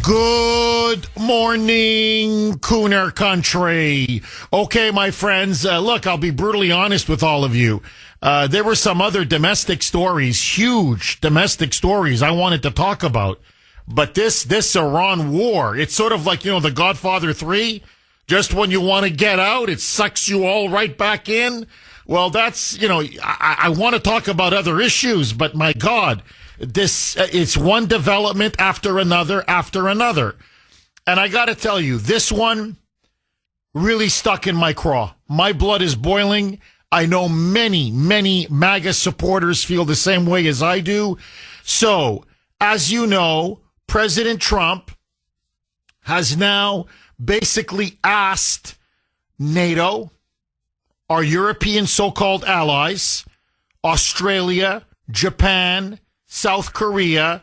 Good morning, Kuhner country. Okay, my friends, look, I'll be brutally honest with all of you. There were some other domestic stories, huge domestic stories I wanted to talk about. But this Iran war, it's sort of like, The Godfather 3. Just when you want to get out, it sucks you all right back in. Well, that's, I want to talk about other issues, but my God, it's one development after another. And I got to tell you, this one really stuck in my craw. My blood is boiling. I know many MAGA supporters feel the same way as I do. So, as you know, President Trump has now basically asked NATO, our European so-called allies, Australia, Japan, South Korea,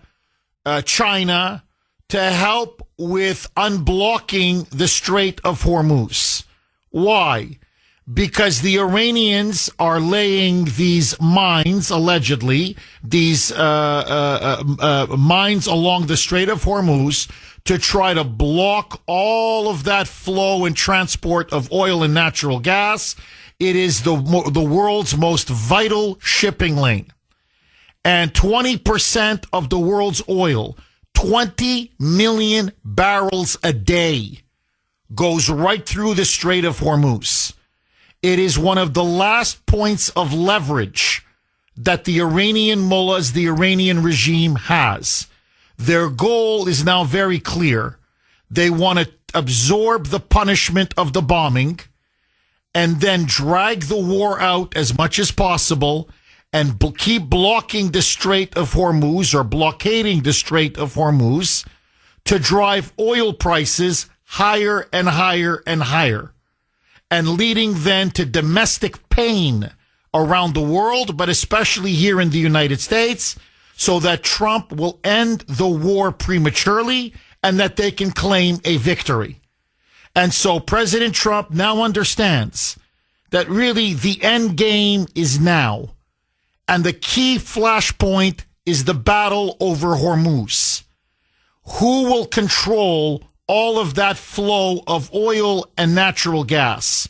China, to help with unblocking the Strait of Hormuz. Why? Because the Iranians are laying these mines, allegedly, these mines along the Strait of Hormuz to try to block all of that flow and transport of oil and natural gas. It is the world's most vital shipping lane. And 20% of the world's oil, 20 million barrels a day, goes right through the Strait of Hormuz. It is one of the last points of leverage that the Iranian mullahs, the Iranian regime has. Their goal is now very clear. They want to absorb the punishment of the bombing and then drag the war out as much as possible and keep blocking the Strait of Hormuz or blockading the Strait of Hormuz to drive oil prices higher and higher and higher, and leading then to domestic pain around the world, but especially here in the United States, so that Trump will end the war prematurely and that they can claim a victory. And so President Trump now understands that really the end game is now. And the key flashpoint is the battle over Hormuz. Who will control all of that flow of oil and natural gas?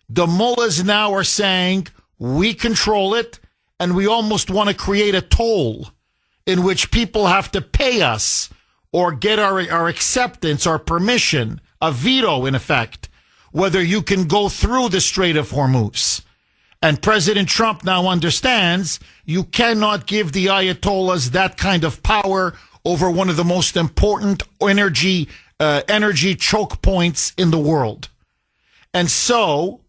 The mullahs now are saying, we control it, and we almost want to create a toll in which people have to pay us or get our acceptance, our permission, a veto in effect, whether you can go through the Strait of Hormuz. And President Trump now understands you cannot give the Ayatollahs that kind of power over one of the most important energy choke points in the world. And so,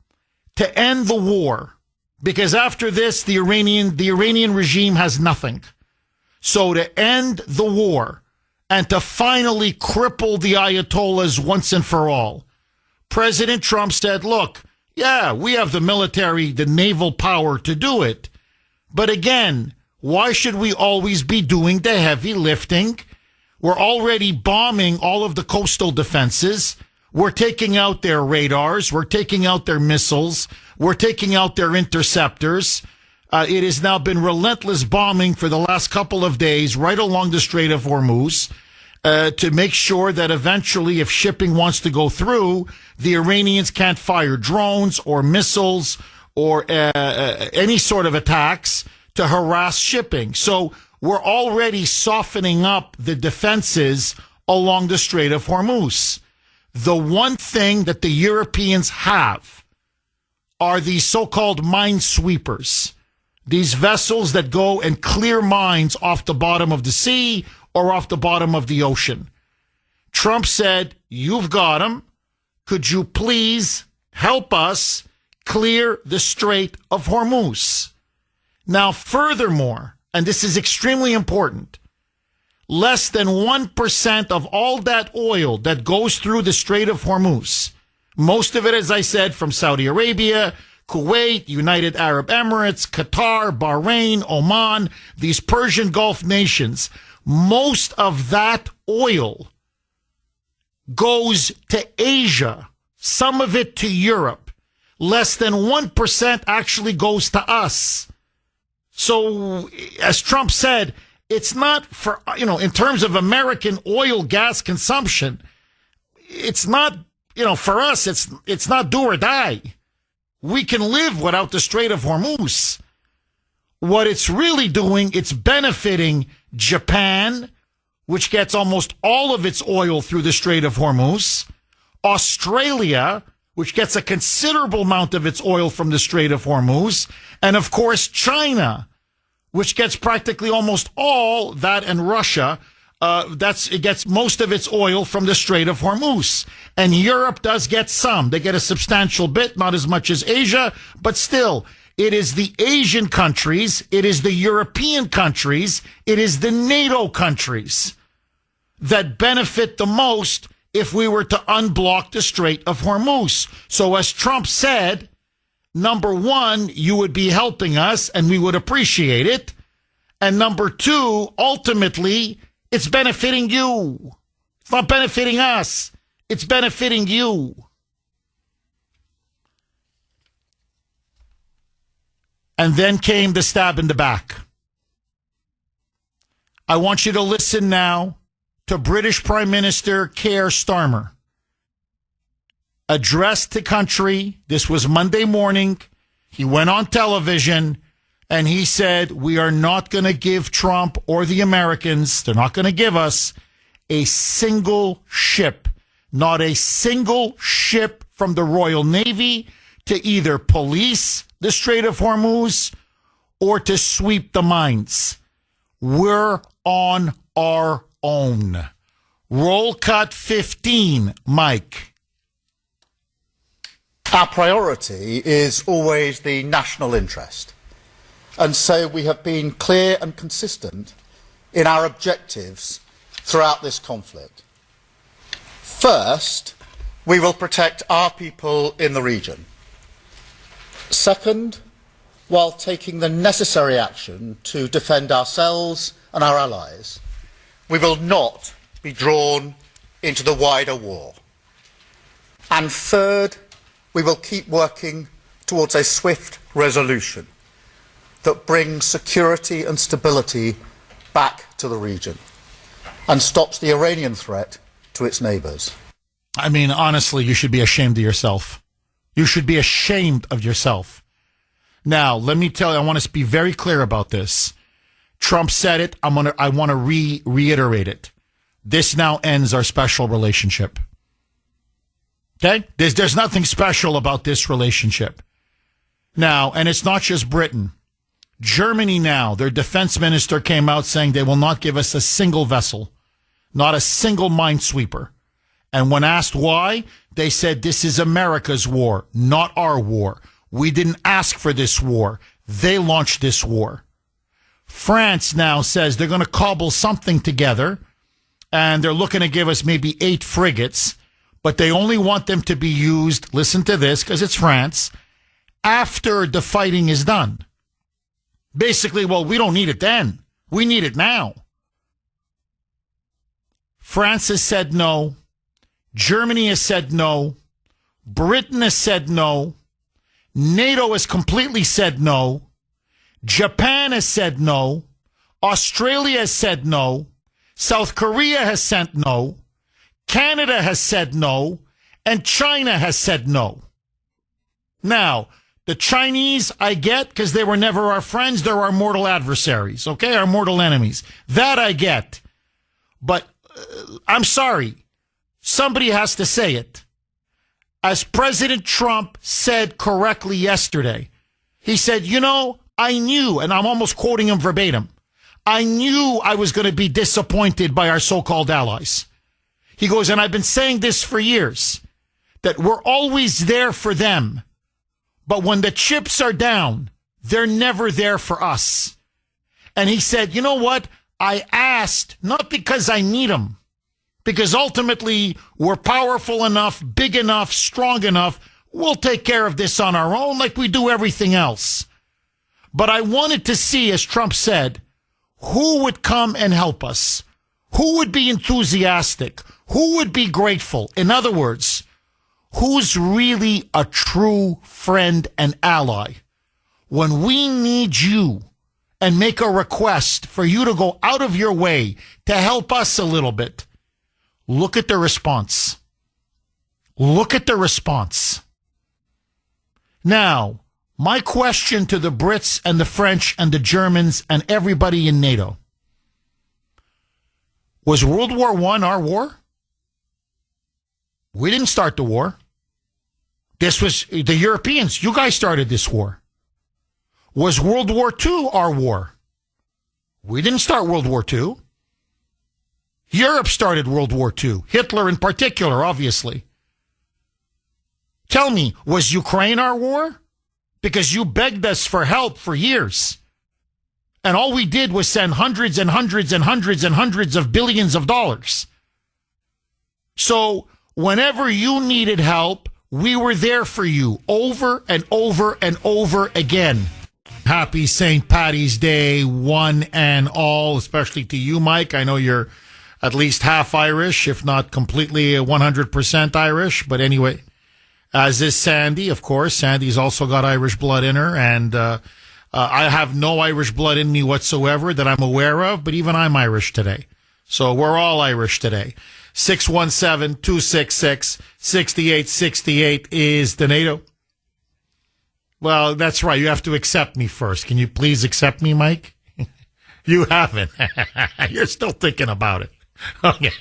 to end the war, because after this, the Iranian regime has nothing. So to end the war and to finally cripple the Ayatollahs once and for all, President Trump said, look, yeah, we have the military, the naval power to do it. But again, why should we always be doing the heavy lifting? We're already bombing all of the coastal defenses. We're taking out their radars. We're taking out their missiles. We're taking out their interceptors. It has now been relentless bombing for the last couple of days right along the Strait of Hormuz to make sure that eventually, if shipping wants to go through, the Iranians can't fire drones or missiles or any sort of attacks to harass shipping. So we're already softening up the defenses along the Strait of Hormuz. The one thing that the Europeans have are these so-called minesweepers, these vessels that go and clear mines off the bottom of the sea or off the bottom of the ocean. Trump said, you've got them. Could you please help us clear the Strait of Hormuz? Now, furthermore, and this is extremely important, less than 1% of all that oil that goes through the Strait of Hormuz, most of it, as I said, from Saudi Arabia, Kuwait, United Arab Emirates, Qatar, Bahrain, Oman, these Persian Gulf nations, most of that oil goes to Asia, some of it to Europe. Less than 1% actually goes to us. So, as Trump said, it's not for, in terms of American oil gas consumption, it's not, for us, it's not do or die. We can live without the Strait of Hormuz. What it's really doing, it's benefiting Japan, which gets almost all of its oil through the Strait of Hormuz, Australia, which gets a considerable amount of its oil from the Strait of Hormuz, and of course China, which gets practically almost all that, and Russia, it gets most of its oil from the Strait of Hormuz. And Europe does get some. They get a substantial bit, not as much as Asia, but still, it is the Asian countries, it is the European countries, it is the NATO countries that benefit the most if we were to unblock the Strait of Hormuz. So as Trump said, number one, you would be helping us and we would appreciate it. And number two, ultimately, it's benefiting you. It's not benefiting us. It's benefiting you. And then came the stab in the back. I want you to listen now to British Prime Minister Keir Starmer. Addressed the country. This was Monday morning. He went on television and he said, we are not going to give Trump or the Americans, they're not going to give us a single ship, not a single ship from the Royal Navy to either police the Strait of Hormuz or to sweep the mines. We're on our own. Roll cut 15, Mike. Our priority is always the national interest. And so we have been clear and consistent in our objectives throughout this conflict. First, we will protect our people in the region. Second, while taking the necessary action to defend ourselves and our allies, we will not be drawn into the wider war. And third, we will keep working towards a swift resolution that brings security and stability back to the region and stops the Iranian threat to its neighbors. I mean, honestly, you should be ashamed of yourself. You should be ashamed of yourself. Now, let me tell you, I want to be very clear about this. Trump said it. I want to reiterate it. This now ends our special relationship. Okay? There's nothing special about this relationship. Now, and it's not just Britain. Germany now, their defense minister came out saying they will not give us a single vessel, not a single minesweeper. And when asked why, they said this is America's war, not our war. We didn't ask for this war. They launched this war. France now says they're going to cobble something together, and they're looking to give us maybe 8 frigates, but they only want them to be used, listen to this, because it's France, after the fighting is done. Basically, well, we don't need it then. We need it now. France has said no. Germany has said no. Britain has said no. NATO has completely said no. Japan has said no. Australia has said no. South Korea has said no. Canada has said no. And China has said no. Now, the Chinese, I get, because they were never our friends. They're our mortal adversaries, okay? Our mortal enemies. That I get. But I'm sorry. Somebody has to say it. As President Trump said correctly yesterday, he said, I knew, and I'm almost quoting him verbatim, I knew I was going to be disappointed by our so-called allies. He goes, and I've been saying this for years, that we're always there for them. But when the chips are down, they're never there for us. And he said, you know what? I asked, not because I need them, because ultimately we're powerful enough, big enough, strong enough. We'll take care of this on our own like we do everything else. But I wanted to see, as Trump said, who would come and help us? Who would be enthusiastic? Who would be grateful? In other words, who's really a true friend and ally? When we need you and make a request for you to go out of your way to help us a little bit. Look at the response. Look at the response. Now, my question to the Brits and the French and the Germans and everybody in NATO. Was World War I our war? We didn't start the war. This was the Europeans. You guys started this war. Was World War II our war? We didn't start World War II. Europe started World War II. Hitler in particular, obviously. Tell me, was Ukraine our war? Because you begged us for help for years. And all we did was send hundreds and hundreds and hundreds and hundreds of billions of dollars. So whenever you needed help, we were there for you over and over and over again. Happy St. Paddy's Day, one and all, especially to you, Mike. I know you're at least half Irish, if not completely 100% Irish. But anyway, as is Sandy, of course. Sandy's also got Irish blood in her. And I have no Irish blood in me whatsoever that I'm aware of. But even I'm Irish today. So we're all Irish today. 617-266-6868 is the NATO. Well, that's right. You have to accept me first. Can you please accept me, Mike? You haven't. You're still thinking about it. Okay.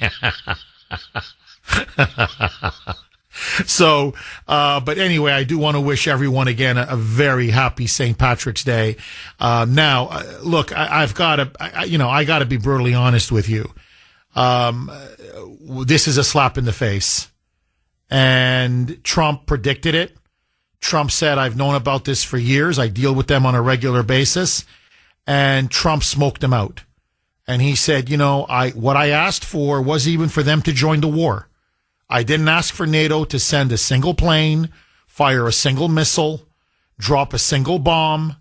So, but anyway, I do want to wish everyone again a very happy St. Patrick's Day. Now, look, I've got to, I got to be brutally honest with you. This is a slap in the face, and Trump predicted it. Trump said, I've known about this for years. I deal with them on a regular basis. And Trump smoked them out. And he said, what I asked for was even for them to join the war. I didn't ask for NATO to send a single plane, fire a single missile, drop a single bomb.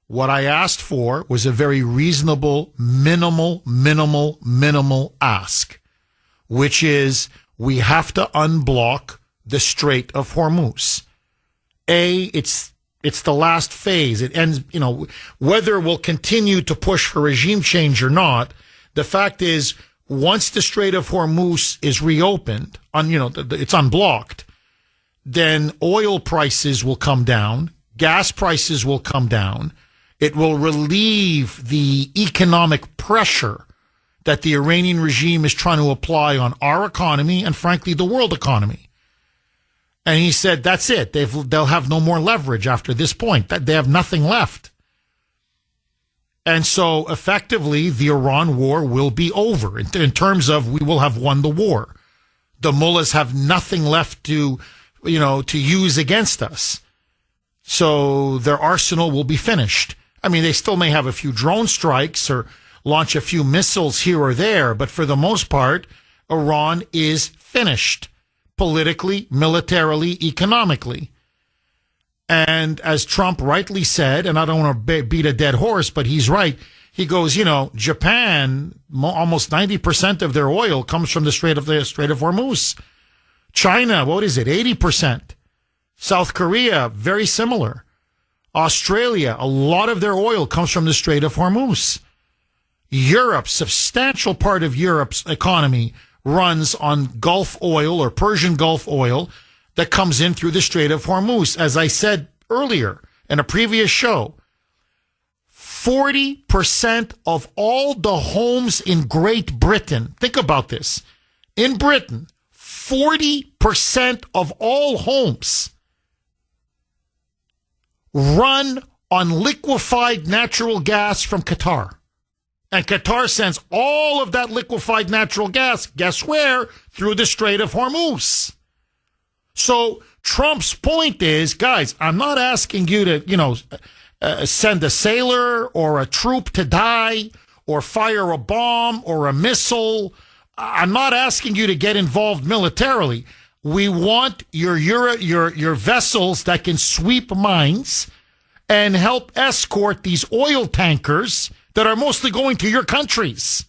What I asked for was a very reasonable, minimal ask, which is we have to unblock the Strait of Hormuz. It's the last phase. It ends, whether we'll continue to push for regime change or not. The fact is, once the Strait of Hormuz is reopened, it's unblocked, then oil prices will come down, gas prices will come down. It will relieve the economic pressure that the Iranian regime is trying to apply on our economy and, frankly, the world economy. And he said, that's it. They'll have no more leverage after this point. They have nothing left. And so, effectively, the Iran war will be over in terms of we will have won the war. The mullahs have nothing left to use against us. So their arsenal will be finished. I mean, they still may have a few drone strikes or launch a few missiles here or there, but for the most part, Iran is finished. Politically, militarily, economically. And as Trump rightly said, and I don't want to beat a dead horse, but he's right. He goes, Japan, almost 90% of their oil comes from the Strait of Hormuz. China, what is it, 80%? South Korea, very similar. Australia, a lot of their oil comes from the Strait of Hormuz. Europe, substantial part of Europe's economy runs on Gulf oil or Persian Gulf oil that comes in through the Strait of Hormuz. As I said earlier in a previous show, 40% of all the homes in Great Britain, think about this, in Britain, 40% of all homes run on liquefied natural gas from Qatar. And Qatar sends all of that liquefied natural gas, guess where? Through the Strait of Hormuz. So Trump's point is, guys, I'm not asking you to, send a sailor or a troop to die or fire a bomb or a missile. I'm not asking you to get involved militarily. We want your vessels that can sweep mines and help escort these oil tankers that are mostly going to your countries,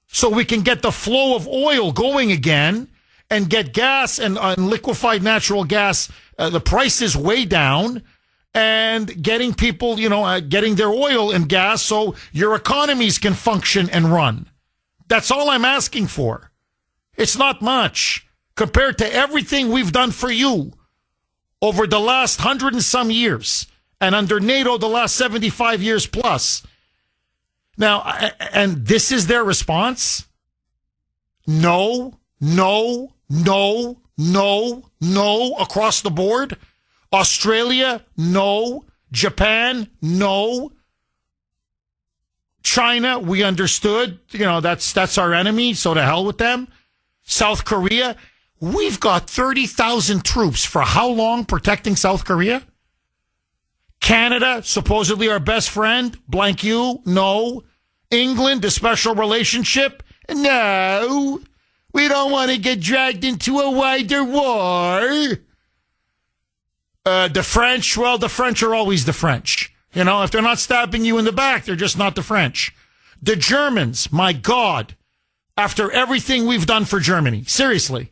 so we can get the flow of oil going again and get gas and liquefied natural gas, the prices way down, and getting people, getting their oil and gas so your economies can function and run. That's all I'm asking for. It's not much compared to everything we've done for you over the last 100 and some years, and under NATO the last 75 years plus. Now, and this is their response? No, no, no, no, no, across the board. Australia, no. Japan, no. China, we understood. That's our enemy, so to hell with them. South Korea, we've got 30,000 troops for how long protecting South Korea? Canada, supposedly our best friend, blank you, no. England, a special relationship, no. We don't want to get dragged into a wider war. The French, well, the French are always the French. If they're not stabbing you in the back, they're just not the French. The Germans, my God, after everything we've done for Germany, seriously.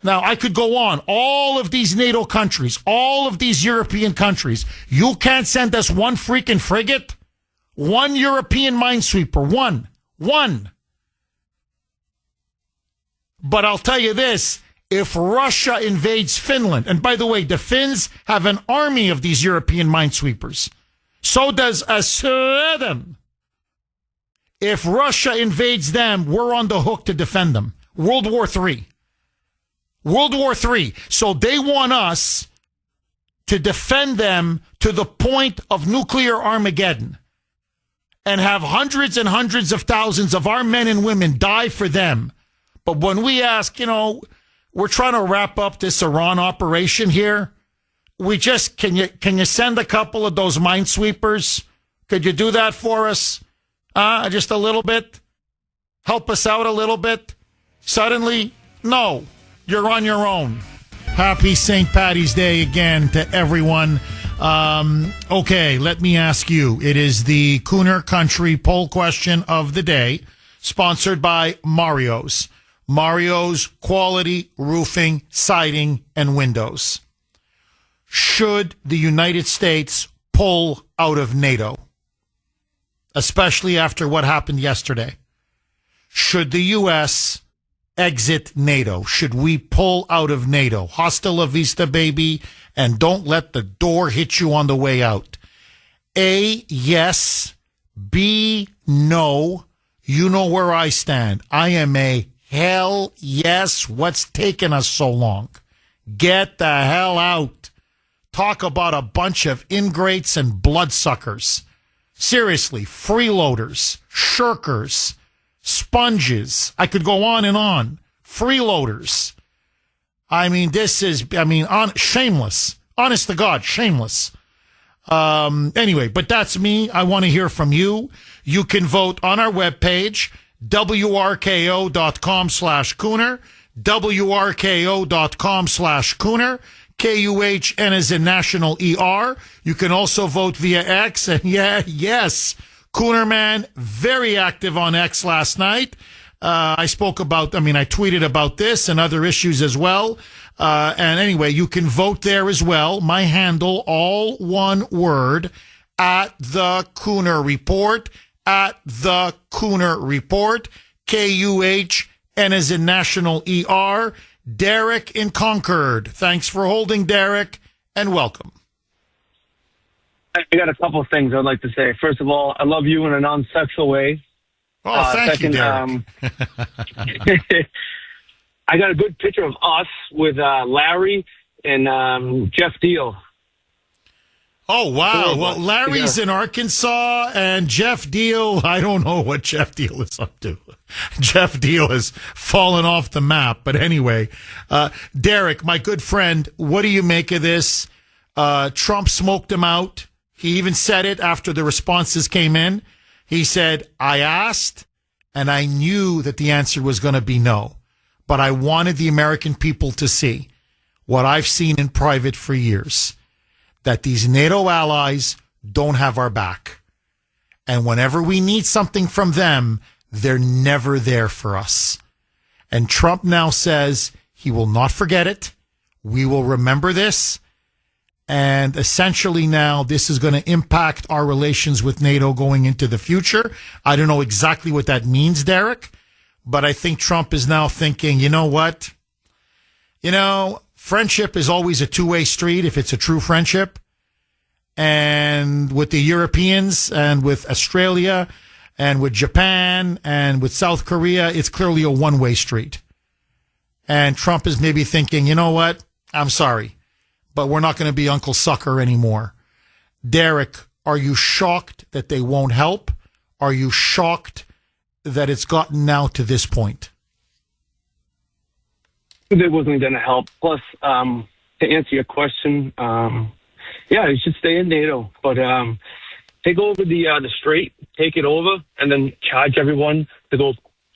Now, I could go on. All of these NATO countries, all of these European countries, you can't send us one freaking frigate? One European minesweeper, one. But I'll tell you this, if Russia invades Finland, and by the way, the Finns have an army of these European minesweepers. So does Sweden. If Russia invades them, we're on the hook to defend them. World War III. So they want us to defend them to the point of nuclear Armageddon and have hundreds and hundreds of thousands of our men and women die for them. But when we ask, we're trying to wrap up this Iran operation here. Can you send a couple of those minesweepers? Could you do that for us? Just a little bit? Help us out a little bit? Suddenly, no, you're on your own. Happy St. Paddy's Day again to everyone. Okay, let me ask you. It is the Kuhner Country poll question of the day, sponsored by Mario's. Mario's quality roofing, siding, and windows. Should the United States pull out of NATO? Especially after what happened yesterday. Should the U.S. exit NATO? Should we pull out of NATO? Hasta la vista, baby, and don't let the door hit you on the way out. A, yes. B, no. You know where I stand. I am a hell yes. What's taking us so long? Get the hell out. Talk about a bunch of ingrates and bloodsuckers. Seriously, freeloaders, shirkers, sponges. I could go on and on. Freeloaders. Shameless. Honest to God, shameless. Anyway, but that's me. I want to hear from you. You can vote on our webpage, wrko.com/Kuhner, wrko.com/Kuhner, KUHN as in National ER. You can also vote via X. And yes, Kuhner Man, very active on X last night. I tweeted about this and other issues as well. And anyway, you can vote there as well. My handle, all one word, at the Kuhner Report, at the Kuhner Report, KUHN as in National ER. Derek in Concord. Thanks for holding, Derek, and welcome. I got a couple of things I'd like to say. First of all, I love you in a non-sexual way. Oh, thank you, Derek. I got a good picture of us with Larry and Jeff Deal. Oh, wow. Well, Larry's in Arkansas, and Jeff Deal, I don't know what Jeff Deal is up to. Jeff Deal has fallen off the map. But anyway, Derek, my good friend, what do you make of this? Trump smoked him out. He even said it after the responses came in. He said, I asked, and I knew that the answer was going to be no. But I wanted the American people to see what I've seen in private for years, that these NATO allies don't have our back. And whenever we need something from them, they're never there for us. And Trump now says he will not forget it. We will remember this. And essentially now this is going to impact our relations with NATO going into the future. I don't know exactly what that means, Derek, but I think Trump is now thinking, you know what? Friendship is always a two-way street if it's a true friendship. And with the Europeans and with Australia and with Japan and with South Korea, it's clearly a one-way street. And Trump is maybe thinking, you know what? I'm sorry, but we're not going to be Uncle Sucker anymore. Derek, are you shocked that they won't help? Are you shocked that it's gotten now to this point? It wasn't going to help. Plus, to answer your question, yeah, you should stay in NATO, but take over the strait, take it over, and then charge everyone to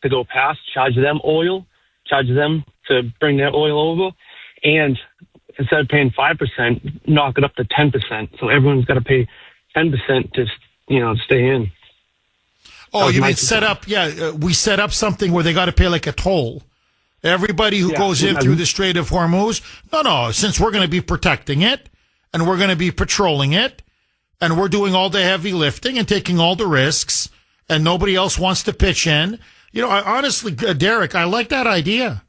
go past. Charge them oil, charge them to bring their oil over, and instead of paying 5%, knock it up to 10%. So everyone's got to pay 10% to stay in. Oh, you mean set up? Yeah, we set up something where they got to pay like a toll. Everybody who goes in through the Strait of Hormuz. No. Since we're going to be protecting it, and we're going to be patrolling it, and we're doing all the heavy lifting and taking all the risks, and nobody else wants to pitch in. Honestly, Derek, I like that idea.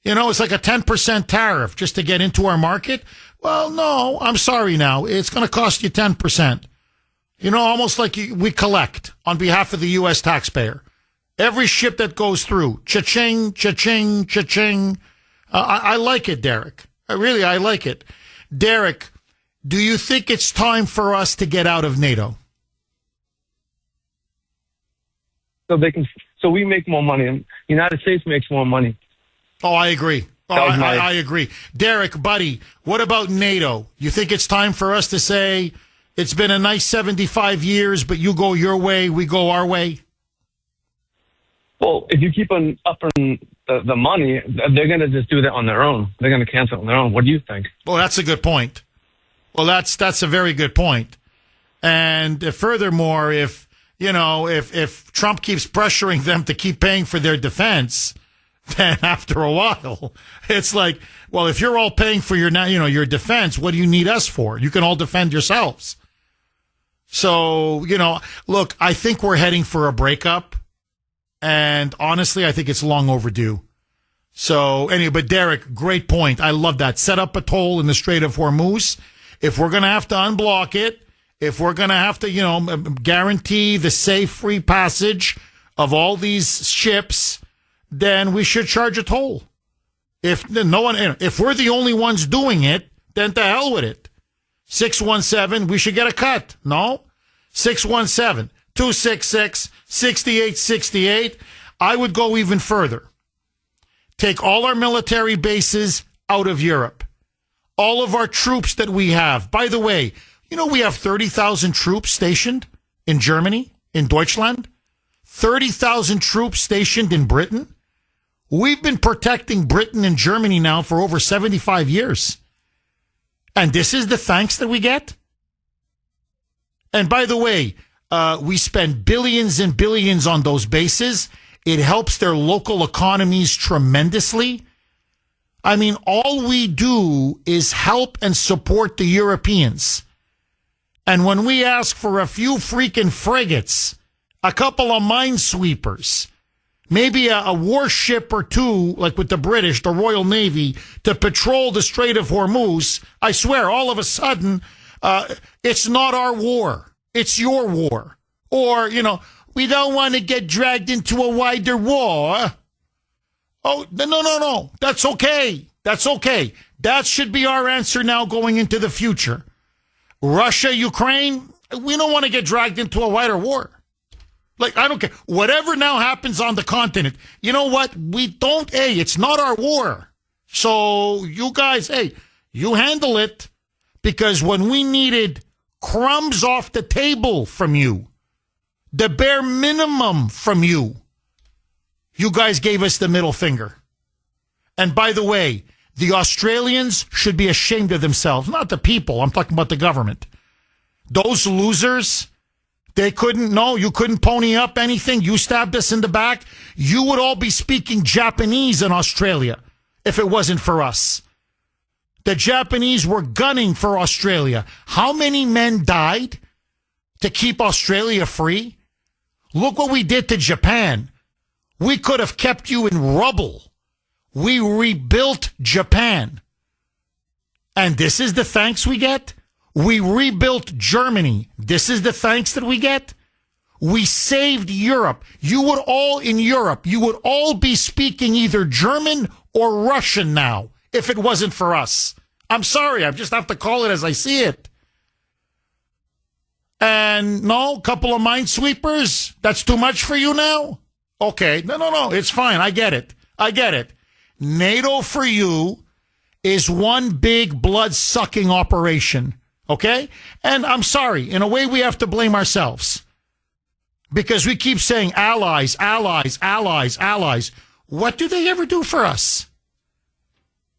It's like a 10% tariff just to get into our market. Well, no, I'm sorry now. It's going to cost you 10%. Almost like we collect on behalf of the U.S. taxpayer. Every ship that goes through, cha-ching, cha-ching, cha-ching. I like it, Derek. I like it. Derek, do you think it's time for us to get out of NATO? So we make more money, and the United States makes more money. Oh, I agree. I agree. Derek, buddy, what about NATO? You think it's time for us to say it's been a nice 75 years, but you go your way, we go our way? Well, if you keep on upping the money, they're going to just do that on their own. They're going to cancel it on their own. What do you think? Well, that's a good point. Well, that's a very good point. And furthermore, if Trump keeps pressuring them to keep paying for their defense, then after a while, it's like, well, if you're all paying for your defense, what do you need us for? You can all defend yourselves. So, look, I think we're heading for a breakup. And honestly, I think it's long overdue. So anyway, but Derek, great point. I love that. Set up a toll in the Strait of Hormuz. If we're going to have to unblock it, if we're going to have to, guarantee the safe free passage of all these ships, then we should charge a toll. If we're the only ones doing it, then to hell with it. 617, we should get a cut. No? 617-266-6868. I would go even further. Take all our military bases out of Europe. All of our troops that we have. By the way, we have 30,000 troops stationed in Germany, in Deutschland. 30,000 troops stationed in Britain. We've been protecting Britain and Germany now for over 75 years. And this is the thanks that we get? And by the way, we spend billions and billions on those bases. It helps their local economies tremendously. I mean, all we do is help and support the Europeans. And when we ask for a few freaking frigates, a couple of minesweepers, maybe a warship or two, like with the British, the Royal Navy, to patrol the Strait of Hormuz, I swear, all of a sudden, it's not our war. It's your war. Or, we don't want to get dragged into a wider war. Oh, no. That's okay. That's okay. That should be our answer now going into the future. Russia, Ukraine, we don't want to get dragged into a wider war. Like, I don't care. Whatever now happens on the continent, you know what? It's not our war. So you guys, you handle it. Because when we needed crumbs off the table from you, the bare minimum from you, you guys gave us the middle finger. And by the way, the Australians should be ashamed of themselves. Not the people. I'm talking about the government. Those losers, you couldn't pony up anything. You stabbed us in the back. You would all be speaking Japanese in Australia if it wasn't for us. The Japanese were gunning for Australia. How many men died to keep Australia free? Look what we did to Japan. We could have kept you in rubble. We rebuilt Japan. And this is the thanks we get? We rebuilt Germany. This is the thanks that we get? We saved Europe. You would all be speaking either German or Russian now if it wasn't for us. I'm sorry. I just have to call it as I see it. And no, a couple of minesweepers? That's too much for you now? Okay. No. It's fine. I get it. NATO for you is one big blood-sucking operation. Okay? And I'm sorry. In a way, we have to blame ourselves. Because we keep saying allies. What do they ever do for us?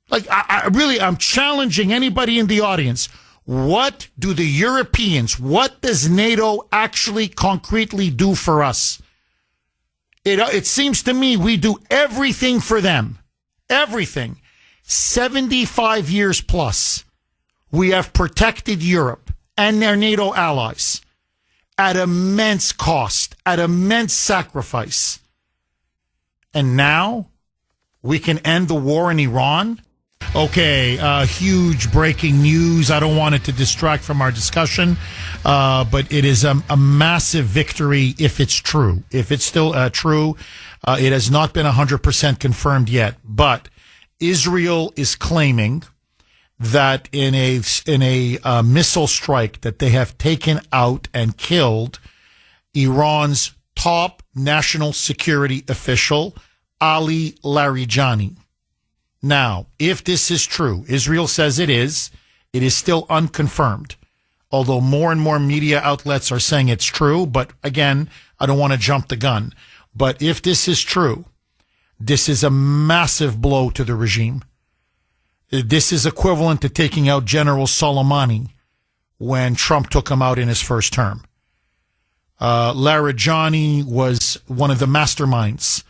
Like, I'm challenging anybody in the audience. What do the Europeans, what does NATO actually concretely do for us? It seems to me we do everything for them. Everything. 75 years plus, we have protected Europe and their NATO allies at immense cost, at immense sacrifice. And now we can end the war in Iran? Okay, huge breaking news. I don't want it to distract from our discussion, but it is a massive victory if it's true. If it's still true, it has not been 100% confirmed yet. But Israel is claiming that in a missile strike that they have taken out and killed Iran's top national security official, Ali Larijani. Now, if this is true, Israel says it is still unconfirmed, although more and more media outlets are saying it's true. But again, I don't want to jump the gun. But if this is true, this is a massive blow to the regime. This is equivalent to taking out General Soleimani when Trump took him out in his first term. Larijani was one of the masterminds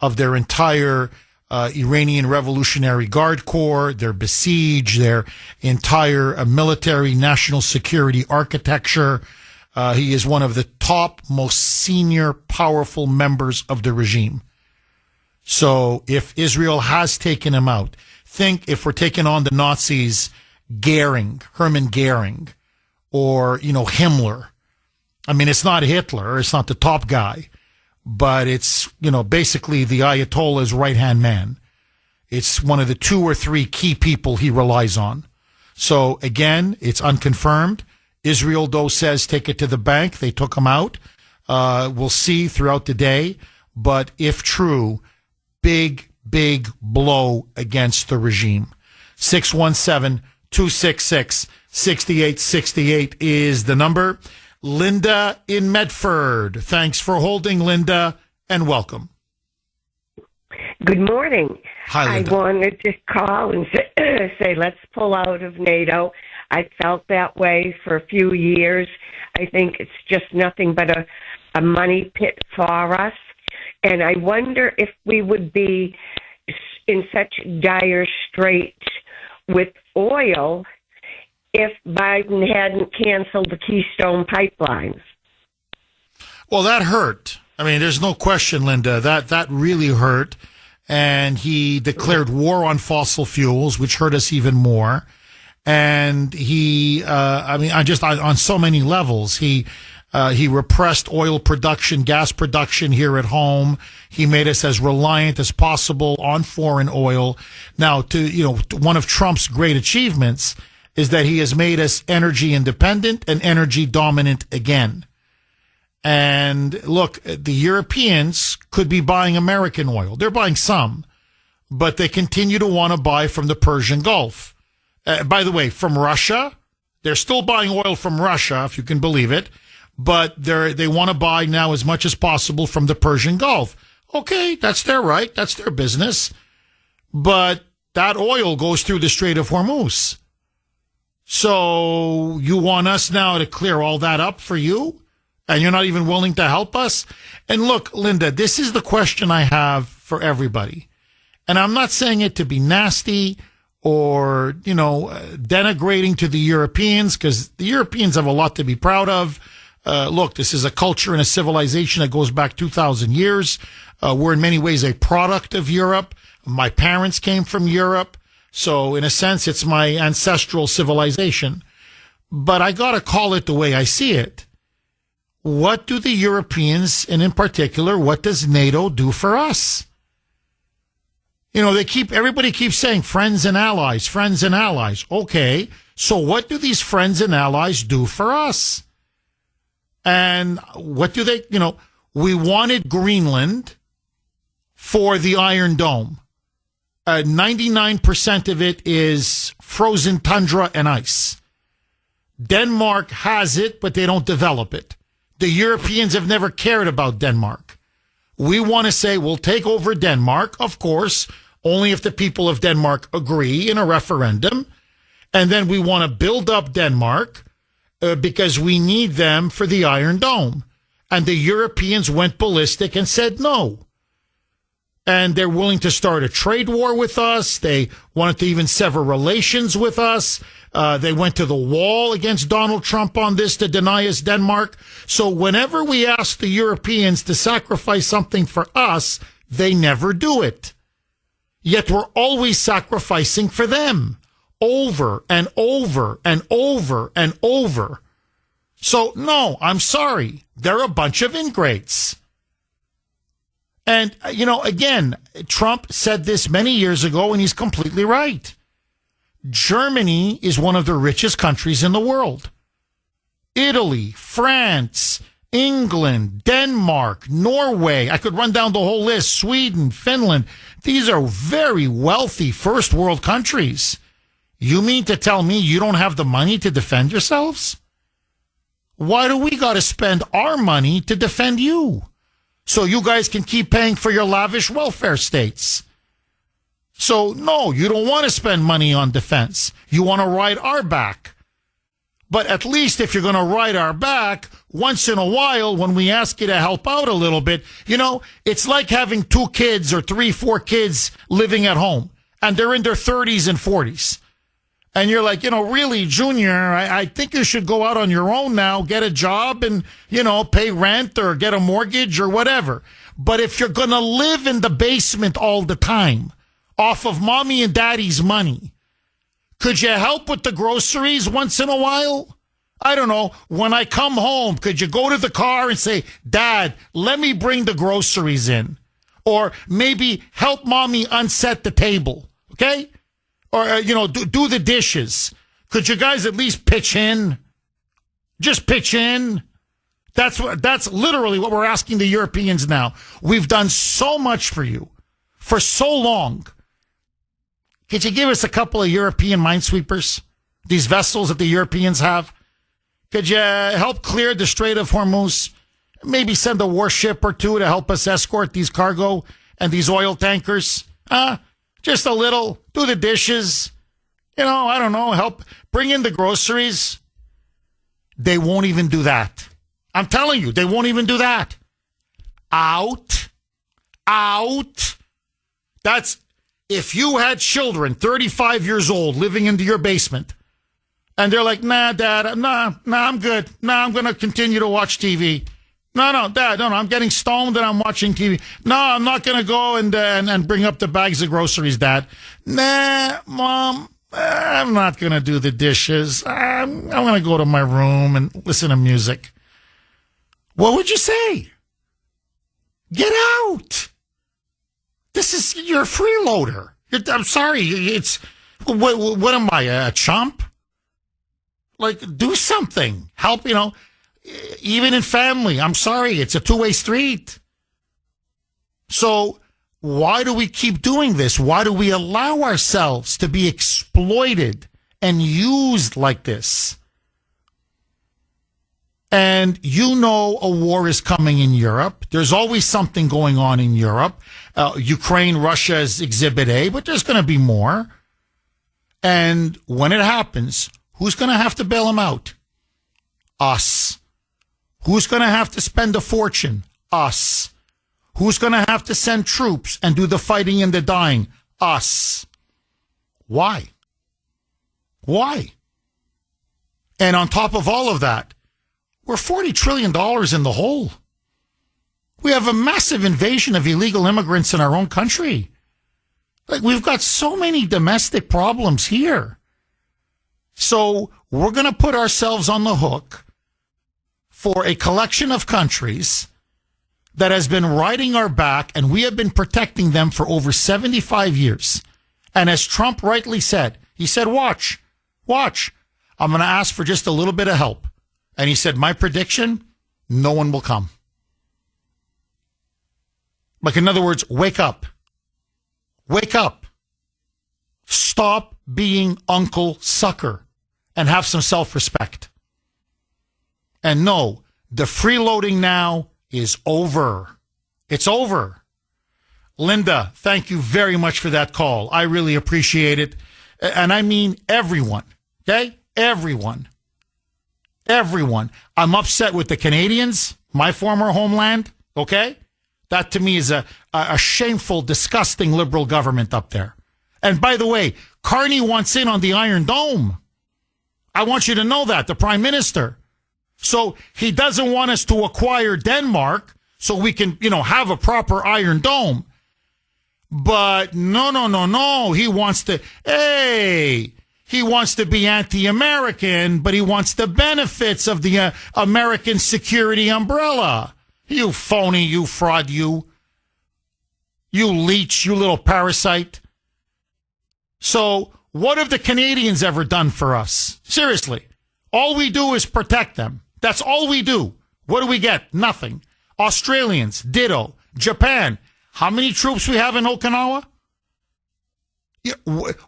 of their entire Iranian Revolutionary Guard Corps, their besiege, their entire military national security architecture. He is one of the top, most senior, powerful members of the regime. So if Israel has taken him out, think if we're taking on the Nazis, Hermann Goering, or, Himmler. I mean, it's not Hitler, it's not the top guy. But it's, basically the Ayatollah's right-hand man. It's one of the 2 or 3 key people he relies on. So, again, it's unconfirmed. Israel, though, says take it to the bank. They took him out. We'll see throughout the day. But if true, big blow against the regime. 617-266-6868 is the number. Linda in Medford. Thanks for holding, Linda, and welcome. Good morning. Hi, Linda. I wanted to call and say, let's pull out of NATO. I felt that way for a few years. I think it's just nothing but a money pit for us. And I wonder if we would be in such dire straits with oil if Biden hadn't canceled the Keystone pipelines. Well, that hurt. I mean, there's no question, Linda, that really hurt. And he declared war on fossil fuels, which hurt us even more. And he, on so many levels, he repressed oil production, gas production here at home. He made us as reliant as possible on foreign oil. Now, one of Trump's great achievements is that he has made us energy independent and energy dominant again. And look, the Europeans could be buying American oil. They're buying some, but they continue to want to buy from the Persian Gulf. By the way, from Russia, they're still buying oil from Russia, if you can believe it, but they want to buy now as much as possible from the Persian Gulf. Okay, that's their right. That's their business. But that oil goes through the Strait of Hormuz. So you want us now to clear all that up for you? And you're not even willing to help us? And look, Linda, this is the question I have for everybody. And I'm not saying it to be nasty or, denigrating to the Europeans, because the Europeans have a lot to be proud of. Look, this is a culture and a civilization that goes back 2,000 years. We're in many ways a product of Europe. My parents came from Europe. So in a sense, it's my ancestral civilization. But I got to call it the way I see it. What do the Europeans, and in particular, what does NATO do for us? Everybody keeps saying friends and allies, friends and allies. Okay. So what do these friends and allies do for us? And what do they, we wanted Greenland for the Iron Dome. 99% of it is frozen tundra and ice. Denmark has it, but they don't develop it. The Europeans have never cared about Denmark. We want to say we'll take over Denmark, of course, only if the people of Denmark agree in a referendum. And then we want to build up Denmark because we need them for the Iron Dome. And the Europeans went ballistic and said no. And they're willing to start a trade war with us. They wanted to even sever relations with us. They went to the wall against Donald Trump on this to deny us Denmark. So whenever we ask the Europeans to sacrifice something for us, they never do it. Yet we're always sacrificing for them over and over and over and over. So, no, I'm sorry. They're a bunch of ingrates. And, again, Trump said this many years ago, and he's completely right. Germany is one of the richest countries in the world. Italy, France, England, Denmark, Norway. I could run down the whole list. Sweden, Finland. These are very wealthy first world countries. You mean to tell me you don't have the money to defend yourselves? Why do we got to spend our money to defend you? So you guys can keep paying for your lavish welfare states. So, no, you don't want to spend money on defense. You want to ride our back. But at least if you're going to ride our back, once in a while, when we ask you to help out a little bit, it's like having 2 kids or 3, 4 kids living at home, and they're in their 30s and 40s. And you're like, really, Junior, I think you should go out on your own now, get a job and, pay rent or get a mortgage or whatever. But if you're going to live in the basement all the time off of mommy and daddy's money, could you help with the groceries once in a while? I don't know. When I come home, could you go to the car and say, Dad, let me bring the groceries in? Or maybe help mommy unset the table, okay? Or, do the dishes. Could you guys at least pitch in? Just pitch in. That's literally what we're asking the Europeans now. We've done so much for you for so long. Could you give us a couple of European minesweepers? These vessels that the Europeans have? Could you help clear the Strait of Hormuz? Maybe send a warship or 2 to help us escort these cargo and these oil tankers? Just a little. Do the dishes. I don't know. Help bring in the groceries. They won't even do that. I'm telling you, they won't even do that. Out. That's if you had children, 35 years old, living into your basement, and they're like, nah, Dad, nah, I'm good. Nah, I'm going to continue to watch TV. No, Dad, no, I'm getting stoned and I'm watching TV. No, I'm not going to go and bring up the bags of groceries, Dad. Nah, Mom, I'm not going to do the dishes. I'm going to go to my room and listen to music. What would you say? Get out. You're a freeloader. I'm sorry. What am I, a chump? Like, do something. Help, even in family. I'm sorry. It's a two-way street. So why do we keep doing this? Why do we allow ourselves to be exploited and used like this? And a war is coming in Europe. There's always something going on in Europe. Ukraine, Russia is Exhibit A, but there's going to be more. And when it happens, who's going to have to bail them out? Us. Who's going to have to spend a fortune? Us. Who's going to have to send troops and do the fighting and the dying? Us. Why? Why? And on top of all of that, we're $40 trillion in the hole. We have a massive invasion of illegal immigrants in our own country. Like, we've got so many domestic problems here. So we're going to put ourselves on the hook for a collection of countries that has been riding our back, and we have been protecting them for over 75 years. And as Trump rightly said, he said, watch, I'm going to ask for just a little bit of help. And he said, my prediction, no one will come. Like, in other words, wake up. Wake up. Stop being Uncle Sucker and have some self-respect. And no, the freeloading now is over. It's over. Linda, thank you very much for that call. I really appreciate it. And I mean everyone, okay? Everyone. I'm upset with the Canadians, my former homeland, okay? That to me is a shameful, disgusting liberal government up there. And by the way, Carney wants in on the Iron Dome. I want you to know that, the Prime Minister. So he doesn't want us to acquire Denmark so we can, have a proper Iron Dome. But no. He wants to be anti-American, but he wants the benefits of the American security umbrella. You phony, you fraud, you leech, you little parasite. So what have the Canadians ever done for us? Seriously. All we do is protect them. That's all we do. What do we get? Nothing. Australians, ditto. Japan, how many troops we have in Okinawa?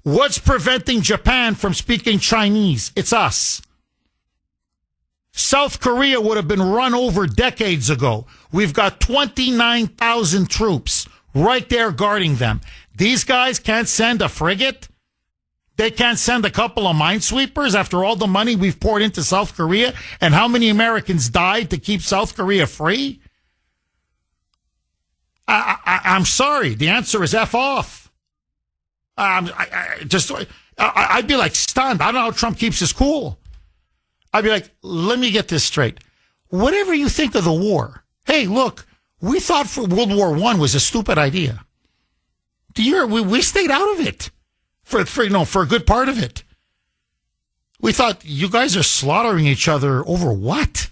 What's preventing Japan from speaking Chinese? It's us. South Korea would have been run over decades ago. We've got 29,000 troops right there guarding them. These guys can't send a frigate. They can't send a couple of minesweepers after all the money we've poured into South Korea and how many Americans died to keep South Korea free. I'm sorry. The answer is F off. I'd be like stunned. I don't know how Trump keeps his cool. I'd be like, let me get this straight. Whatever you think of the war, hey, look, we thought for World War I was a stupid idea. We stayed out of it for a good part of it. We thought, you guys are slaughtering each other over what?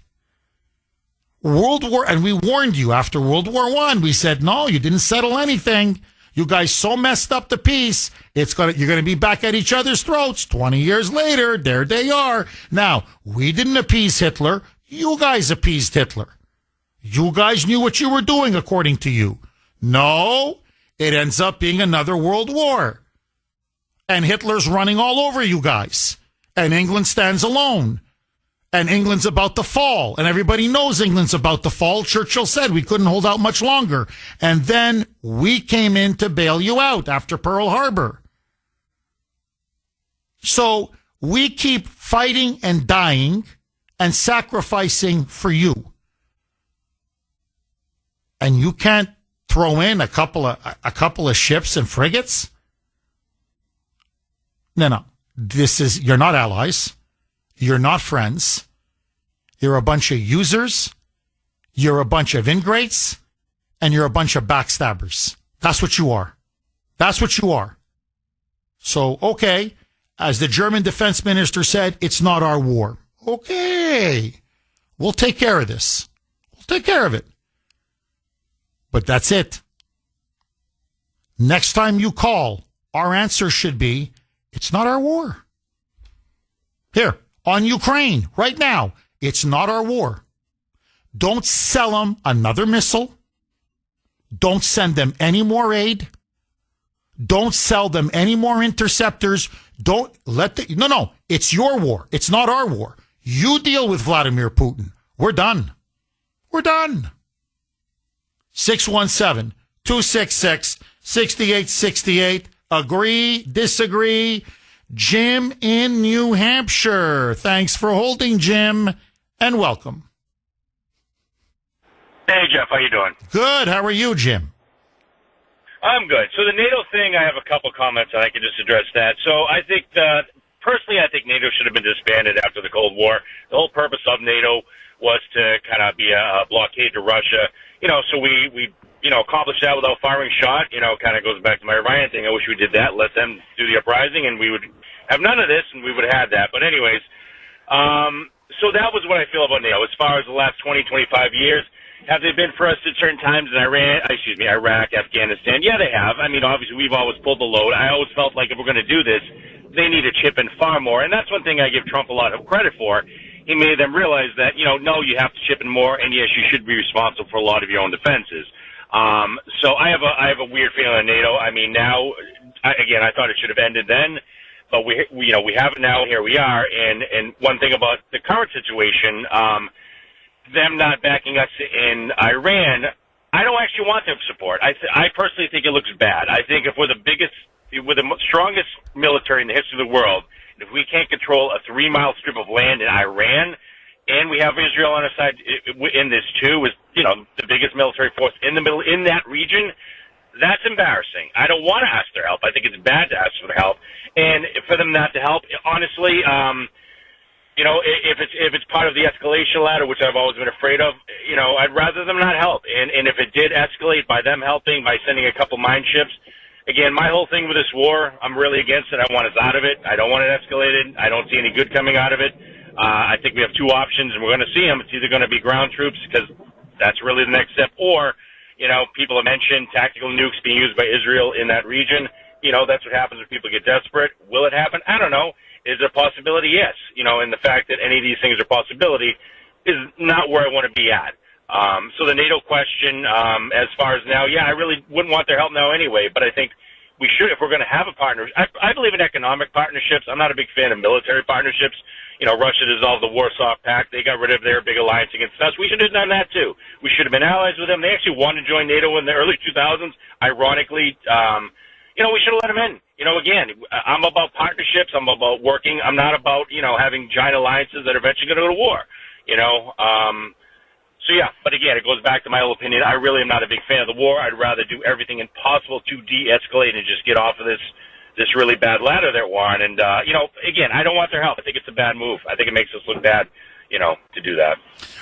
And we warned you after World War I. We said, no, you didn't settle anything. You guys so messed up the peace. You're going to be back at each other's throats. 20 years later, there they are. Now, we didn't appease Hitler. You guys appeased Hitler. You guys knew what you were doing, according to you. No, it ends up being another world war. And Hitler's running all over you guys. And England stands alone. And England's about to fall. And everybody knows England's about to fall. Churchill said we couldn't hold out much longer. And then we came in to bail you out after Pearl Harbor. So we keep fighting and dying and sacrificing for you. And you can't throw in a couple of ships and frigates? No. You're not allies. You're not friends. You're a bunch of users. You're a bunch of ingrates. And you're a bunch of backstabbers. That's what you are. That's what you are. So, okay, as the German defense minister said, it's not our war. Okay, we'll take care of this. We'll take care of it. But that's it. Next time you call, our answer should be, it's not our war. Here, on Ukraine, right now, it's not our war. Don't sell them another missile. Don't send them any more aid. Don't sell them any more interceptors. No, it's your war. It's not our war. You deal with Vladimir Putin. We're done. We're done. 617-266-6868. Agree, disagree. Jim in New Hampshire. Thanks for holding, Jim, and welcome. Hey, Jeff, how you doing? Good. How are you, Jim? I'm good. So the NATO thing, I have a couple comments, and I can just address that. So I think that personally, I think NATO should have been disbanded after the Cold War. The whole purpose of NATO was to kind of be a blockade to Russia. So we accomplished that without firing a shot. Kind of goes back to my Iran thing. I wish we did that, let them do the uprising, and we would have none of this, and we would have had that. But anyways, so that was what I feel about NATO. As far as the last 20, 25 years, have they been for us at certain times in Iraq, Afghanistan? Yeah, they have. I mean, obviously, we've always pulled the load. I always felt like if we're going to do this, they need to chip in far more. And that's one thing I give Trump a lot of credit for. He made them realize that, no, you have to chip in more, and yes, you should be responsible for a lot of your own defenses. So I have a weird feeling on NATO. I mean, now, I thought it should have ended then, but we have it now. Here we are. And one thing about the current situation, them not backing us in Iran, I don't actually want their support. I personally think it looks bad. I think if we're the strongest military in the history of the world, if we can't control a 3-mile strip of land in Iran, and we have Israel on our side in this too, is the biggest military force in that region, that's embarrassing. I don't want to ask their help. I think it's bad to ask for their help, and for them not to help, honestly. If it's part of the escalation ladder, which I've always been afraid of, I'd rather them not help. And if it did escalate by them helping, by sending a couple mine ships, again, my whole thing with this war, I'm really against it. I want us out of it. I don't want it escalated. I don't see any good coming out of it. I think we have two options, and we're going to see them. It's either going to be ground troops, because that's really the next step, or, people have mentioned tactical nukes being used by Israel in that region. That's what happens when people get desperate. Will it happen? I don't know. Is it a possibility? Yes. And the fact that any of these things are a possibility is not where I want to be at. So the NATO question, as far as now, I really wouldn't want their help now anyway, but I think we should, if we're going to have a partner. I believe in economic partnerships. I'm not a big fan of military partnerships. Russia dissolved the Warsaw Pact. They got rid of their big alliance against us. We should have done that too. We should have been allies with them. They actually wanted to join NATO in the early 2000s. Ironically, we should have let them in. Again, I'm about partnerships. I'm about working. I'm not about, having giant alliances that are eventually going to go to war, but again, it goes back to my old opinion. I really am not a big fan of the war. I'd rather do everything impossible to de-escalate and just get off of this really bad ladder that we're on. And, again, I don't want their help. I think it's a bad move. I think it makes us look bad, to do that.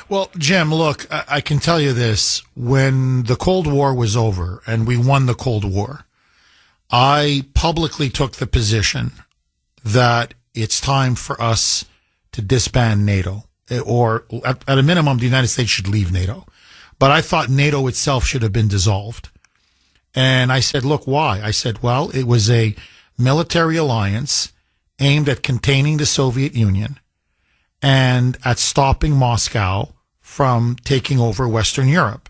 Well, Jim, look, I can tell you this. When the Cold War was over and we won the Cold War, I publicly took the position that it's time for us to disband NATO, or at a minimum, the United States should leave NATO. But I thought NATO itself should have been dissolved. And I said, look, why? I said, well, it was a military alliance aimed at containing the Soviet Union and at stopping Moscow from taking over Western Europe.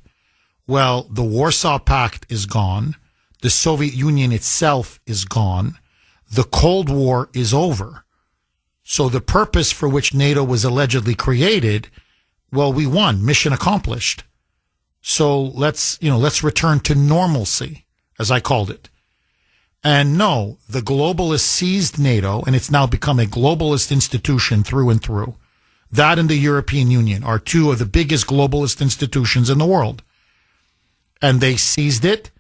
Well, the Warsaw Pact is gone. The Soviet Union itself is gone. The Cold War is over. So the purpose for which NATO was allegedly created, well, we won. Mission accomplished. So let's return to normalcy, as I called it. And no, the globalists seized NATO, and it's now become a globalist institution through and through. That and the European Union are two of the biggest globalist institutions in the world. And they seized it,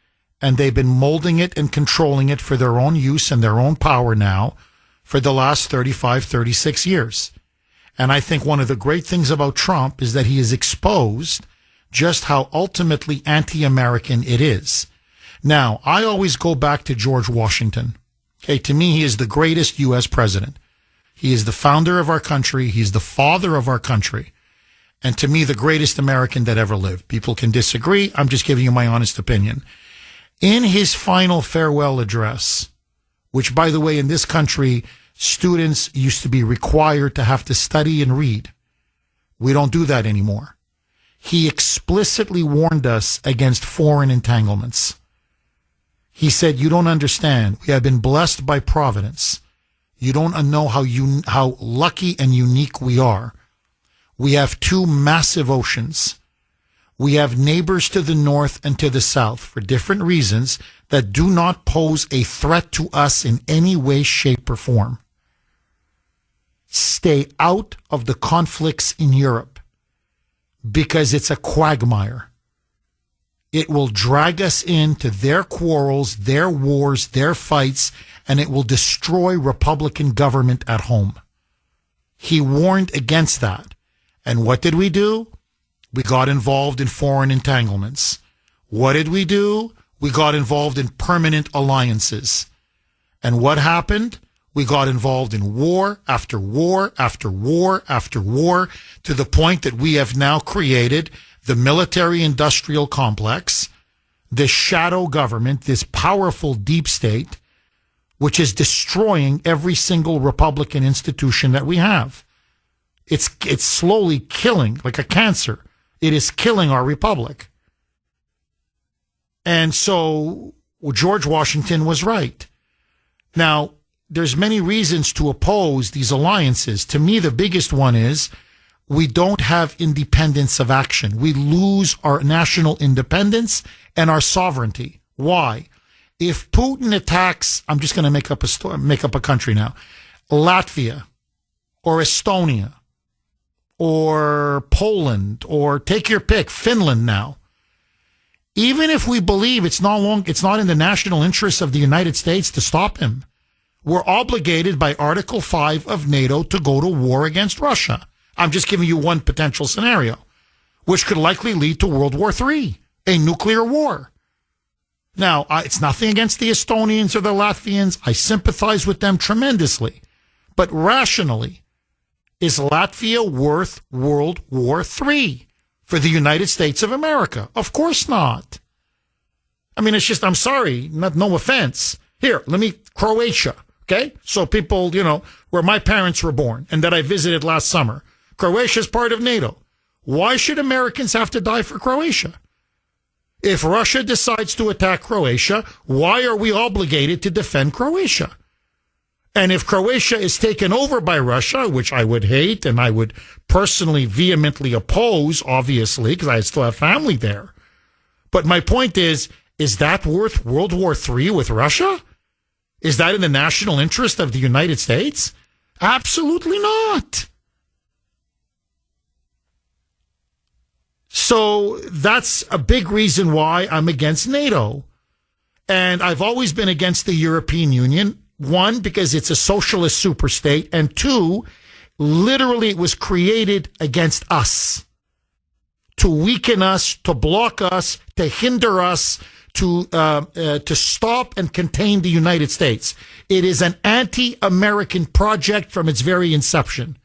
and they've been molding it and controlling it for their own use and their own power now for the last 35, 36 years. And I think one of the great things about Trump is that he has exposed just how ultimately anti-American it is. Now, I always go back to George Washington. Okay, to me, he is the greatest U.S. president. He is the founder of our country. He's the father of our country. And to me, the greatest American that ever lived. People can disagree. I'm just giving you my honest opinion. In his final farewell address, which, by the way, in this country, students used to be required to have to study and read. We don't do that anymore. He explicitly warned us against foreign entanglements. He said, you don't understand. We have been blessed by Providence. You don't know how lucky and unique we are. We have two massive oceans. We have neighbors to the north and to the south for different reasons that do not pose a threat to us in any way, shape, or form. Stay out of the conflicts in Europe because it's a quagmire. It will drag us into their quarrels, their wars, their fights, and it will destroy Republican government at home. He warned against that. And what did we do? We got involved in foreign entanglements. What did we do? We got involved in permanent alliances. And what happened? We got involved in war after war after war after war, to the point that we have now created the military-industrial complex, this shadow government, this powerful deep state, which is destroying every single Republican institution that we have. It's slowly killing, like a cancer. It is killing our republic. And so George Washington was right. Now, there's many reasons to oppose these alliances. To me, the biggest one is we don't have independence of action. We lose our national independence and our sovereignty. Why? If Putin attacks, I'm just going to make up a country now, Latvia or Estonia or Poland, or take your pick, Finland now. Even if we believe it's not in the national interests of the United States to stop him, we're obligated by Article 5 of NATO to go to war against Russia. I'm just giving you one potential scenario, which could likely lead to World War III, a nuclear war. Now, it's nothing against the Estonians or the Latvians. I sympathize with them tremendously. But rationally, is Latvia worth World War III for the United States of America? Of course not. I mean, it's just, I'm sorry, no offense. Here, Croatia, okay? So people, where my parents were born and that I visited last summer. Croatia is part of NATO. Why should Americans have to die for Croatia? If Russia decides to attack Croatia, why are we obligated to defend Croatia? And if Croatia is taken over by Russia, which I would hate and I would personally vehemently oppose, obviously, because I still have family there. But my point is that worth World War III with Russia? Is that in the national interest of the United States? Absolutely not. So that's a big reason why I'm against NATO. And I've always been against the European Union. One, because it's a socialist superstate. And two, literally it was created against us. To weaken us, to block us, to hinder us, to stop and contain the United States. It is an anti-American project from its very inception.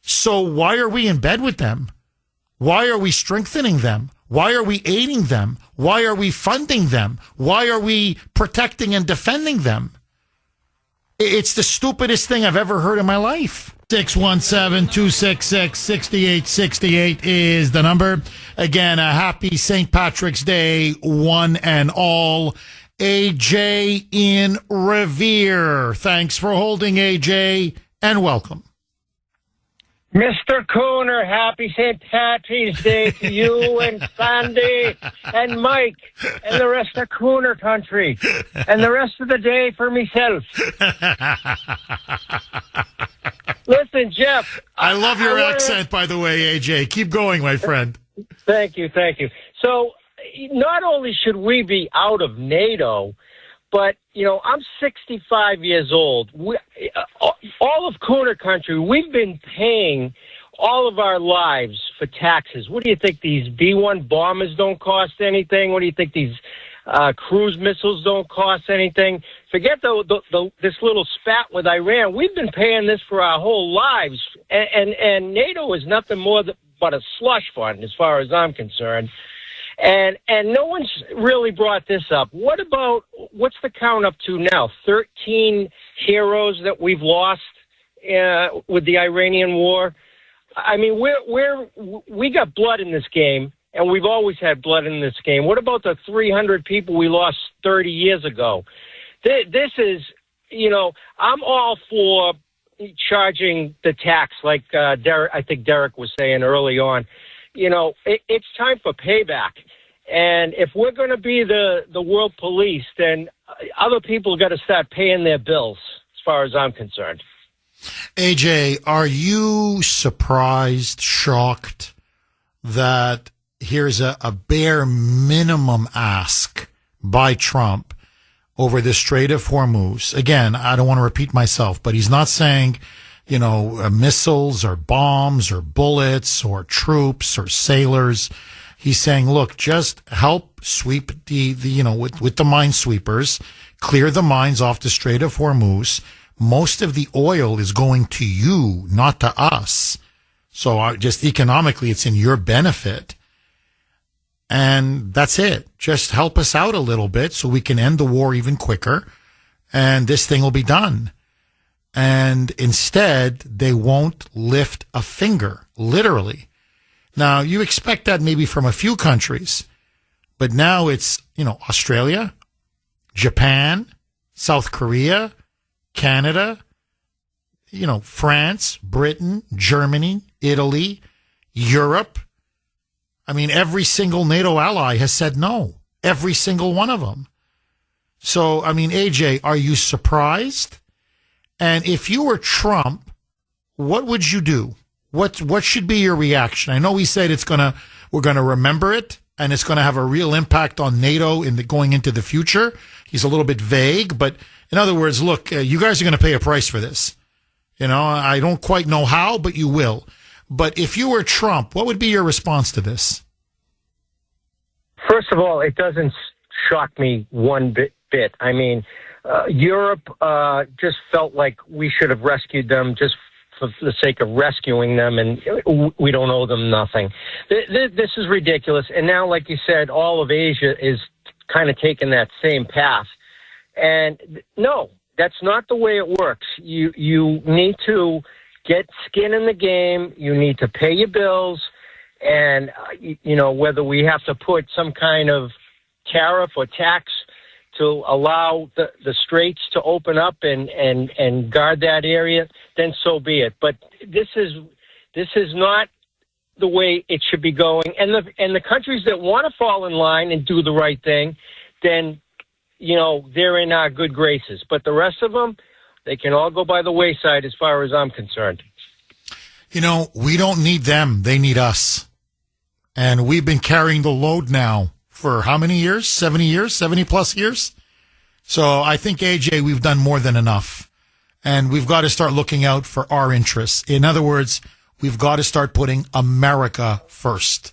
So why are we in bed with them? Why are we strengthening them? Why are we aiding them? Why are we funding them? Why are we protecting and defending them? It's the stupidest thing I've ever heard in my life. 617-266-6868 is the number. Again, a happy St. Patrick's Day, one and all. AJ in Revere. Thanks for holding, AJ, and welcome. Mr. Kuhner, happy St. Patrick's Day to you and Sandy and Mike and the rest of Kuhner country and the rest of the day for myself. Listen, Jeff. I love your accent, by the way, AJ. Keep going, my friend. Thank you. So not only should we be out of NATO, but, I'm 65 years old. All of Kuhner country, we've been paying all of our lives for taxes. What do you think? These B-1 bombers don't cost anything? What do you think? These cruise missiles don't cost anything? Forget this little spat with Iran. We've been paying this for our whole lives. And NATO is nothing more but a slush fund as far as I'm concerned. And no one's really brought this up. What's the count up to now? 13 heroes that we've lost with the Iranian war. I mean, we got blood in this game, and we've always had blood in this game. What about the 300 people we lost 30 years ago? This is, I'm all for charging the tax, like I think Derek was saying early on. It's time for payback. And if we're going to be the world police, then other people got to start paying their bills, as far as I'm concerned. AJ, are you surprised, shocked that here's a bare minimum ask by Trump over the Strait of Hormuz. Again, I don't want to repeat myself, but he's not saying, missiles or bombs or bullets or troops or sailors. He's saying, look, just help sweep with the minesweepers, clear the mines off the Strait of Hormuz. Most of the oil is going to you, not to us. So just economically, it's in your benefit. And that's it. Just help us out a little bit so we can end the war even quicker. And this thing will be done. And instead, they won't lift a finger, literally. Now, you expect that maybe from a few countries. But now it's, Australia, Japan, South Korea, Canada, France, Britain, Germany, Italy, Europe. I mean, every single NATO ally has said no. Every single one of them. So, I mean, AJ, are you surprised? And if you were Trump, what would you do? What should be your reaction? I know he said we're gonna remember it, and it's gonna have a real impact on NATO going into the future. He's a little bit vague, but in other words, look, you guys are gonna pay a price for this. I don't quite know how, but you will. But if you were Trump, what would be your response to this? First of all, it doesn't shock me one bit. I mean, Europe just felt like we should have rescued them just for the sake of rescuing them, and we don't owe them nothing. This is ridiculous. And now, like you said, all of Asia is kind of taking that same path. And no, that's not the way it works. You need to get skin in the game. You need to pay your bills. And, whether we have to put some kind of tariff or tax to allow the straits to open up and guard that area, then so be it. But this is not the way it should be going. And the countries that want to fall in line and do the right thing, then, they're in our good graces. But the rest of them, they can all go by the wayside as far as I'm concerned. We don't need them. They need us. And we've been carrying the load now for how many years? 70 years? 70 plus years? So I think, AJ, we've done more than enough. And we've got to start looking out for our interests. In other words, we've got to start putting America first.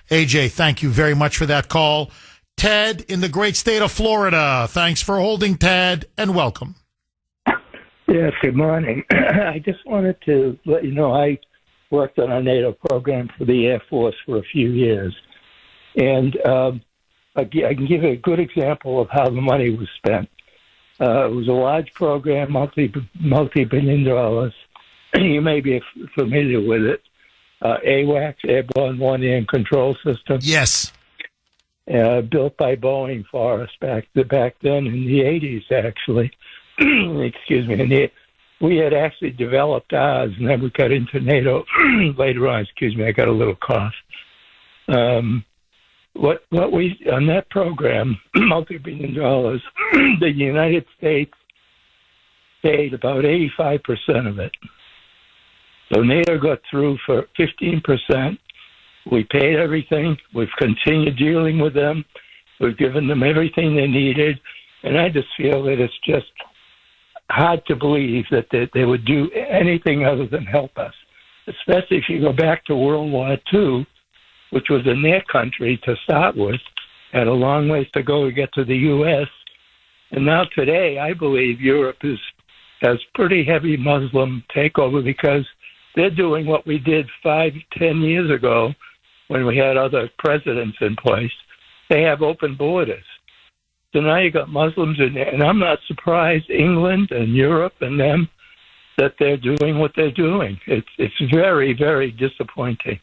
AJ, thank you very much for that call. Ted in the great state of Florida. Thanks for holding, Ted, and welcome. Yes, good morning. I just wanted to let you know I worked on a NATO program for the Air Force for a few years. And I can give you a good example of how the money was spent. It was a large program, multi-billion dollars. You may be familiar with it. AWACS, Airborne Warning Control System. Yes. Built by Boeing for us back then in the 80s, actually. Excuse me. We had actually developed ours, and then we got into NATO later on. Excuse me, I got a little cough. What we on that program, multi-billion dollars, the United States paid about 85% of it. So NATO got through for 15%. We paid everything. We've continued dealing with them. We've given them everything they needed, and I just feel that it's just hard to believe that they would do anything other than help us, especially if you go back to World War II, which was in their country to start with, had a long ways to go to get to the U.S. And now today, I believe Europe has pretty heavy Muslim takeover because they're doing what we did 5-10 years ago when we had other presidents in place. They have open borders. So now you got Muslims in there, and I'm not surprised England and Europe and them that they're doing what they're doing. It's very, very disappointing.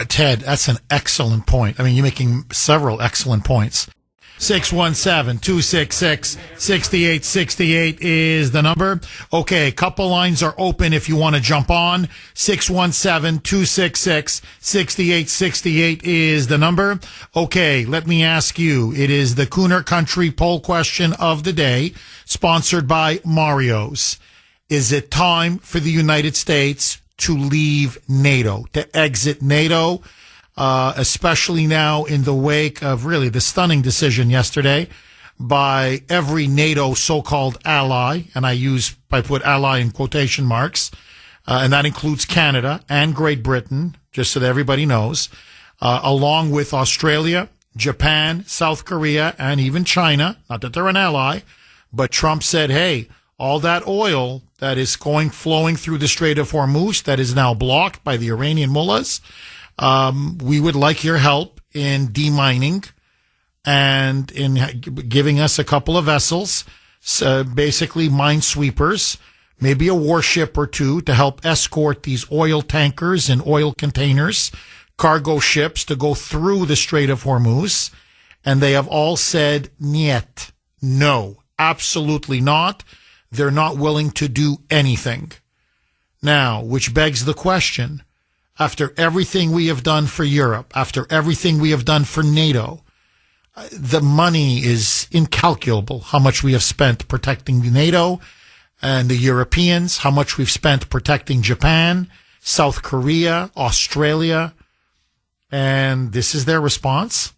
Ted, that's an excellent point. I mean, you're making several excellent points. 617-266-6868 is the number. Okay, a couple lines are open if you want to jump on. 617-266-6868 is the number. Okay, let me ask you. It is the Kuhner Country poll question of the day, sponsored by Mario's. Is it time for the United States to leave NATO, to exit NATO? especially now in the wake of really the stunning decision yesterday by every NATO so-called ally, and I put ally in quotation marks, and that includes Canada and Great Britain, just so that everybody knows, along with Australia, Japan, South Korea, and even China. Not that they're an ally, but Trump said, hey, all that oil that is flowing through the Strait of Hormuz that is now blocked by the Iranian mullahs, we would like your help in demining and in giving us a couple of vessels, basically minesweepers, maybe a warship or two to help escort these oil tankers and oil containers, cargo ships to go through the Strait of Hormuz. And they have all said, niet, no, absolutely not. They're not willing to do anything. Now, which begs the question, after everything we have done for Europe, after everything we have done for NATO, the money is incalculable, how much we have spent protecting NATO and the Europeans, how much we've spent protecting Japan, South Korea, Australia, and this is their response.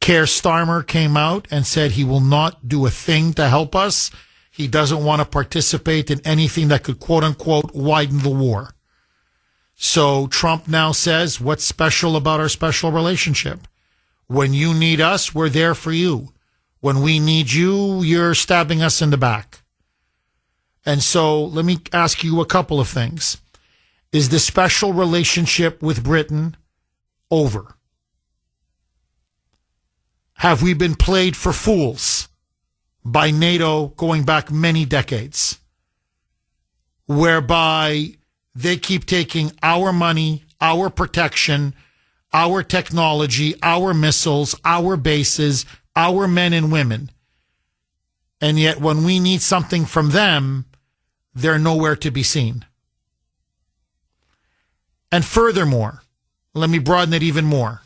Keir Starmer came out and said he will not do a thing to help us. He doesn't want to participate in anything that could, quote unquote, widen the war. So Trump now says, what's special about our special relationship? When you need us, we're there for you. When we need you, you're stabbing us in the back. And so let me ask you a couple of things. Is the special relationship with Britain over? Have we been played for fools by NATO going back many decades, whereby they keep taking our money, our protection, our technology, our missiles, our bases, our men and women, and yet when we need something from them, they're nowhere to be seen? And furthermore, let me broaden it even more,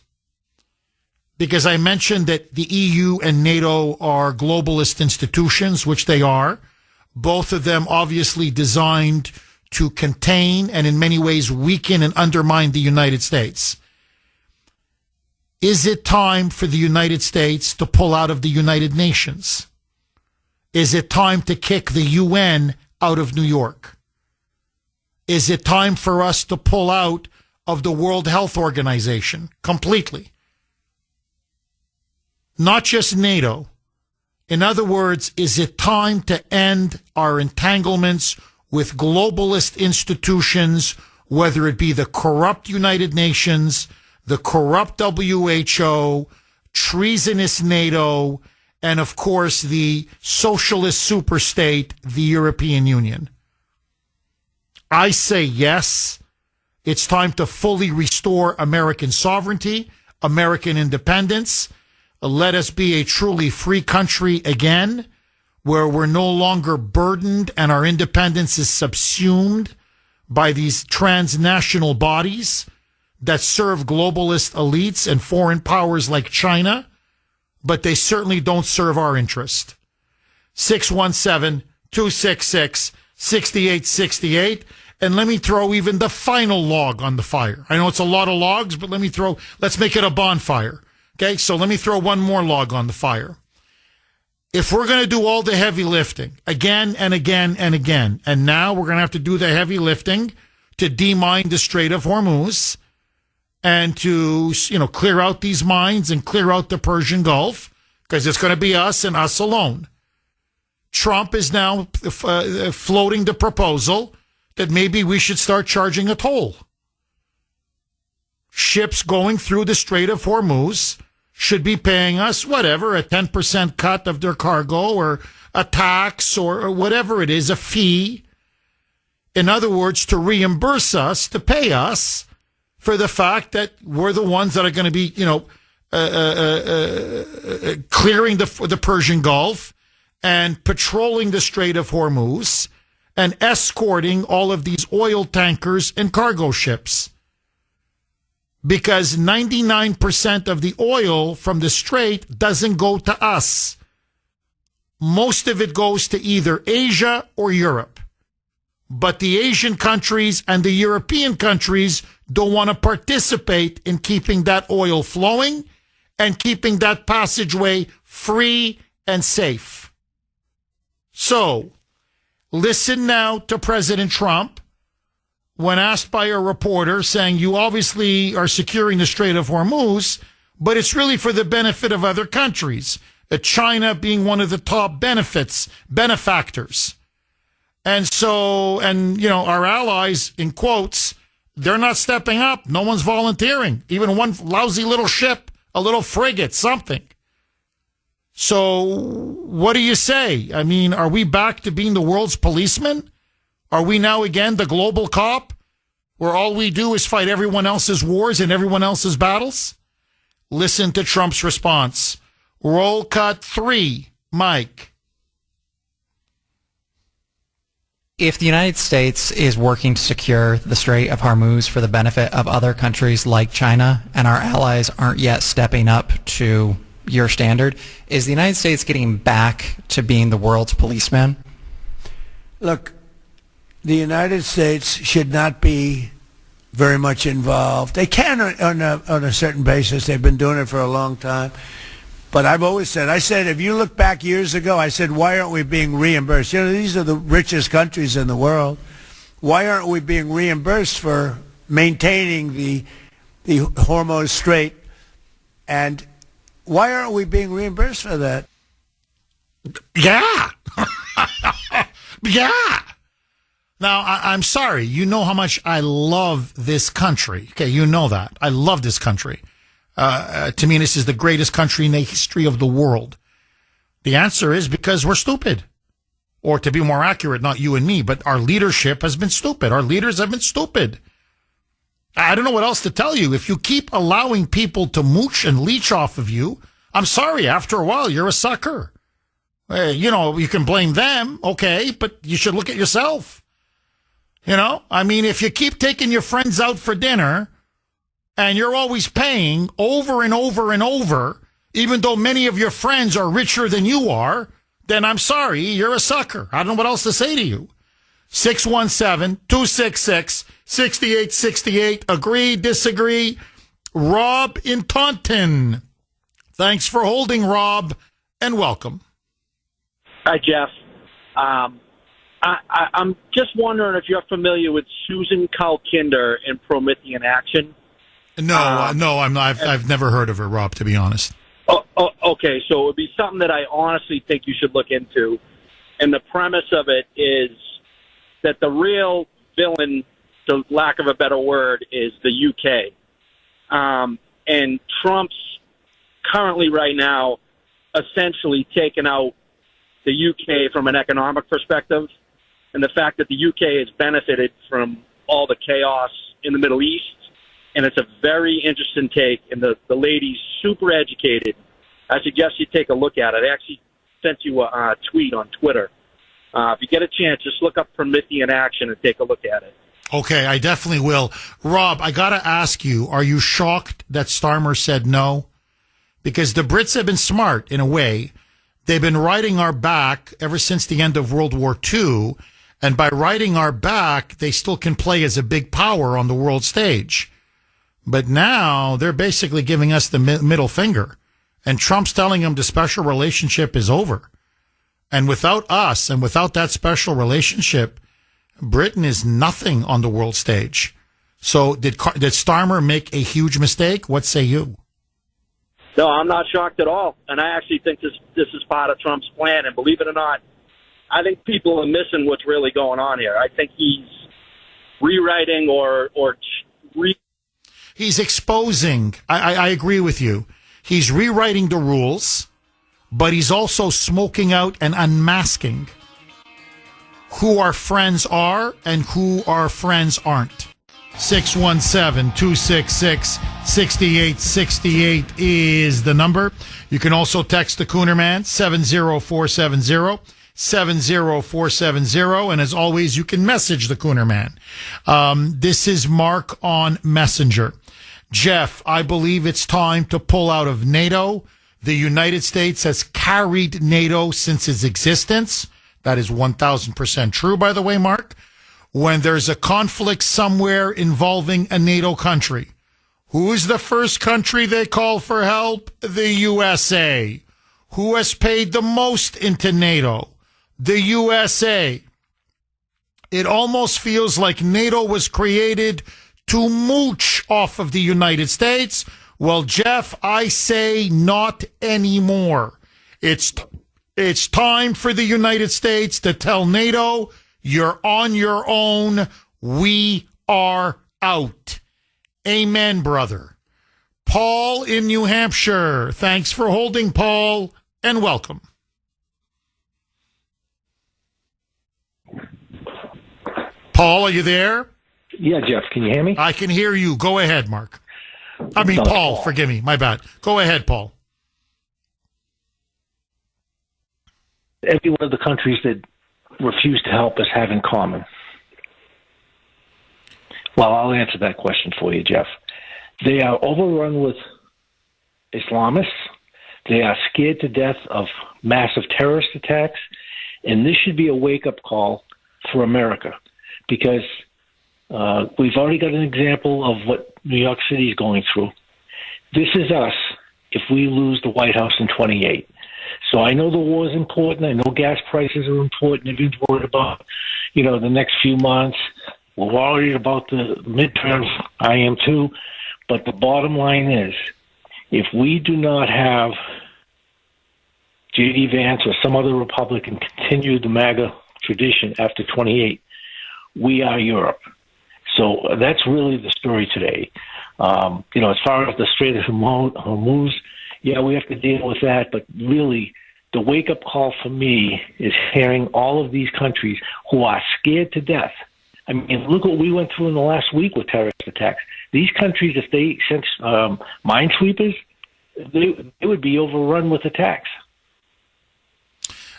because I mentioned that the EU and NATO are globalist institutions, which they are, both of them obviously designed to contain and in many ways weaken and undermine the United States. Is it time for the United States to pull out of the United Nations? Is it time to kick the UN out of New York? Is it time for us to pull out of the World Health Organization completely? Not just NATO. In other words, is it time to end our entanglements with globalist institutions, whether it be the corrupt United Nations, the corrupt WHO, treasonous NATO, and of course the socialist superstate, the European Union? I say yes. It's time to fully restore American sovereignty, American independence. Let us be a truly free country again, where we're no longer burdened and our independence is subsumed by these transnational bodies that serve globalist elites and foreign powers like China, but they certainly don't serve our interest. 617-266-6868. And let me throw even the final log on the fire. I know it's a lot of logs, but let's make it a bonfire. Okay, so let me throw one more log on the fire. If we're going to do all the heavy lifting again and again and again, and now we're going to have to do the heavy lifting to demine the Strait of Hormuz and to, clear out these mines and clear out the Persian Gulf, because it's going to be us and us alone. Trump is now floating the proposal that maybe we should start charging a toll. Ships going through the Strait of Hormuz should be paying us, whatever, a 10% cut of their cargo or a tax or whatever it is, a fee. In other words, to reimburse us, to pay us for the fact that we're the ones that are going to be, clearing the Persian Gulf and patrolling the Strait of Hormuz and escorting all of these oil tankers and cargo ships. Because 99% of the oil from the Strait doesn't go to us. Most of it goes to either Asia or Europe. but the Asian countries and the European countries don't want to participate in keeping that oil flowing and keeping that passageway free and safe. So, listen now to President Trump when asked by a reporter saying, you obviously are securing the Strait of Hormuz, but it's really for the benefit of other countries, China being one of the top benefactors. And so, our allies, in quotes, they're not stepping up. No one's volunteering. Even one lousy little ship, a little frigate, something. So what do you say? I mean, are we back to being the world's policeman? Are we now again the global cop where all we do is fight everyone else's wars and everyone else's battles? Listen to Trump's response. Roll cut 3, Mike. If the United States is working to secure the Strait of Hormuz for the benefit of other countries like China, and our allies aren't yet stepping up to your standard, is the United States getting back to being the world's policeman? Look, the United States should not be very much involved. They can on a certain basis. They've been doing it for a long time. But I've always said, if you look back years ago, I said, why aren't we being reimbursed? These are the richest countries in the world. Why aren't we being reimbursed for maintaining the Hormuz Strait? And why aren't we being reimbursed for that? Yeah. Yeah. Now, I'm sorry. You know how much I love this country. Okay, you know that. I love this country. To me, this is the greatest country in the history of the world. The answer is because we're stupid. Or to be more accurate, not you and me, but our leadership has been stupid. Our leaders have been stupid. I don't know what else to tell you. If you keep allowing people to mooch and leech off of you, I'm sorry, after a while, you're a sucker. You can blame them, okay, but you should look at yourself. If you keep taking your friends out for dinner and you're always paying over and over and over, even though many of your friends are richer than you are, then I'm sorry, you're a sucker. I don't know what else to say to you. 617-266-6868. Agree, disagree. Rob in Taunton. Thanks for holding, Rob, and welcome. Hi, Jeff. I'm just wondering if you're familiar with Susan Kalkinder in Promethean Action. No, I'm not. I've never heard of her, Rob, to be honest. Okay, so it would be something that I honestly think you should look into. And the premise of it is that the real villain, to lack of a better word, is the UK. And Trump's currently right now essentially taken out the UK from an economic perspective. And the fact that the UK has benefited from all the chaos in the Middle East. And it's a very interesting take, and the lady's super educated. I suggest you take a look at it. I actually sent you a tweet on Twitter. If you get a chance, just look up Promethean Action and take a look at it. Okay, I definitely will. Rob, I got to ask you, are you shocked that Starmer said no? Because the Brits have been smart in a way. They've been riding our back ever since the end of World War II, and by riding our back, they still can play as a big power on the world stage. But now they're basically giving us the middle finger. And Trump's telling them the special relationship is over. And without us and without that special relationship, Britain is nothing on the world stage. So did Starmer make a huge mistake? What say you? No, I'm not shocked at all. And I actually think this is part of Trump's plan. And believe it or not, I think people are missing what's really going on here. I think he's rewriting He's exposing. I agree with you. He's rewriting the rules, but he's also smoking out and unmasking who our friends are and who our friends aren't. 617-266-6868 is the number. You can also text the Kuhner Man, 70470. 70470. And as always, you can message the Kuhner Man. This is Mark on Messenger. Jeff, I believe it's time to pull out of NATO. The United States has carried NATO since its existence. That is 1,000% true, by the way, Mark. when there's a conflict somewhere involving a NATO country, who is the first country they call for help? The USA. Who has paid the most into NATO? The USA. It almost feels like NATO was created to mooch off of the United States. Well, Jeff, I say not anymore. It's time for the United States to tell NATO, you're on your own. We are out. Amen, brother. Paul in New Hampshire. Thanks for holding, Paul, and welcome. Paul, are you there? Yeah, Jeff, can you hear me? I can hear you. Go ahead, Mark. Paul, forgive me. My bad. Go ahead, Paul. Every one of the countries that refuse to help us have in common. Well, I'll answer that question for you, Jeff. They are overrun with Islamists. They are scared to death of massive terrorist attacks. And this should be a wake-up call for America, because we've already got an example of what New York City is going through. This is us if we lose the White House in 28. So I know the war is important. I know gas prices are important. Everyone's worried about, the next few months. We're worried about the midterms. I am too. But the bottom line is, if we do not have J.D. Vance or some other Republican continue the MAGA tradition after 28, we are Europe. So that's really the story today. As far as the Strait of Hormuz, yeah, we have to deal with that. But really, the wake-up call for me is hearing all of these countries who are scared to death. I mean, look what we went through in the last week with terrorist attacks. These countries, if they sent minesweepers, they would be overrun with attacks.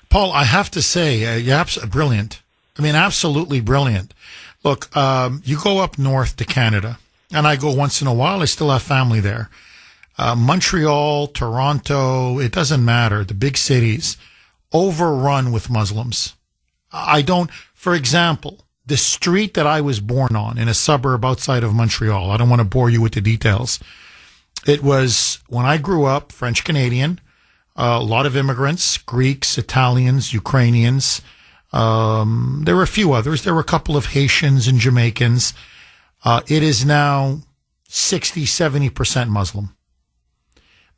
Paul, I have to say, you're brilliant. I mean, absolutely brilliant. Look, you go up north to Canada, and I go once in a while. I still have family there. Montreal, Toronto, it doesn't matter. The big cities overrun with Muslims. For example, the street that I was born on in a suburb outside of Montreal, I don't want to bore you with the details. It was, when I grew up, French Canadian, a lot of immigrants, Greeks, Italians, Ukrainians. There were a few others. There were a couple of Haitians and Jamaicans. It is now 60, 70% Muslim.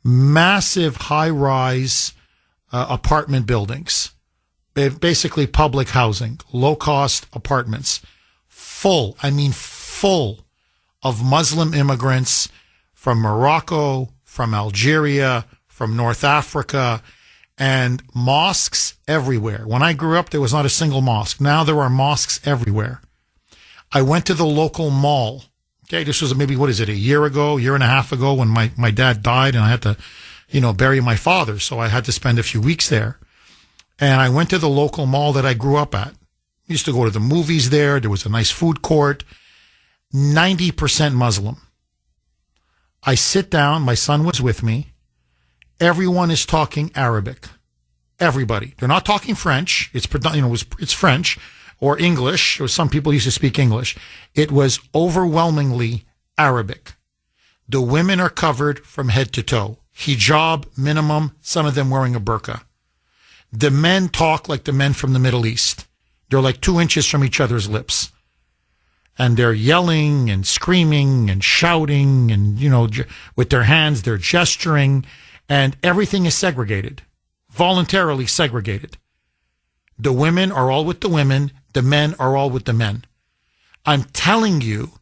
Massive high-rise apartment buildings. Basically public housing, low-cost apartments. Full of Muslim immigrants from Morocco, from Algeria, from North Africa, and mosques everywhere. When I grew up, there was not a single mosque. Now there are mosques everywhere. I went to the local mall. Okay, this was maybe, a year and a half ago when my dad died and I had to, bury my father. So I had to spend a few weeks there. And I went to the local mall that I grew up at. Used to go to the movies there. There was a nice food court. 90% Muslim. I sit down. My son was with me. Everyone is talking Arabic. Everybody. They're not talking French. It's French or English, or some people used to speak English. It was overwhelmingly Arabic. The women are covered from head to toe. Hijab minimum, some of them wearing a burqa. The men talk like the men from the Middle East. They're like 2 inches from each other's lips. And they're yelling and screaming and shouting and, with their hands, they're gesturing. And everything is segregated, voluntarily segregated. The women are all with the women. The men are all with the men. I'm telling you,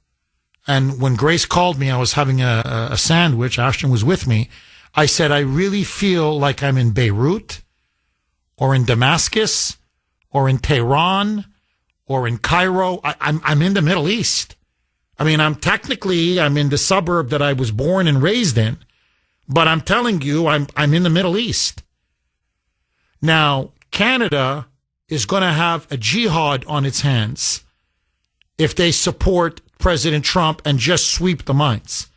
and when Grace called me, I was having a sandwich. Ashton was with me. I said, I really feel like I'm in Beirut or in Damascus or in Tehran or in Cairo. I'm in the Middle East. I mean, I'm in the suburb that I was born and raised in. But I'm telling you, I'm in the Middle East. Now, Canada is going to have a jihad on its hands if they support President Trump and just sweep the mines.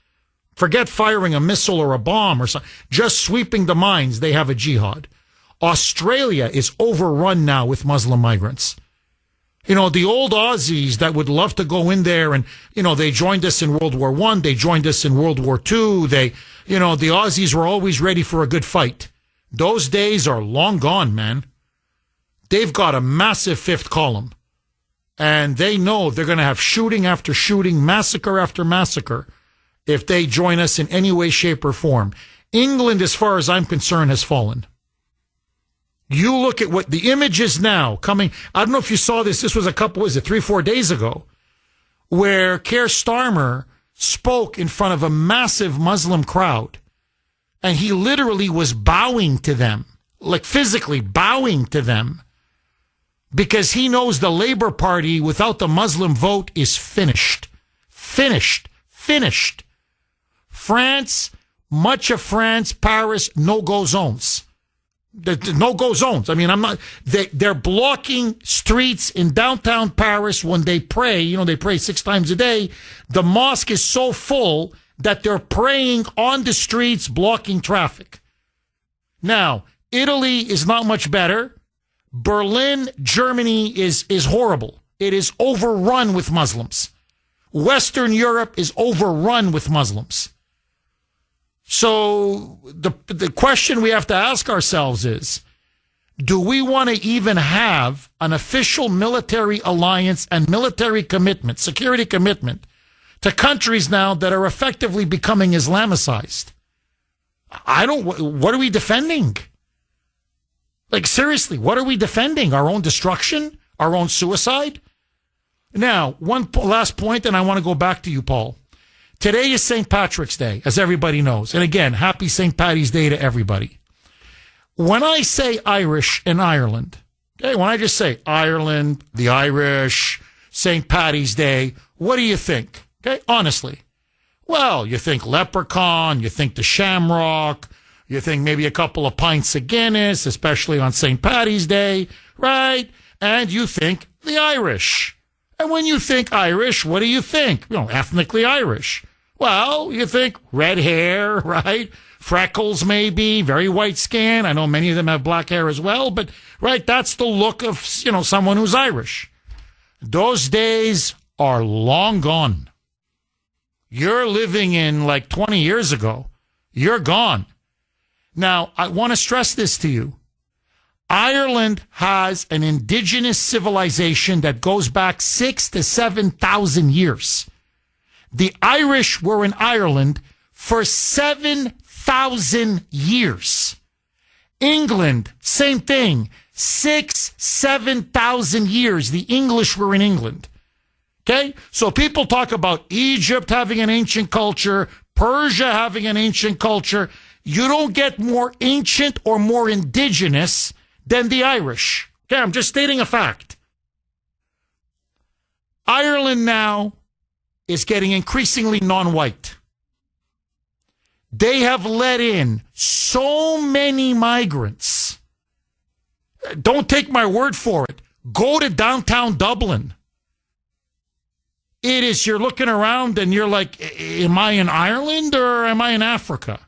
Forget firing a missile or a bomb or something. Just sweeping the mines, they have a jihad. Australia is overrun now with Muslim migrants. You know, the old Aussies that would love to go in there and, you know, they joined us in World War I. They joined us in World War II. The Aussies were always ready for a good fight. Those days are long gone, man. They've got a massive fifth column. And they know they're going to have shooting after shooting, massacre after massacre, if they join us in any way, shape, or form. England, as far as I'm concerned, has fallen. You look at what the images now coming. I don't know if you saw this. This was 3-4 days ago, where Keir Starmer spoke in front of a massive Muslim crowd. And he literally was bowing to them, like physically bowing to them, because he knows the Labour Party without the Muslim vote is finished. Finished. France, much of France, Paris, no-go zones. No-go zones. I mean, they're blocking streets in downtown Paris when they pray. You know, they pray 6 times a day. The mosque is so full that they're praying on the streets, blocking traffic. Now, Italy is not much better. Berlin, Germany is horrible. It is overrun with Muslims. Western Europe is overrun with Muslims. So the question we have to ask ourselves is, do we want to even have an official military alliance and military commitment, security commitment, to countries now that are effectively becoming Islamicized? What are we defending? Like, seriously, what are we defending? Our own destruction? Our own suicide? Now, one last point, and I want to go back to you, Paul. Today is St. Patrick's Day, as everybody knows. And again, happy St. Patty's Day to everybody. When I say Irish in Ireland, okay, when I just say Ireland, the Irish, St. Patty's Day, what do you think? Okay, honestly. Well, you think leprechaun, you think the shamrock, you think maybe a couple of pints of Guinness, especially on St. Patty's Day, right? And you think the Irish. And when you think Irish, what do you think? You know, ethnically Irish. Well, you think red hair, right? Freckles maybe, very white skin. I know many of them have black hair as well, but right, that's the look of, you know, someone who's Irish. Those days are long gone. You're living in like 20 years ago. You're gone. Now, I want to stress this to you. Ireland has an indigenous civilization that goes back 6,000 to 7,000 years. The Irish were in Ireland for 7,000 years. England, same thing. 7,000 years. The English were in England. Okay? So people talk about Egypt having an ancient culture, Persia having an ancient culture. You don't get more ancient or more indigenous than the Irish. Okay, I'm just stating a fact. Ireland now is getting increasingly non-white. They have let in so many migrants. Don't take my word for it. Go to downtown Dublin. It is, you're looking around and you're like, am I in Ireland or am I in Africa?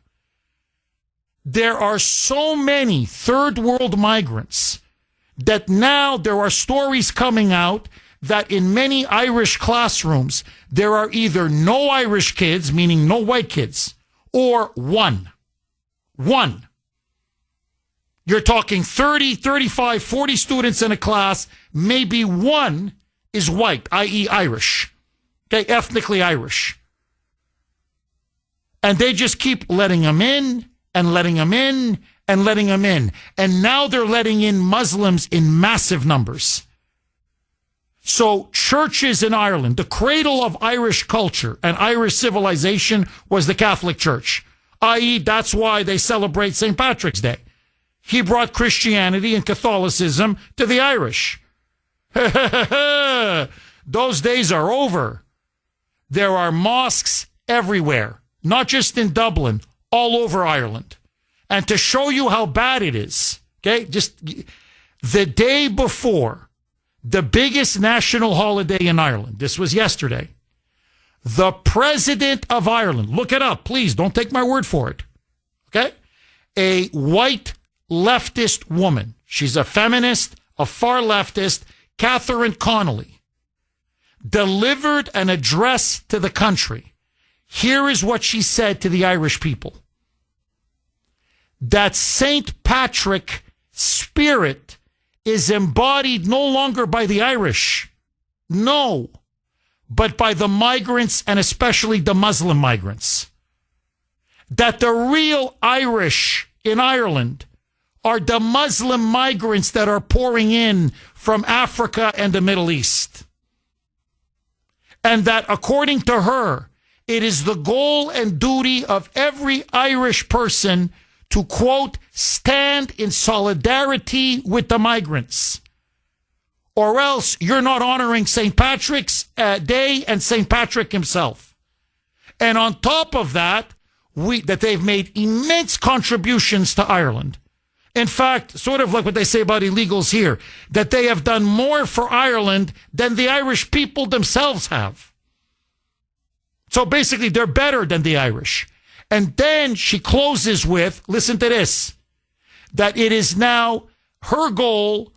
There are so many third world migrants that now there are stories coming out that in many Irish classrooms, there are either no Irish kids, meaning no white kids, or one. One. You're talking 30, 35, 40 students in a class. Maybe one is white, i.e. Irish. Okay, ethnically Irish. And they just keep letting them in and letting them in and letting them in. And now they're letting in Muslims in massive numbers. So churches in Ireland, the cradle of Irish culture and Irish civilization was the Catholic Church, i.e. that's why they celebrate St. Patrick's Day. He brought Christianity and Catholicism to the Irish. Those days are over. There are mosques everywhere, not just in Dublin, all over Ireland. And to show you how bad it is, okay, just the day before the biggest national holiday in Ireland, this was yesterday, the president of Ireland, look it up, please, don't take my word for it, okay? A white leftist woman, she's a feminist, a far leftist, Catherine Connolly delivered an address to the country, here is what she said to the Irish people. That St. Patrick spirit is embodied no longer by the Irish, no, but by the migrants and especially the Muslim migrants. That the real Irish in Ireland are the Muslim migrants that are pouring in from Africa and the Middle East. And that, according to her, it is the goal and duty of every Irish person to, quote, stand in solidarity with the migrants. Or else you're not honoring St. Patrick's Day and St. Patrick himself. And on top of that, that they've made immense contributions to Ireland. In fact, sort of like what they say about illegals here, that they have done more for Ireland than the Irish people themselves have. So basically, they're better than the Irish. And then she closes with, listen to this, that it is now her goal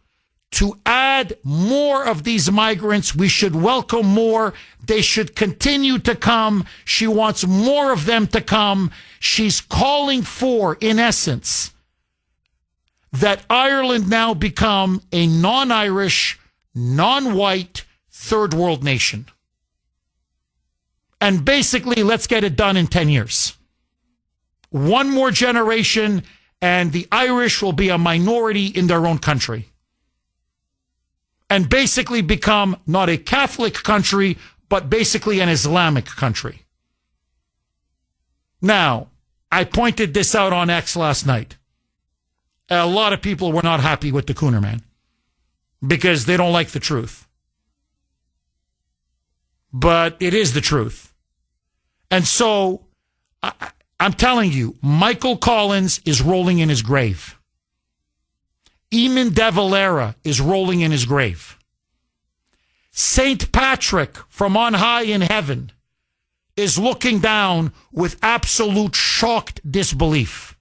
to add more of these migrants. We should welcome more. They should continue to come. She wants more of them to come. She's calling for, in essence, that Ireland now become a non-Irish, non-white, third world nation. And basically, let's get it done in 10 years. One more generation, and the Irish will be a minority in their own country. And basically become not a Catholic country, but basically an Islamic country. Now, I pointed this out on X last night. A lot of people were not happy with the Kuhner man because they don't like the truth. But it is the truth. And so, I'm telling you, Michael Collins is rolling in his grave. Eamon de Valera is rolling in his grave. St. Patrick from on high in heaven is looking down with absolute shocked disbelief.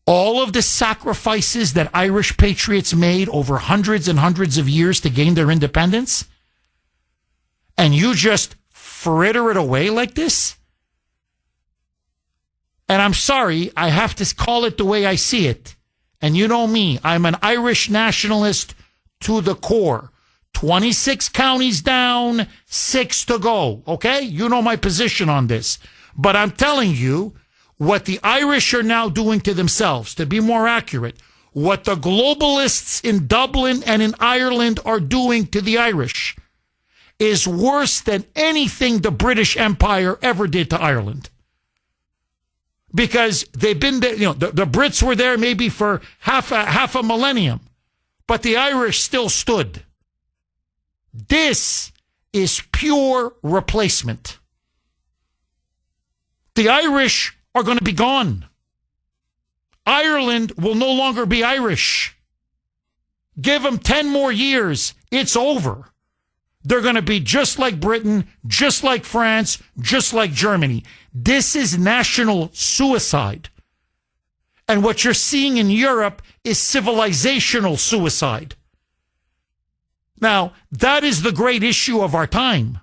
All of the sacrifices that Irish patriots made over hundreds and hundreds of years to gain their independence, and you just fritter it away like this? And I'm sorry, I have to call it the way I see it. And you know me, I'm an Irish nationalist to the core. 26 counties down, 6 to go. Okay? You know my position on this. But I'm telling you, what the Irish are now doing to themselves, to be more accurate, what the globalists in Dublin and in Ireland are doing to the Irish is worse than anything the British Empire ever did to Ireland. Because they've been there, the Brits were there maybe for half a millennium, but the Irish still stood. This is pure replacement. The Irish are going to be gone. Ireland will no longer be Irish. Give them 10 more years. It's over. They're going to be just like Britain, just like France, just like Germany. This is national suicide. And what you're seeing in Europe is civilizational suicide. Now, that is the great issue of our time.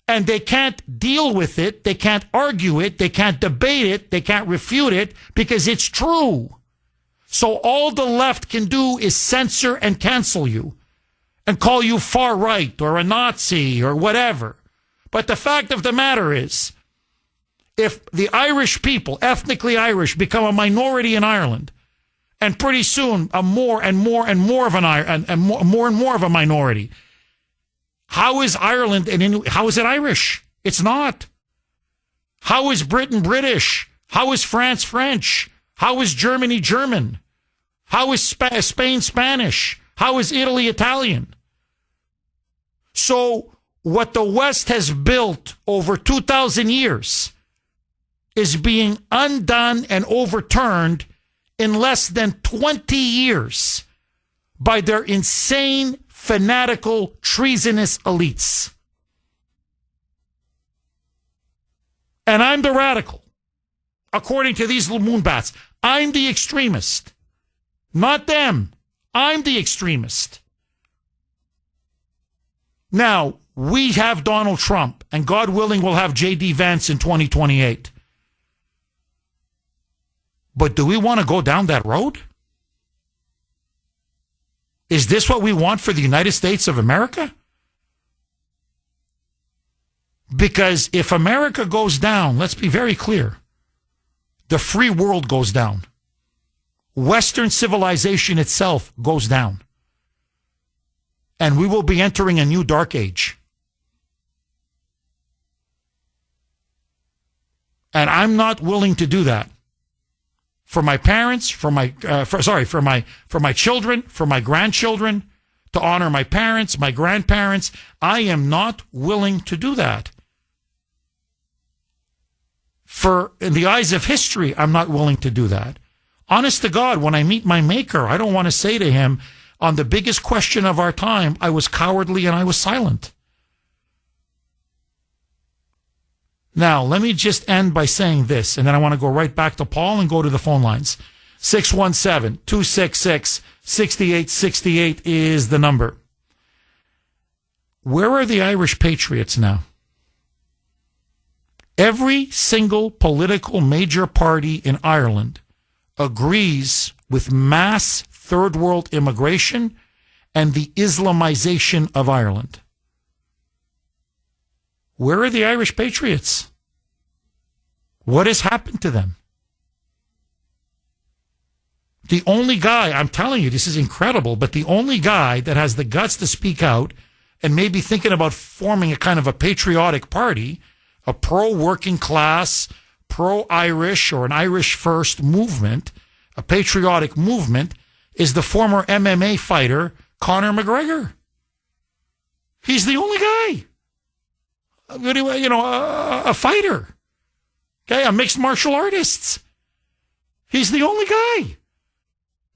And they can't deal with it. They can't argue it. They can't debate it. They can't refute it because it's true. So all the left can do is censor and cancel you and call you far right or a Nazi or whatever. But the fact of the matter is, if the Irish people, ethnically Irish, become a minority in Ireland, and pretty soon a more and more and more of a minority, how is Ireland and how is it Irish? It's not. How is Britain British? How is France French? How is Germany German? How is Spain Spanish? How is Italy Italian? So what the West has built over 2,000 years is being undone and overturned in less than 20 years by their insane, fanatical, treasonous elites. And I'm the radical, according to these little moonbats. I'm the extremist. Not them. I'm the extremist. Now, we have Donald Trump, and God willing, we'll have J.D. Vance in 2028. But do we want to go down that road? Is this what we want for the United States of America? Because if America goes down, let's be very clear, the free world goes down. Western civilization itself goes down. And we will be entering a new dark age. And I'm not willing to do that. For my parents, for my children, for my grandchildren, to honor my parents, my grandparents, I am not willing to do that. In the eyes of history, I'm not willing to do that. Honest to God, when I meet my maker, I don't want to say to him, on the biggest question of our time, I was cowardly and I was silent. Now, let me just end by saying this, and then I want to go right back to Paul and go to the phone lines. 617-266-6868 is the number. Where are the Irish patriots now? Every single political major party in Ireland agrees with mass third world immigration and the Islamization of Ireland. Where are the Irish patriots? What has happened to them? The only guy, I'm telling you, this is incredible, but the only guy that has the guts to speak out and maybe thinking about forming a kind of a patriotic party, a pro-working class, pro-Irish or an Irish first movement, a patriotic movement, is the former MMA fighter, Conor McGregor. He's the only guy. A fighter. Okay, a mixed martial artist. He's the only guy.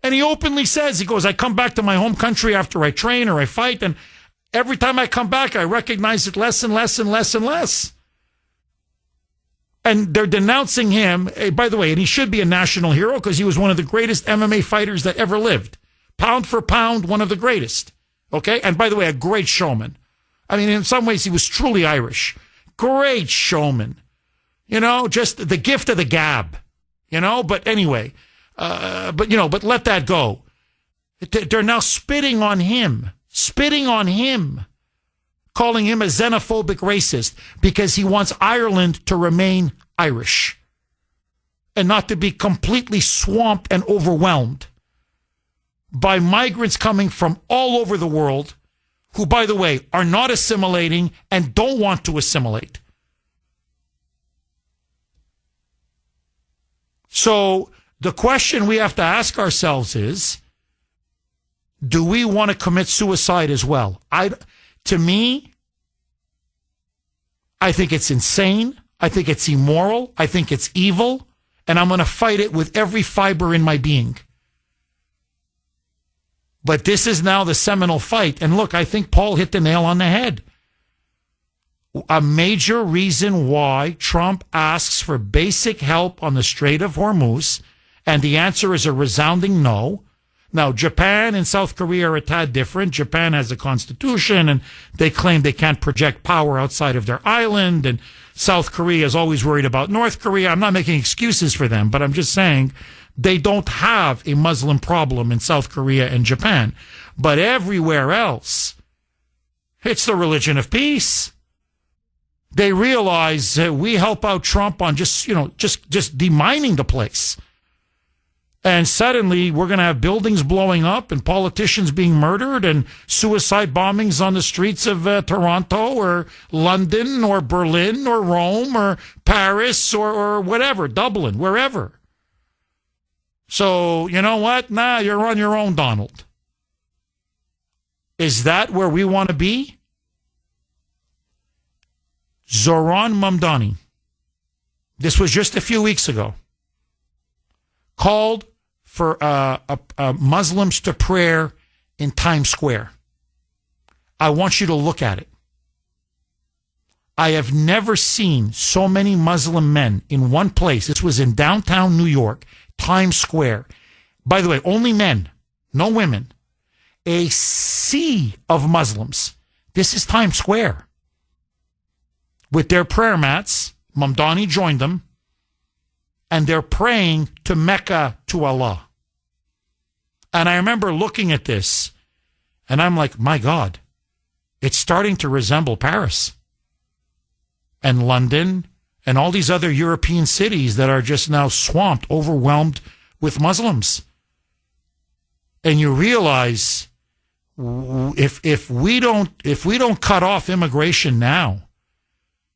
And he openly says, he goes, I come back to my home country after I train or I fight, and every time I come back, I recognize it less and less and less and less. And they're denouncing him, by the way, and he should be a national hero because he was one of the greatest MMA fighters that ever lived. Pound for pound, one of the greatest. Okay? And by the way, a great showman. I mean, in some ways, he was truly Irish. Great showman. Just the gift of the gab. But anyway, but let that go. They're now spitting on him, calling him a xenophobic racist because he wants Ireland to remain Irish and not to be completely swamped and overwhelmed by migrants coming from all over the world who, by the way, are not assimilating and don't want to assimilate. So the question we have to ask ourselves is, do we want to commit suicide as well? To me, I think it's insane. I think it's immoral. I think it's evil. And I'm going to fight it with every fiber in my being. But this is now the seminal fight. And look, I think Paul hit the nail on the head. A major reason why Trump asks for basic help on the Strait of Hormuz, and the answer is a resounding no. Now, Japan and South Korea are a tad different. Japan has a constitution, and they claim they can't project power outside of their island, and South Korea is always worried about North Korea. I'm not making excuses for them, but I'm just saying they don't have a Muslim problem in South Korea and Japan. But everywhere else, it's the religion of peace. They realize we help out Trump on just demining the place. And suddenly we're going to have buildings blowing up and politicians being murdered and suicide bombings on the streets of Toronto or London or Berlin or Rome or Paris or whatever, Dublin, wherever. So, you know what? Nah, you're on your own, Donald. Is that where we want to be? Zoran Mamdani, this was just a few weeks ago, called for Muslims to prayer in Times Square. I want you to look at it. I have never seen so many Muslim men in one place. This was in downtown New York, Times Square. By the way, only men, no women. a sea of Muslims. This is Times Square. With their prayer mats, Mamdani joined them, and they're praying to Mecca, to Allah. And I remember looking at this, and I'm like, my God, it's starting to resemble Paris and London and all these other European cities that are just now swamped, overwhelmed with Muslims. And you realize if we don't cut off immigration now,